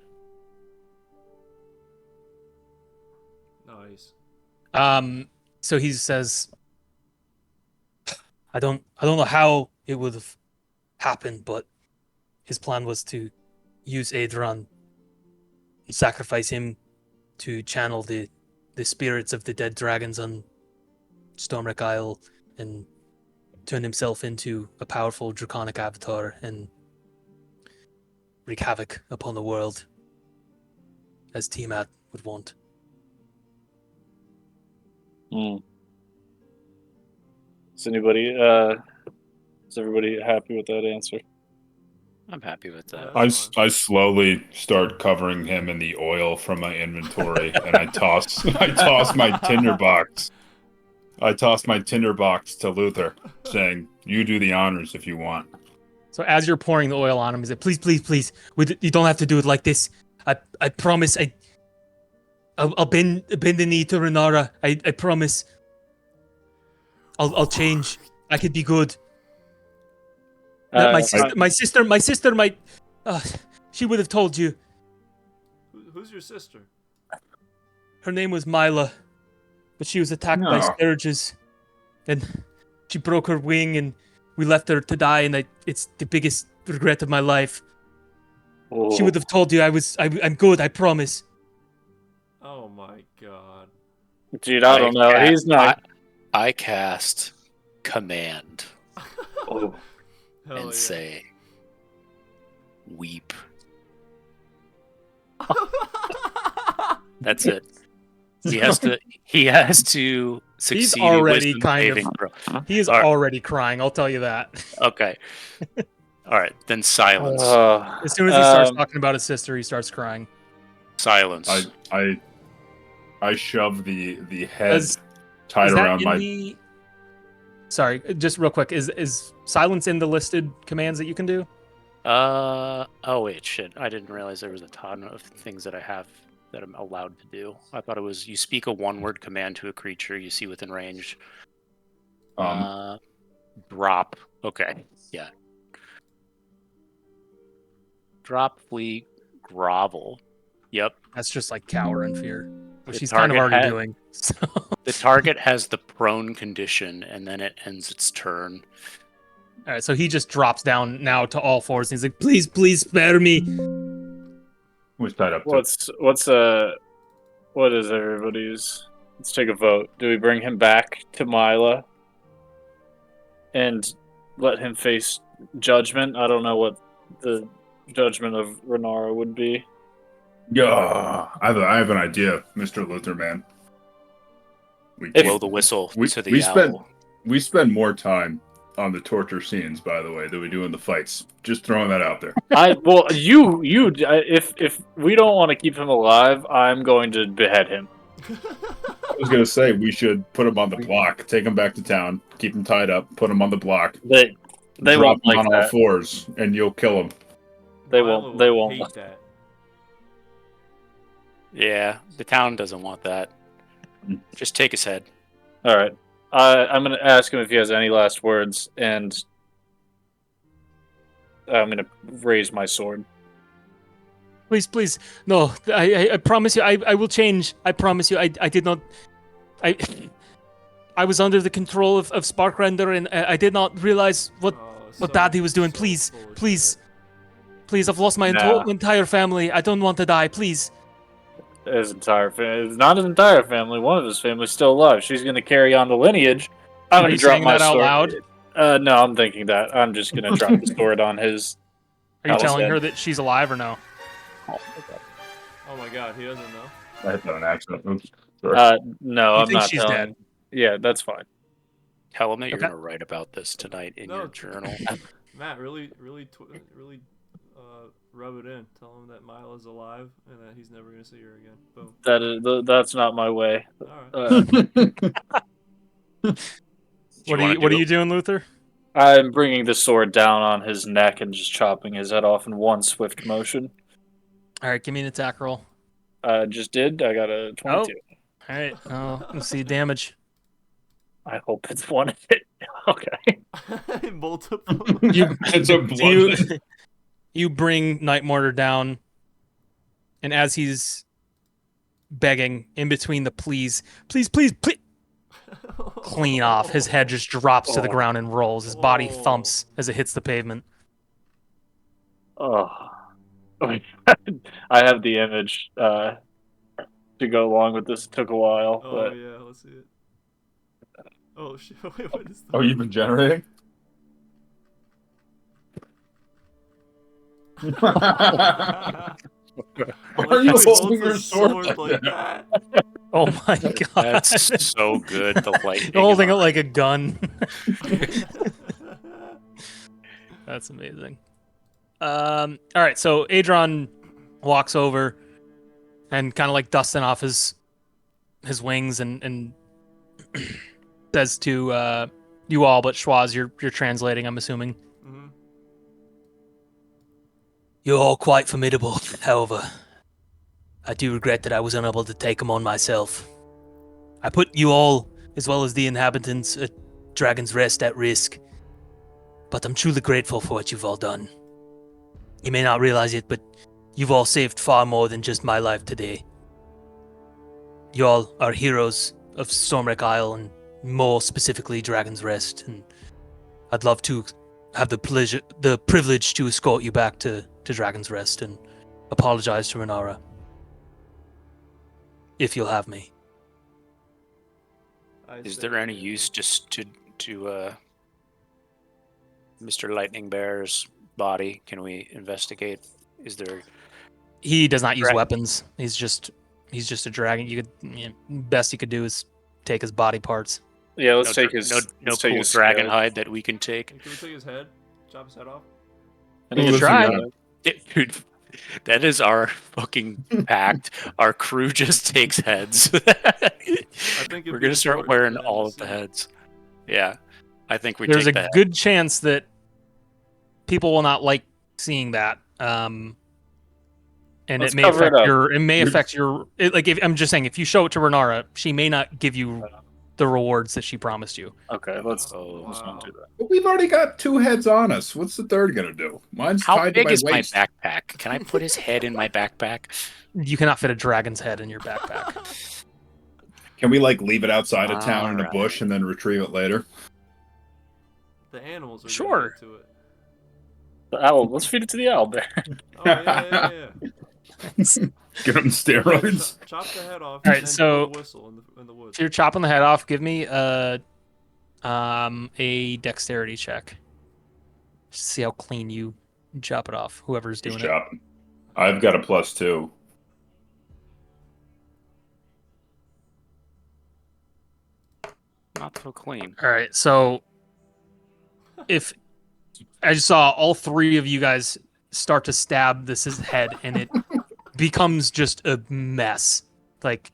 Nice. So he says, I don't know how it would have happened, but his plan was to use Adron and sacrifice him to channel the spirits of the dead dragons on Stormwreck Isle and turn himself into a powerful draconic avatar and wreak havoc upon the world, as Tiamat would want. Is everybody happy with that answer? I'm happy with that. I slowly start covering him in the oil from my inventory, and I toss my tinderbox. I toss my tinderbox to Luther, saying, "You do the honors if you want." So as you're pouring the oil on him, he's like, "Please, please, please, you don't have to do it like this. I promise. I'll bend the knee to Renara. I promise. I'll change. I could be good. My sister might. She would have told you. Who's your sister? Her name was Mila, but she was attacked by scourges, and she broke her wing, and we left her to die. And it's the biggest regret of my life. Oh. She would have told you I'm good. I promise. Oh my god. Dude, I don't know. He's not. I cast command Oh. Hell and yeah. say, weep. That's it. He has to succeed. He's already in wisdom kind saving of. throw. He is All right. already crying. I'll tell you that. Okay. All right, then silence. As soon as he starts talking about his sister, he starts crying. Silence. I shove the head Is tied that around in my. the... Sorry, just real quick. Is silence in the listed commands that you can do? Oh wait, shit. I didn't realize there was a ton of things that I have that I'm allowed to do. I thought it was you speak a one-word command to a creature you see within range. Drop. Okay. Yeah. Drop, flee, grovel. Yep. That's just like cower in fear, which The he's kind of target already had- doing. So. The target has the prone condition, and then it ends its turn. All right, so he just drops down now to all fours, and he's like, "Please, please spare me." Was tied up. What is everybody's? Let's take a vote. Do we bring him back to Mila and let him face judgment? I don't know what the judgment of Renara would be. Yeah, I have an idea, Mr. Luther, man. Blow the whistle to the owl. We spend more time on the torture scenes, by the way, than we do in the fights. Just throwing that out there. If we don't want to keep him alive, I'm going to behead him. I was gonna say we should put him on the block, take him back to town, keep him tied up, put him on the block. They drop won't him like on that. all fours, and you'll kill him. They Milo won't. They would won't. hate that. Yeah, the town doesn't want that. Just take his head. All right. I'm going to ask him if he has any last words, and I'm going to raise my sword. Please, please, no. I promise you, I will change. I promise you, I did not. I was under the control of Sparkrender, and I did not realize what what Daddy was doing. Please, full of please, shit. please. I've lost my Nah. entire family. I don't want to die. Please. His entire family. It's not his entire family. One of his family's still alive. She's going to carry on the lineage. I'm Are going to you drop saying my that out sword. loud? No, I'm thinking that. I'm just going to drop the sword on his. Are you Alice telling said. her that she's alive or no? Oh my god, he doesn't know. I hit that on accident. Oops. Sorry. No, You I'm think not she's telling. dead? Yeah, that's fine. Tell him that you're Okay. going to write about this tonight in No. your journal. Matt, really rub it in. Tell him that Mila's alive and that he's never gonna see her again. Boom. That's not my way. All right. What are you doing, Luther? I'm bringing the sword down on his neck and just chopping his head off in one swift motion. All right, give me an attack roll. Just did. I got a 22. All right, let's see damage. I hope it's one hit. Okay. Multiple. It's a blood. You bring Night Mortar down, and as he's begging in between the please, clean off, his head just drops to the ground and rolls. His body thumps as it hits the pavement. Oh. I have the image to go along with this. It took a while, Oh but yeah, let's see it. Oh shit! Wait, what is that? Oh, you've been generating? Why are you holding your sword like that? Oh my god. That's so good. The lightning. You're holding it like a gun. That's amazing. All right, so Adron walks over and kind of like dusting off his wings and says to you all, but Schwaz, you're translating, I'm assuming. Mhm. You're all quite formidable, however. I do regret that I was unable to take them on myself. I put you all, as well as the inhabitants at Dragon's Rest, at risk. But I'm truly grateful for what you've all done. You may not realize it, but you've all saved far more than just my life today. You all are heroes of Stormwreck Isle, and more specifically Dragon's Rest, and I'd love to have the privilege to escort you back to Dragon's Rest and apologize to Renara. If you'll have me. Is there any use just to Mr. Lightning Bear's body? Can we investigate? Is there? He does not use Right. weapons. He's just a dragon. Best you could do is take his body parts. yeah, let's no, take his no let's take cool his dragon head. hide that we can take. Can we take his head? Chop his head off? And he We'll gets try. the- Dude, that is our fucking pact. Our crew just takes heads. think it'd We're be gonna start important wearing for them all to of the see. heads. Yeah, I think we There's take a that. good chance that people will not like seeing that. And Let's it may cover it affect up. your. It may affect your. I'm just saying, if you show it to Renara, she may not give you the rewards that she promised you. Okay, let's Oh, not do that. But we've already got 2 heads on us. What's the third gonna do? Mine's How tied big to my is waist. my backpack? Can I put his head in my backpack? You cannot fit a dragon's head in your backpack. Can we leave it outside of town in a Alright. bush and then retrieve it later? The animals are Sure. gonna get to it. The owl. Let's feed it to the owl bear. Oh yeah. Get them steroids. Chop the head off. All right, and then so- blow a whistle in the woods. So you're chopping the head off. Give me a dexterity check. Just see how clean you chop it off. Whoever's doing Who's it. chopping? I've got a +2. Not so clean. All right, so if I just saw all 3 of you guys start to stab this head, and it becomes just a mess. Like,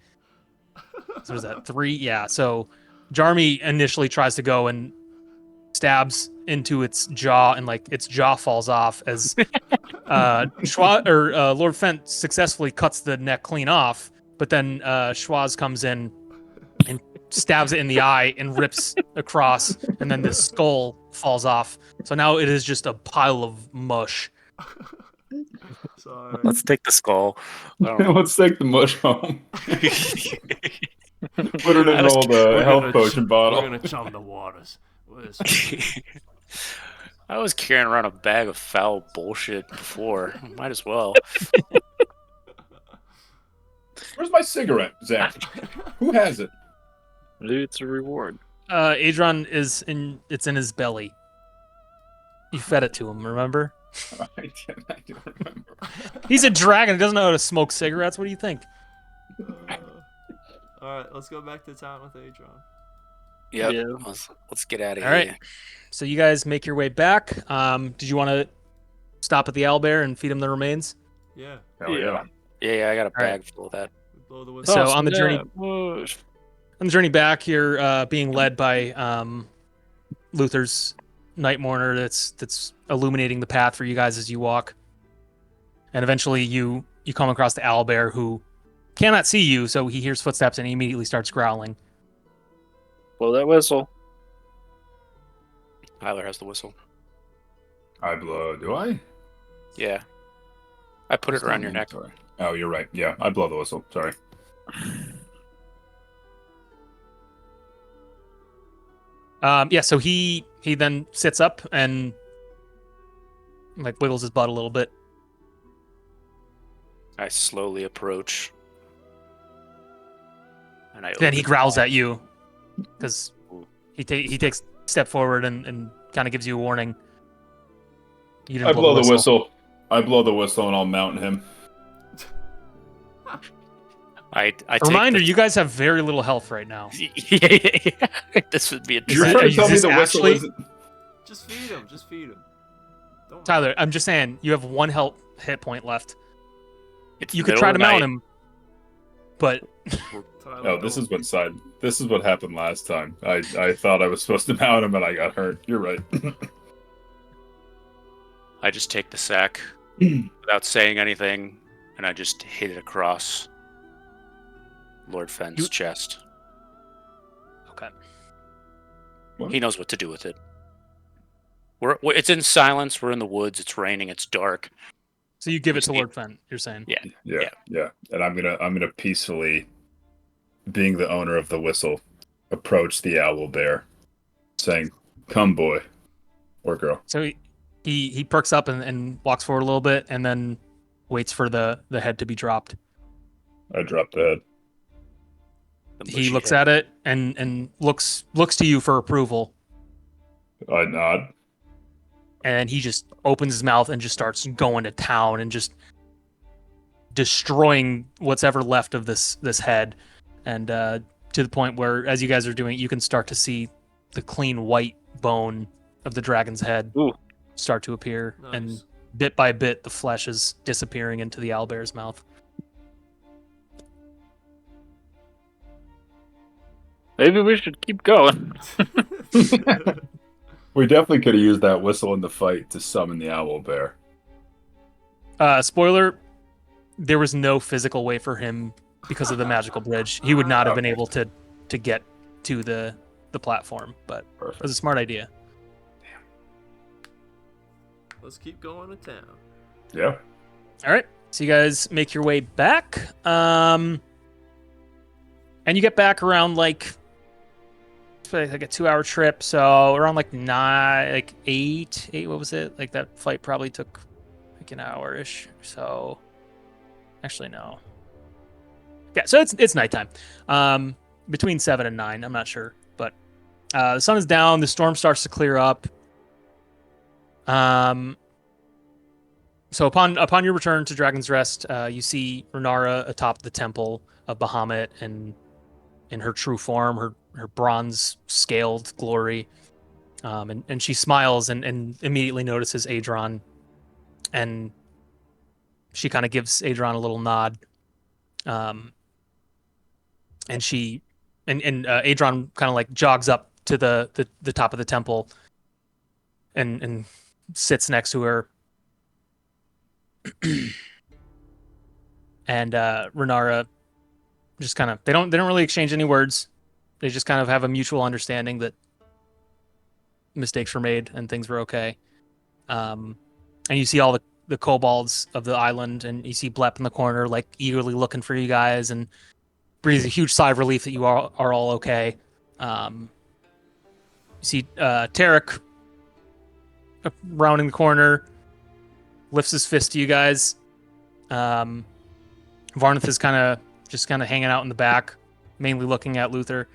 so was that 3? Yeah. So Jarmy initially tries to go and stabs into its jaw, and its jaw falls off as Lord Fent successfully cuts the neck clean off. But then Schwaz comes in and stabs it in the eye and rips across, and then the skull falls off. So now it is just a pile of mush. Sorry. Let's take the skull. I don't know. Let's take the mush home. Put it in an old We're health gonna potion bottle. We're gonna chum the waters. With this. I was carrying around a bag of foul bullshit before. Might as well. Where's my cigarette, Zach? Who has it? Maybe it's a reward. Adron it's in his belly. You fed it to him, remember? I don't remember. He's a dragon. He doesn't know how to smoke cigarettes. What do you think? All right, let's go back to town with Adron. Yep. Yeah. Let's get out of All here. right. So you guys make your way back. Did you want to stop at the owlbear and feed him the remains? Yeah. Hell yeah. Yeah, I got a bag right. full of that. We blow the whistle. So on the journey, Oh, on the journey back, you're being led by Luther's Night Mourner. That's illuminating the path for you guys as you walk. And eventually, you come across the owlbear, who cannot see you, so he hears footsteps and he immediately starts growling. blow that whistle. Tyler has the whistle. I blow. Do I? Yeah. I put it around your neck. Sorry. Oh, you're right. Yeah, I blow the whistle. Sorry. So he then sits up and like wiggles his butt a little bit. I slowly approach. And I Then he open growls my- at you because he takes a step forward and kind of gives you a warning. You didn't I blow the whistle. I blow the whistle and I'll mount him. I A take reminder: the- you guys have very little health right now. yeah. This would be a You're that- trying is to tell me this the whistle actually- isn't. Just feed him. Just feed him. Don't Tyler, I'm just saying you have one hit point left. It's You could middle try of to the mount night. him, but Tyler, No, this don't. This is what happened last time. I thought I was supposed to mount him and I got hurt. You're right. I just take the sack without saying anything, and I just hit it across Lord Fenn's You- chest. okay. He knows what to do with it. It's in silence. We're in the woods. It's raining. It's dark. So you give it Just to need- Lord Fenn. You're saying? Yeah. Yeah. And I'm gonna peacefully, being the owner of the whistle, approach the owl bear, saying, "Come, boy, or girl." So he perks up and walks forward a little bit, and then waits for the head to be dropped. I drop the head. The He bushy looks head. at it and looks to you for approval, I nod. and he just opens his mouth and just starts going to town and just destroying what's ever left of this head, and to the point where, as you guys are doing, you can start to see the clean white bone of the dragon's head Ooh. start to appear, Nice. and bit by bit the flesh is disappearing into the owlbear's mouth. Maybe we should keep going. We definitely could have used that whistle in the fight to summon the owl bear. Spoiler: there was no physical way for him because of the magical bridge. He would not have been able to get to the platform, but it was Perfect. a smart idea. Let's keep going to town. Yeah. All right, so you guys make your way back, and you get back around like a 2-hour trip, so around like 8. What was it? Like that flight probably took like an hour-ish. So actually no. Yeah, so it's nighttime. Between 7 and 9, I'm not sure, but the sun is down. The storm starts to clear up. So upon your return to Dragon's Rest, you see Renara atop the temple of Bahamut and in her true form, her bronze scaled glory, and she smiles and immediately notices Adron, and she kind of gives Adron a little nod, and Adron kind of like jogs up to the top of the temple, and sits next to her. And Renara just kind of they don't really exchange any words. They just kind of have a mutual understanding that mistakes were made and things were okay. And you see all the kobolds of the island, and you see Blep in the corner, like eagerly looking for you guys, and breathes a huge sigh of relief that you are all okay. You see Tarek rounding the corner, lifts his fist to you guys. Varnith is kind of hanging out in the back, mainly looking at Luther.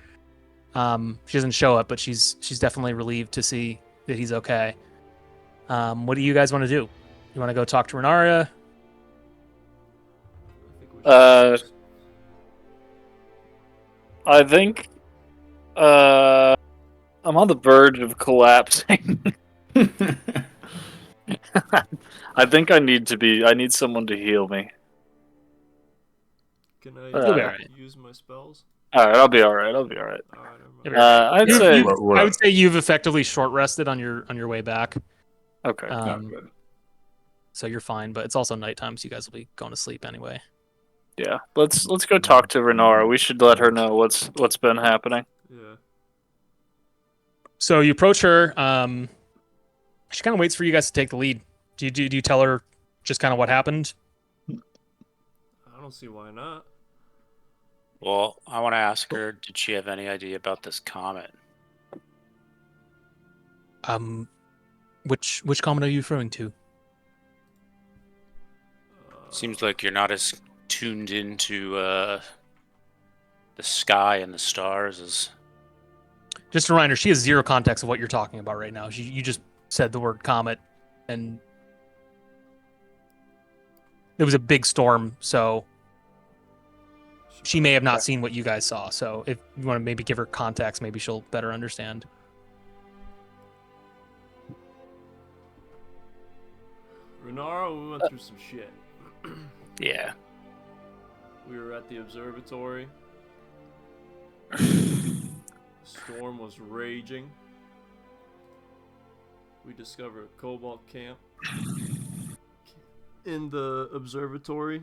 She doesn't show up, but she's definitely relieved to see that he's okay. What do you guys want to do? You want to go talk to Renaria? I think we should I think I'm on the verge of collapsing. I think I need someone to heal me. Can I You'll be alright. use my spells? Alright, I'll be alright. Alright, never mind. I'd Yeah, say we're I up. would say you've effectively short rested on your way back. okay. Good. So you're fine, but it's also nighttime, so you guys will be going to sleep anyway. Yeah. Let's go talk to Renara. We should let her know what's been happening. Yeah. So you approach her. She kind of waits for you guys to take the lead. Do you tell her just kind of what happened? I don't see why not. Well, I want to ask her, did she have any idea about this comet? Which comet are you referring to? Seems like you're not as tuned into the sky and the stars as... Just a reminder, she has zero context of what you're talking about right now. You just said the word comet, and it was a big storm, so she may have not seen what you guys saw. So if you want to maybe give her context, maybe she'll better understand. Renara, we went through some shit. Yeah. We were at the observatory. Storm was raging. We discovered a cobalt camp in the observatory.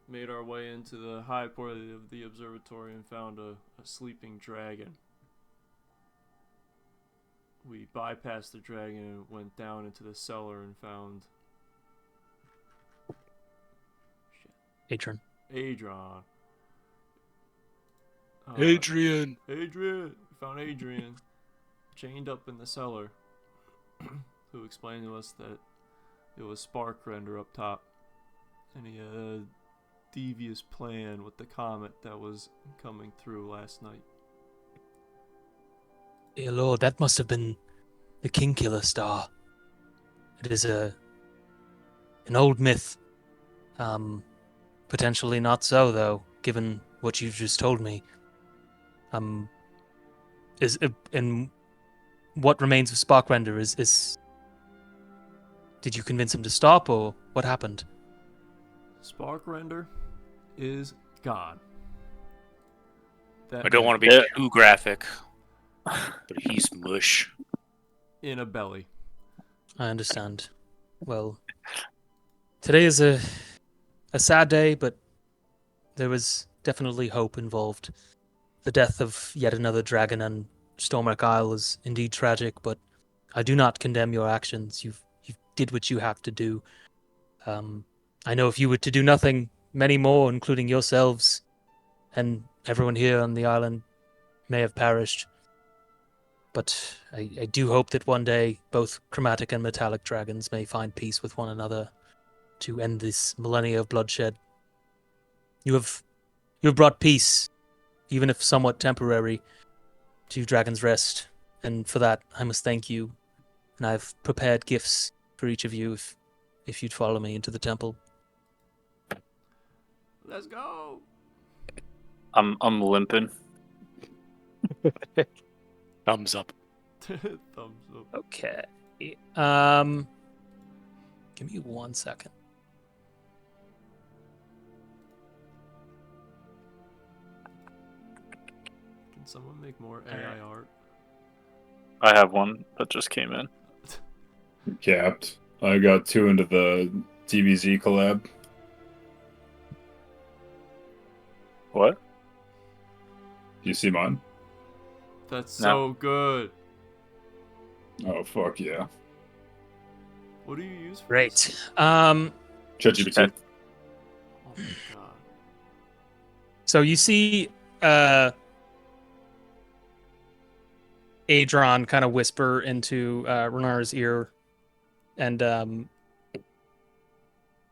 Made our way into the high part of the observatory and found a sleeping dragon. We bypassed the dragon and went down into the cellar and found Adrian. Adrian. Adrian! Adrian! We found Adrian chained up in the cellar, who explained to us that it was Sparkrender up top, and he had a devious plan with the comet that was coming through last night. Dear Lord, that must have been the Kingkiller star. It is an old myth. Potentially not so, though, given what you've just told me. And what remains of Sparkrender is... Did you convince him to stop, or what happened? Sparkrender is gone. That I don't want to man be too graphic, but he's mush. in a belly. I understand. Well, today is a sad day, but there was definitely hope involved. The death of yet another dragon on Stormwreck Isle is indeed tragic, but I do not condemn your actions. You did what you have to do. I know if you were to do nothing, many more, including yourselves and everyone here on the island, may have perished. But I do hope that one day both chromatic and metallic dragons may find peace with one another to end this millennia of bloodshed. You have brought peace, even if somewhat temporary, to Dragon's Rest, and for that I must thank you. And I've prepared gifts for each of you if you'd follow me into the temple. Let's go. I'm limping. Thumbs up. Thumbs up. Okay. Give me 1 second. Can someone make more AI art? I have one that just came in. Capped. I got 2 into the DBZ collab. What? Do you see mine? That's No. so good. Oh, fuck yeah. What do you use for Great. this? ChatGPT. Oh my god. So you see Adron kind of whisper into Renara's ear, and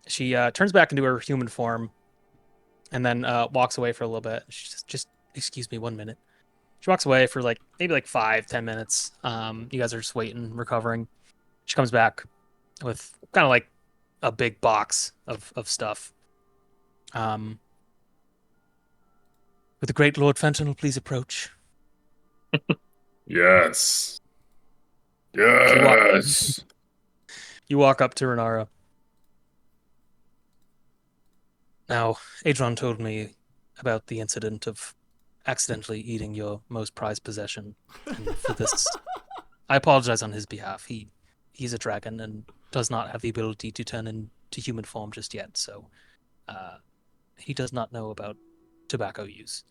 she turns back into her human form, and then walks away for a little bit. She just excuse me 1 minute. She walks away for maybe 5-10 minutes. You guys are just waiting, recovering. She comes back with kind of like a big box of stuff. Would the great Lord Fentanyl please approach? Yes. Yes. You walk up to Renara. Now, Adron told me about the incident of accidentally eating your most prized possession. And for this, I apologize on his behalf. He's a dragon and does not have the ability to turn into human form just yet, so he does not know about tobacco use.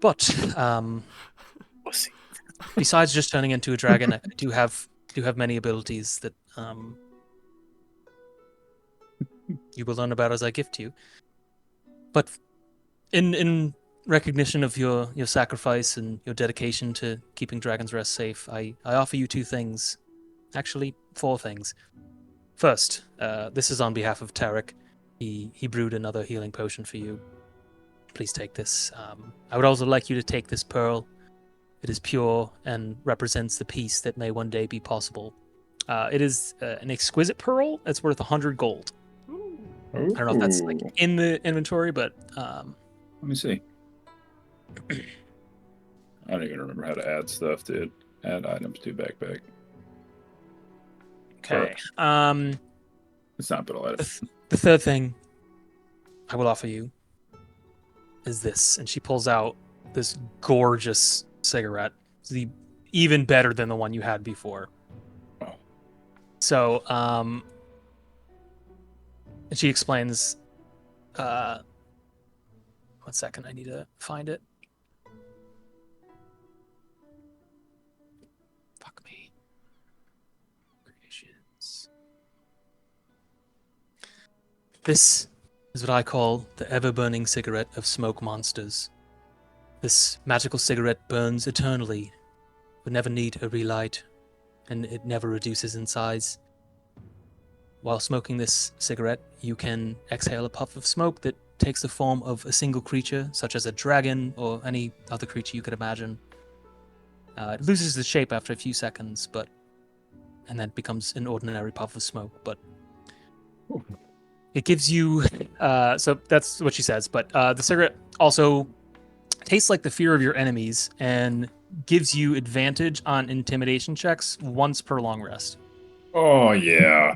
But besides just turning into a dragon, I do have many abilities that you will learn about as I gift you. But in recognition of your sacrifice and your dedication to keeping Dragon's Rest safe, I offer you 2 things. Actually, 4 things. First, this is on behalf of Tarek. He brewed another healing potion for you. Please take this. I would also like you to take this pearl. It is pure and represents the peace that may one day be possible. It is an exquisite pearl. It's worth 100 gold. I don't know if that's in the inventory, but let me see. I don't even remember how to add stuff, dude. Add items to backpack. okay. It's not but item. The third thing I will offer you is this, and she pulls out this gorgeous cigarette. It's even better than the one you had before. Oh. So, and she explains. 1 second, I need to find it. Fuck me. Creations. This is what I call the ever-burning cigarette of smoke monsters. This magical cigarette burns eternally, would never need a relight, and it never reduces in size. While smoking this cigarette, you can exhale a puff of smoke that takes the form of a single creature, such as a dragon or any other creature you could imagine. It loses its shape after a few seconds, and then becomes an ordinary puff of smoke. But it gives you, so that's what she says. But the cigarette also tastes like the fear of your enemies and gives you advantage on intimidation checks once per long rest. Oh, yeah.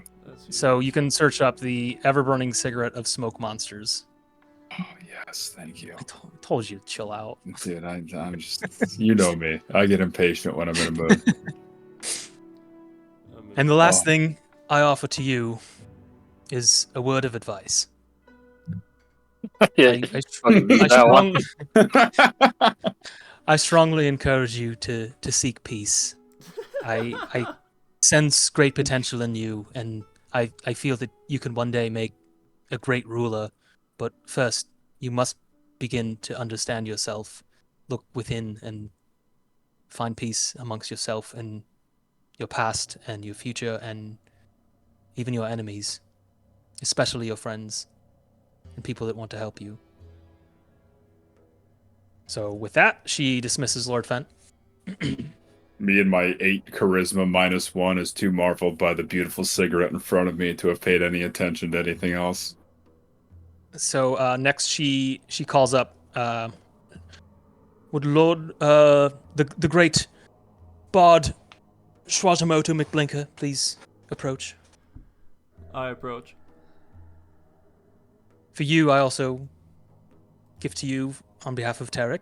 So you can search up the ever-burning cigarette of smoke monsters. Oh, yes. Thank you. I told you to chill out. Dude, I'm just, you know me. I get impatient when I'm in a mood. And the last thing I offer to you is a word of advice. Yeah, I strongly encourage you to seek peace. I sense great potential in you, and I feel that you can one day make a great ruler. But first, you must begin to understand yourself, look within, and find peace amongst yourself and your past and your future and even your enemies, especially your friends and people that want to help you. So with that, she dismisses Lord Fent. Me and my 8 charisma -1 is too marveled by the beautiful cigarette in front of me to have paid any attention to anything else. So next she calls up would Lord the great Bard Schwazamoto McBlinker please approach? I approach. For you, I also give to you on behalf of Tarek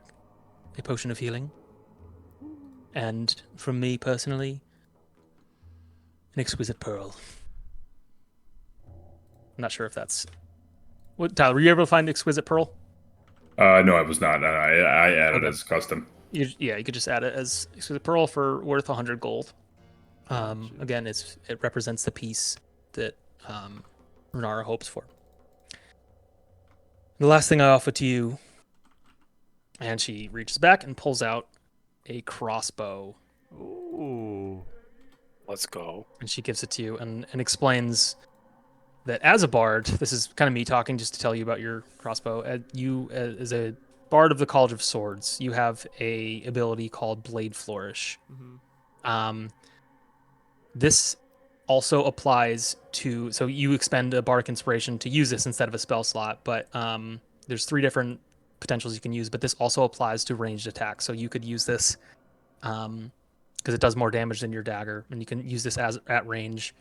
a potion of healing. And from me personally, an exquisite pearl. I'm not sure if that's... What, Tyler, were you able to find exquisite pearl? No, I was not. I added as custom. You could just add it as exquisite pearl for worth 100 gold. Again, it represents the peace that Renara hopes for. The last thing I offer to you, and she reaches back and pulls out a crossbow. Ooh. Let's go. And she gives it to you and explains that as a bard, this is kind of me talking just to tell you about your crossbow. You, as a bard of the College of Swords, you have a ability called Blade Flourish. Mm-hmm. This also applies to, so you expend a bardic inspiration to use this instead of a spell slot, but there's 3 different potentials you can use, but this also applies to ranged attacks. So you could use this because it does more damage than your dagger, and you can use this as at range.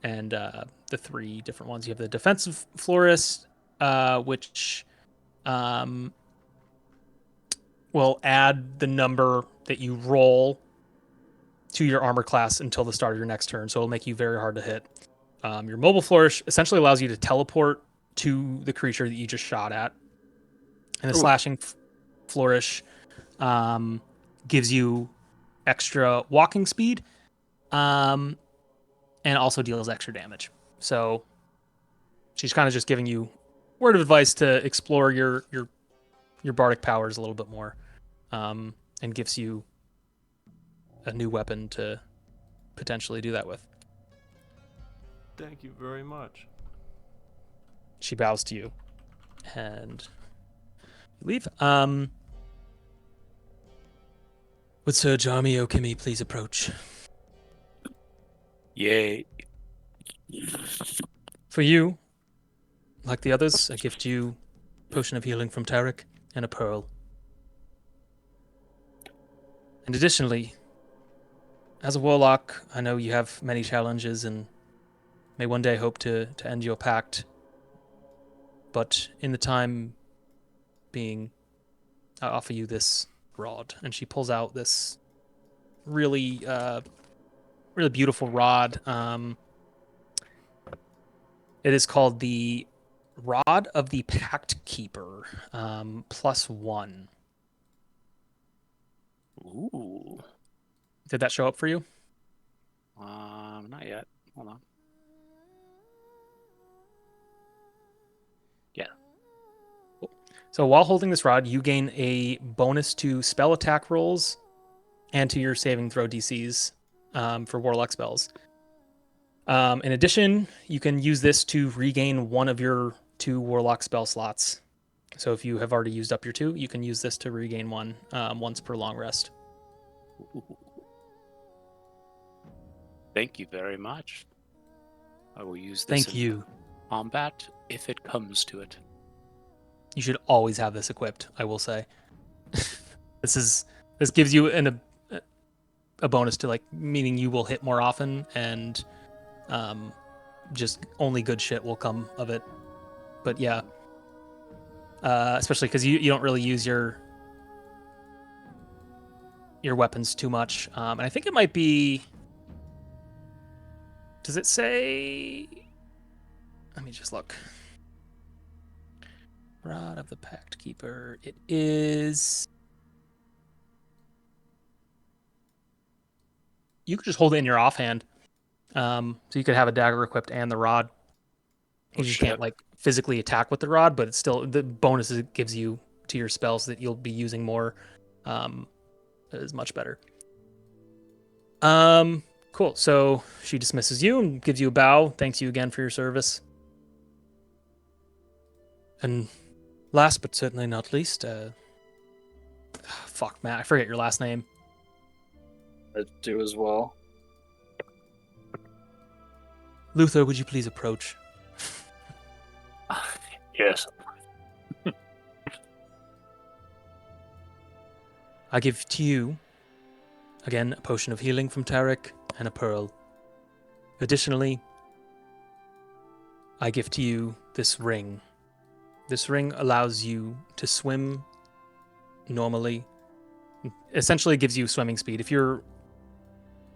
And the 3 different ones, you have the defensive florist, which will add the number that you roll to your armor class until the start of your next turn, so it'll make you very hard to hit. Your mobile flourish essentially allows you to teleport to the creature that you just shot at, and the slashing flourish gives you extra walking speed, and also deals extra damage. So she's kind of just giving you word of advice to explore your bardic powers a little bit more, and gives you a new weapon to potentially do that with. Thank you very much. She bows to you, and you leave. Would Sir Jarmio Kimmy please approach? Yay. For you, like the others, I gift you potion of healing from Tarek and a pearl. And additionally, as a warlock, I know you have many challenges and may one day hope to end your pact. But in the time being, I offer you this rod. And she pulls out this really, really beautiful rod. It is called the Rod of the Pact Keeper, +1. Ooh. Did that show up for you? Not yet. Hold on. Yeah. So while holding this rod, you gain a bonus to spell attack rolls and to your saving throw DCs for warlock spells. In addition, you can use this to regain one of your 2 warlock spell slots. So if you have already used up your 2, you can use this to regain one once per long rest. Thank you very much. I will use this Thank in you. combat if it comes to it. You should always have this equipped, I will say. This gives you a bonus to, like, meaning you will hit more often, and just only good shit will come of it. But yeah, especially because you don't really use your weapons too much. And I think it might be. Does it say? Let me just look. Rod of the Pact Keeper. It is. You could just hold it in your offhand. So you could have a dagger equipped and the rod. You just can't, like, physically attack with the rod, but it's still the bonus it gives you to your spells that you'll be using more is much better. Cool. So she dismisses you and gives you a bow. Thanks you again for your service. And last but certainly not least, Fuck, Matt, I forget your last name. I do as well. Luther, would you please approach? Yes. I give to you, again, a potion of healing from Tarek and a pearl. Additionally, I give to you this ring. This ring allows you to swim normally. Essentially gives you swimming speed. If you're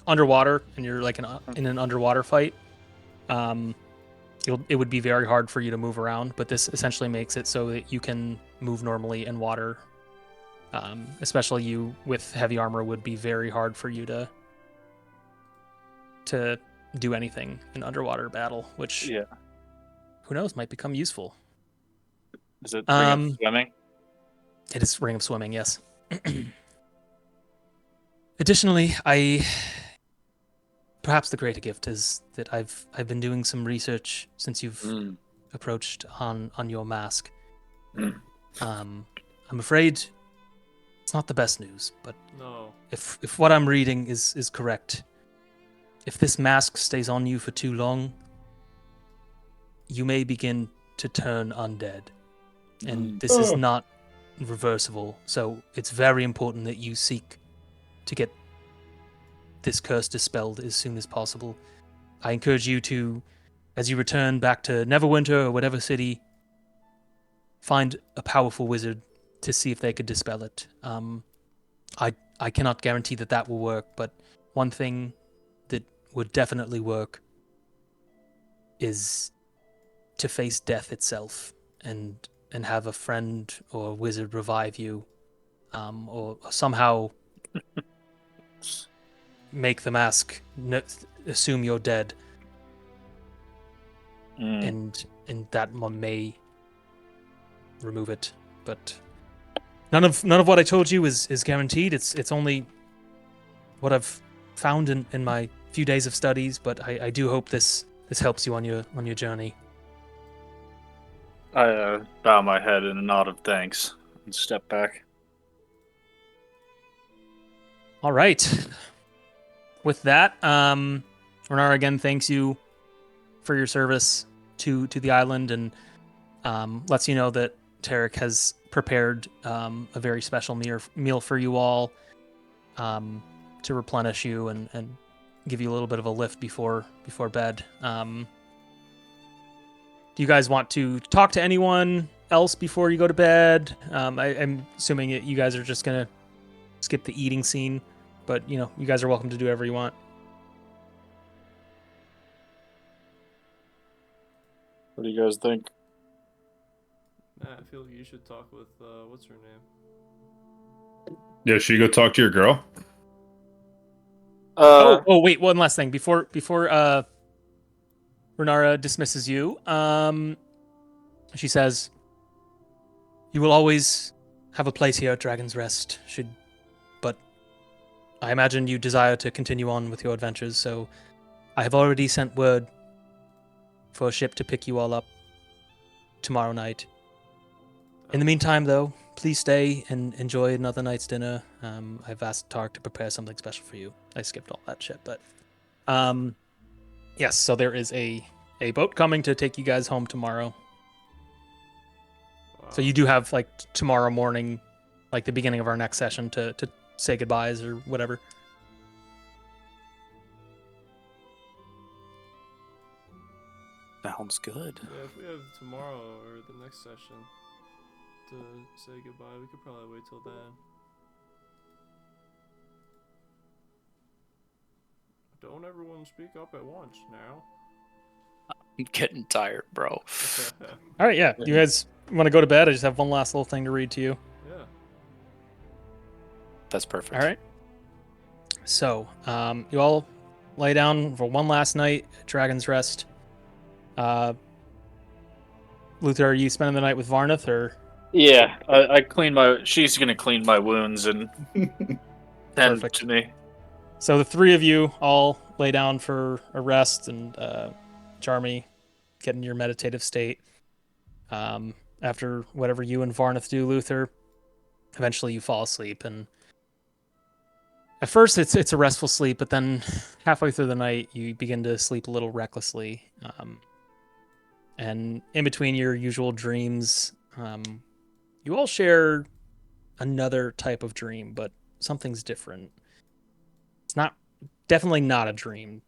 underwater and you're like in an underwater fight, it would be very hard for you to move around, but this essentially makes it so that you can move normally in water. Especially you with heavy armor would be very hard for you to do anything in underwater battle, which who knows, might become useful. Is it Ring of Swimming? It is Ring of Swimming, yes. Additionally, perhaps the greater gift is that I've been doing some research since you've approached on your mask. I'm afraid it's not the best news, but No. if what I'm reading is correct, if this mask stays on you for too long, you may begin to turn undead. And this is not reversible, so it's very important that you seek to get this curse dispelled as soon as possible. I encourage you to, as you return back to Neverwinter or whatever city, find a powerful wizard to see if they could dispel it. I cannot guarantee that will work, but one thing that would definitely work is to face death itself and have a friend or a wizard revive you, or somehow make the mask assume you're dead, and that one may remove it. But none of what I told you is guaranteed. It's only what I've found in my few days of studies. But I do hope this helps you on your journey. I bow my head in a nod of thanks and step back. All right. With that, Renara again thanks you for your service to the island and lets you know that Tarek has prepared a very special meal for you all to replenish you and give you a little bit of a lift before bed. Do you guys want to talk to anyone else before you go to bed? I'm assuming that you guys are just gonna skip the eating scene, but you guys are welcome to do whatever you want. What do you guys think? Matt, I feel like you should talk with what's her name? Yeah, should you go talk to your girl? Oh, wait, one last thing before Renara dismisses you. She says, "You will always have a place here at Dragon's Rest, but I imagine you desire to continue on with your adventures, so I have already sent word for a ship to pick you all up tomorrow night. In the meantime, though, please stay and enjoy another night's dinner. I've asked Tark to prepare something special for you." I skipped all that shit, but yes, so there is a boat coming to take you guys home tomorrow. Wow. So you do have like tomorrow morning, like the beginning of our next session to say goodbyes or whatever. Sounds good. Yeah, if we have tomorrow or the next session to say goodbye, we could probably wait till then. Don't everyone speak up at once now. I'm getting tired, bro. All right, yeah. You guys want to go to bed? I just have one last little thing to read to you. Yeah. That's perfect. All right. So, you all lay down for one last night at Dragon's Rest. Luther, are you spending the night with Varnath, or? Yeah, I clean my. She's gonna clean my wounds and tend Perfect. to me. So the three of you all lay down for a rest, and Charmy, get in your meditative state. After whatever you and Varnath do, Luther, eventually you fall asleep, and at first it's a restful sleep, but then halfway through the night you begin to sleep a little recklessly. And in between your usual dreams, you all share another type of dream, but something's different. It's definitely not a dream.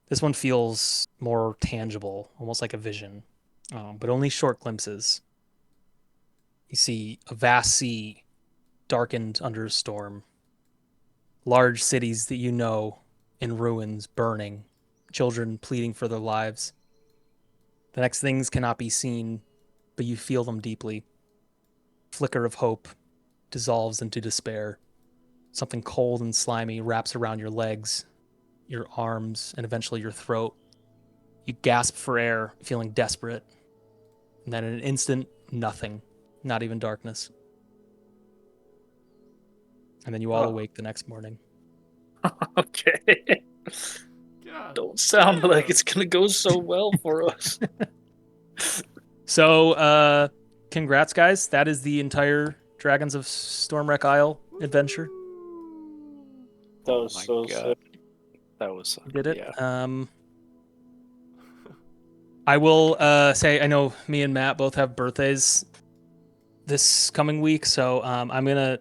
This one feels more tangible, almost like a vision, but only short glimpses. You see a vast sea darkened under a storm, large cities that you know in ruins, burning, children pleading for their lives. The next things cannot be seen, but you feel them deeply. Flicker of hope dissolves into despair. Something cold and slimy wraps around your legs, your arms, and eventually your throat. You gasp for air, feeling desperate. And then in an instant, nothing. Not even darkness. And then you all awake the next morning. Okay. God Don't sound damn. like it's gonna go so well for us. So, congrats, guys. That is the entire Dragons of Stormwreck Isle adventure. That Oh was my so God. sick. That was You did it. Yeah. I will say I know me and Matt both have birthdays this coming week, so I'm gonna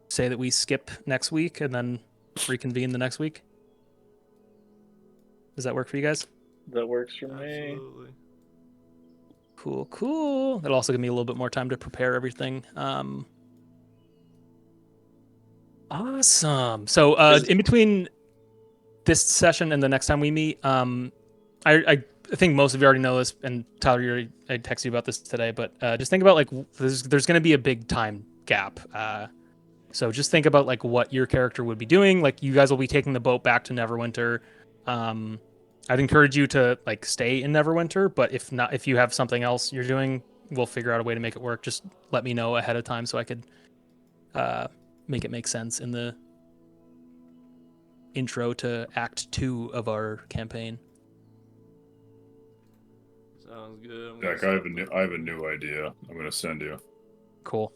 say that we skip next week and then reconvene the next week. Does that work for you guys? That works for me. Absolutely. Cool. That'll also give me a little bit more time to prepare everything. Awesome. So in between this session and the next time we meet, I think most of you already know this, and Tyler, I texted you about this today, but just think about like there's going to be a big time gap. So just think about like what your character would be doing. Like you guys will be taking the boat back to Neverwinter. I'd encourage you to like stay in Neverwinter, but if not, if you have something else you're doing, we'll figure out a way to make it work. Just let me know ahead of time so I could make it make sense in the intro to Act 2 of our campaign. Sounds good. Jack, I have a new idea. I'm gonna send you. Cool.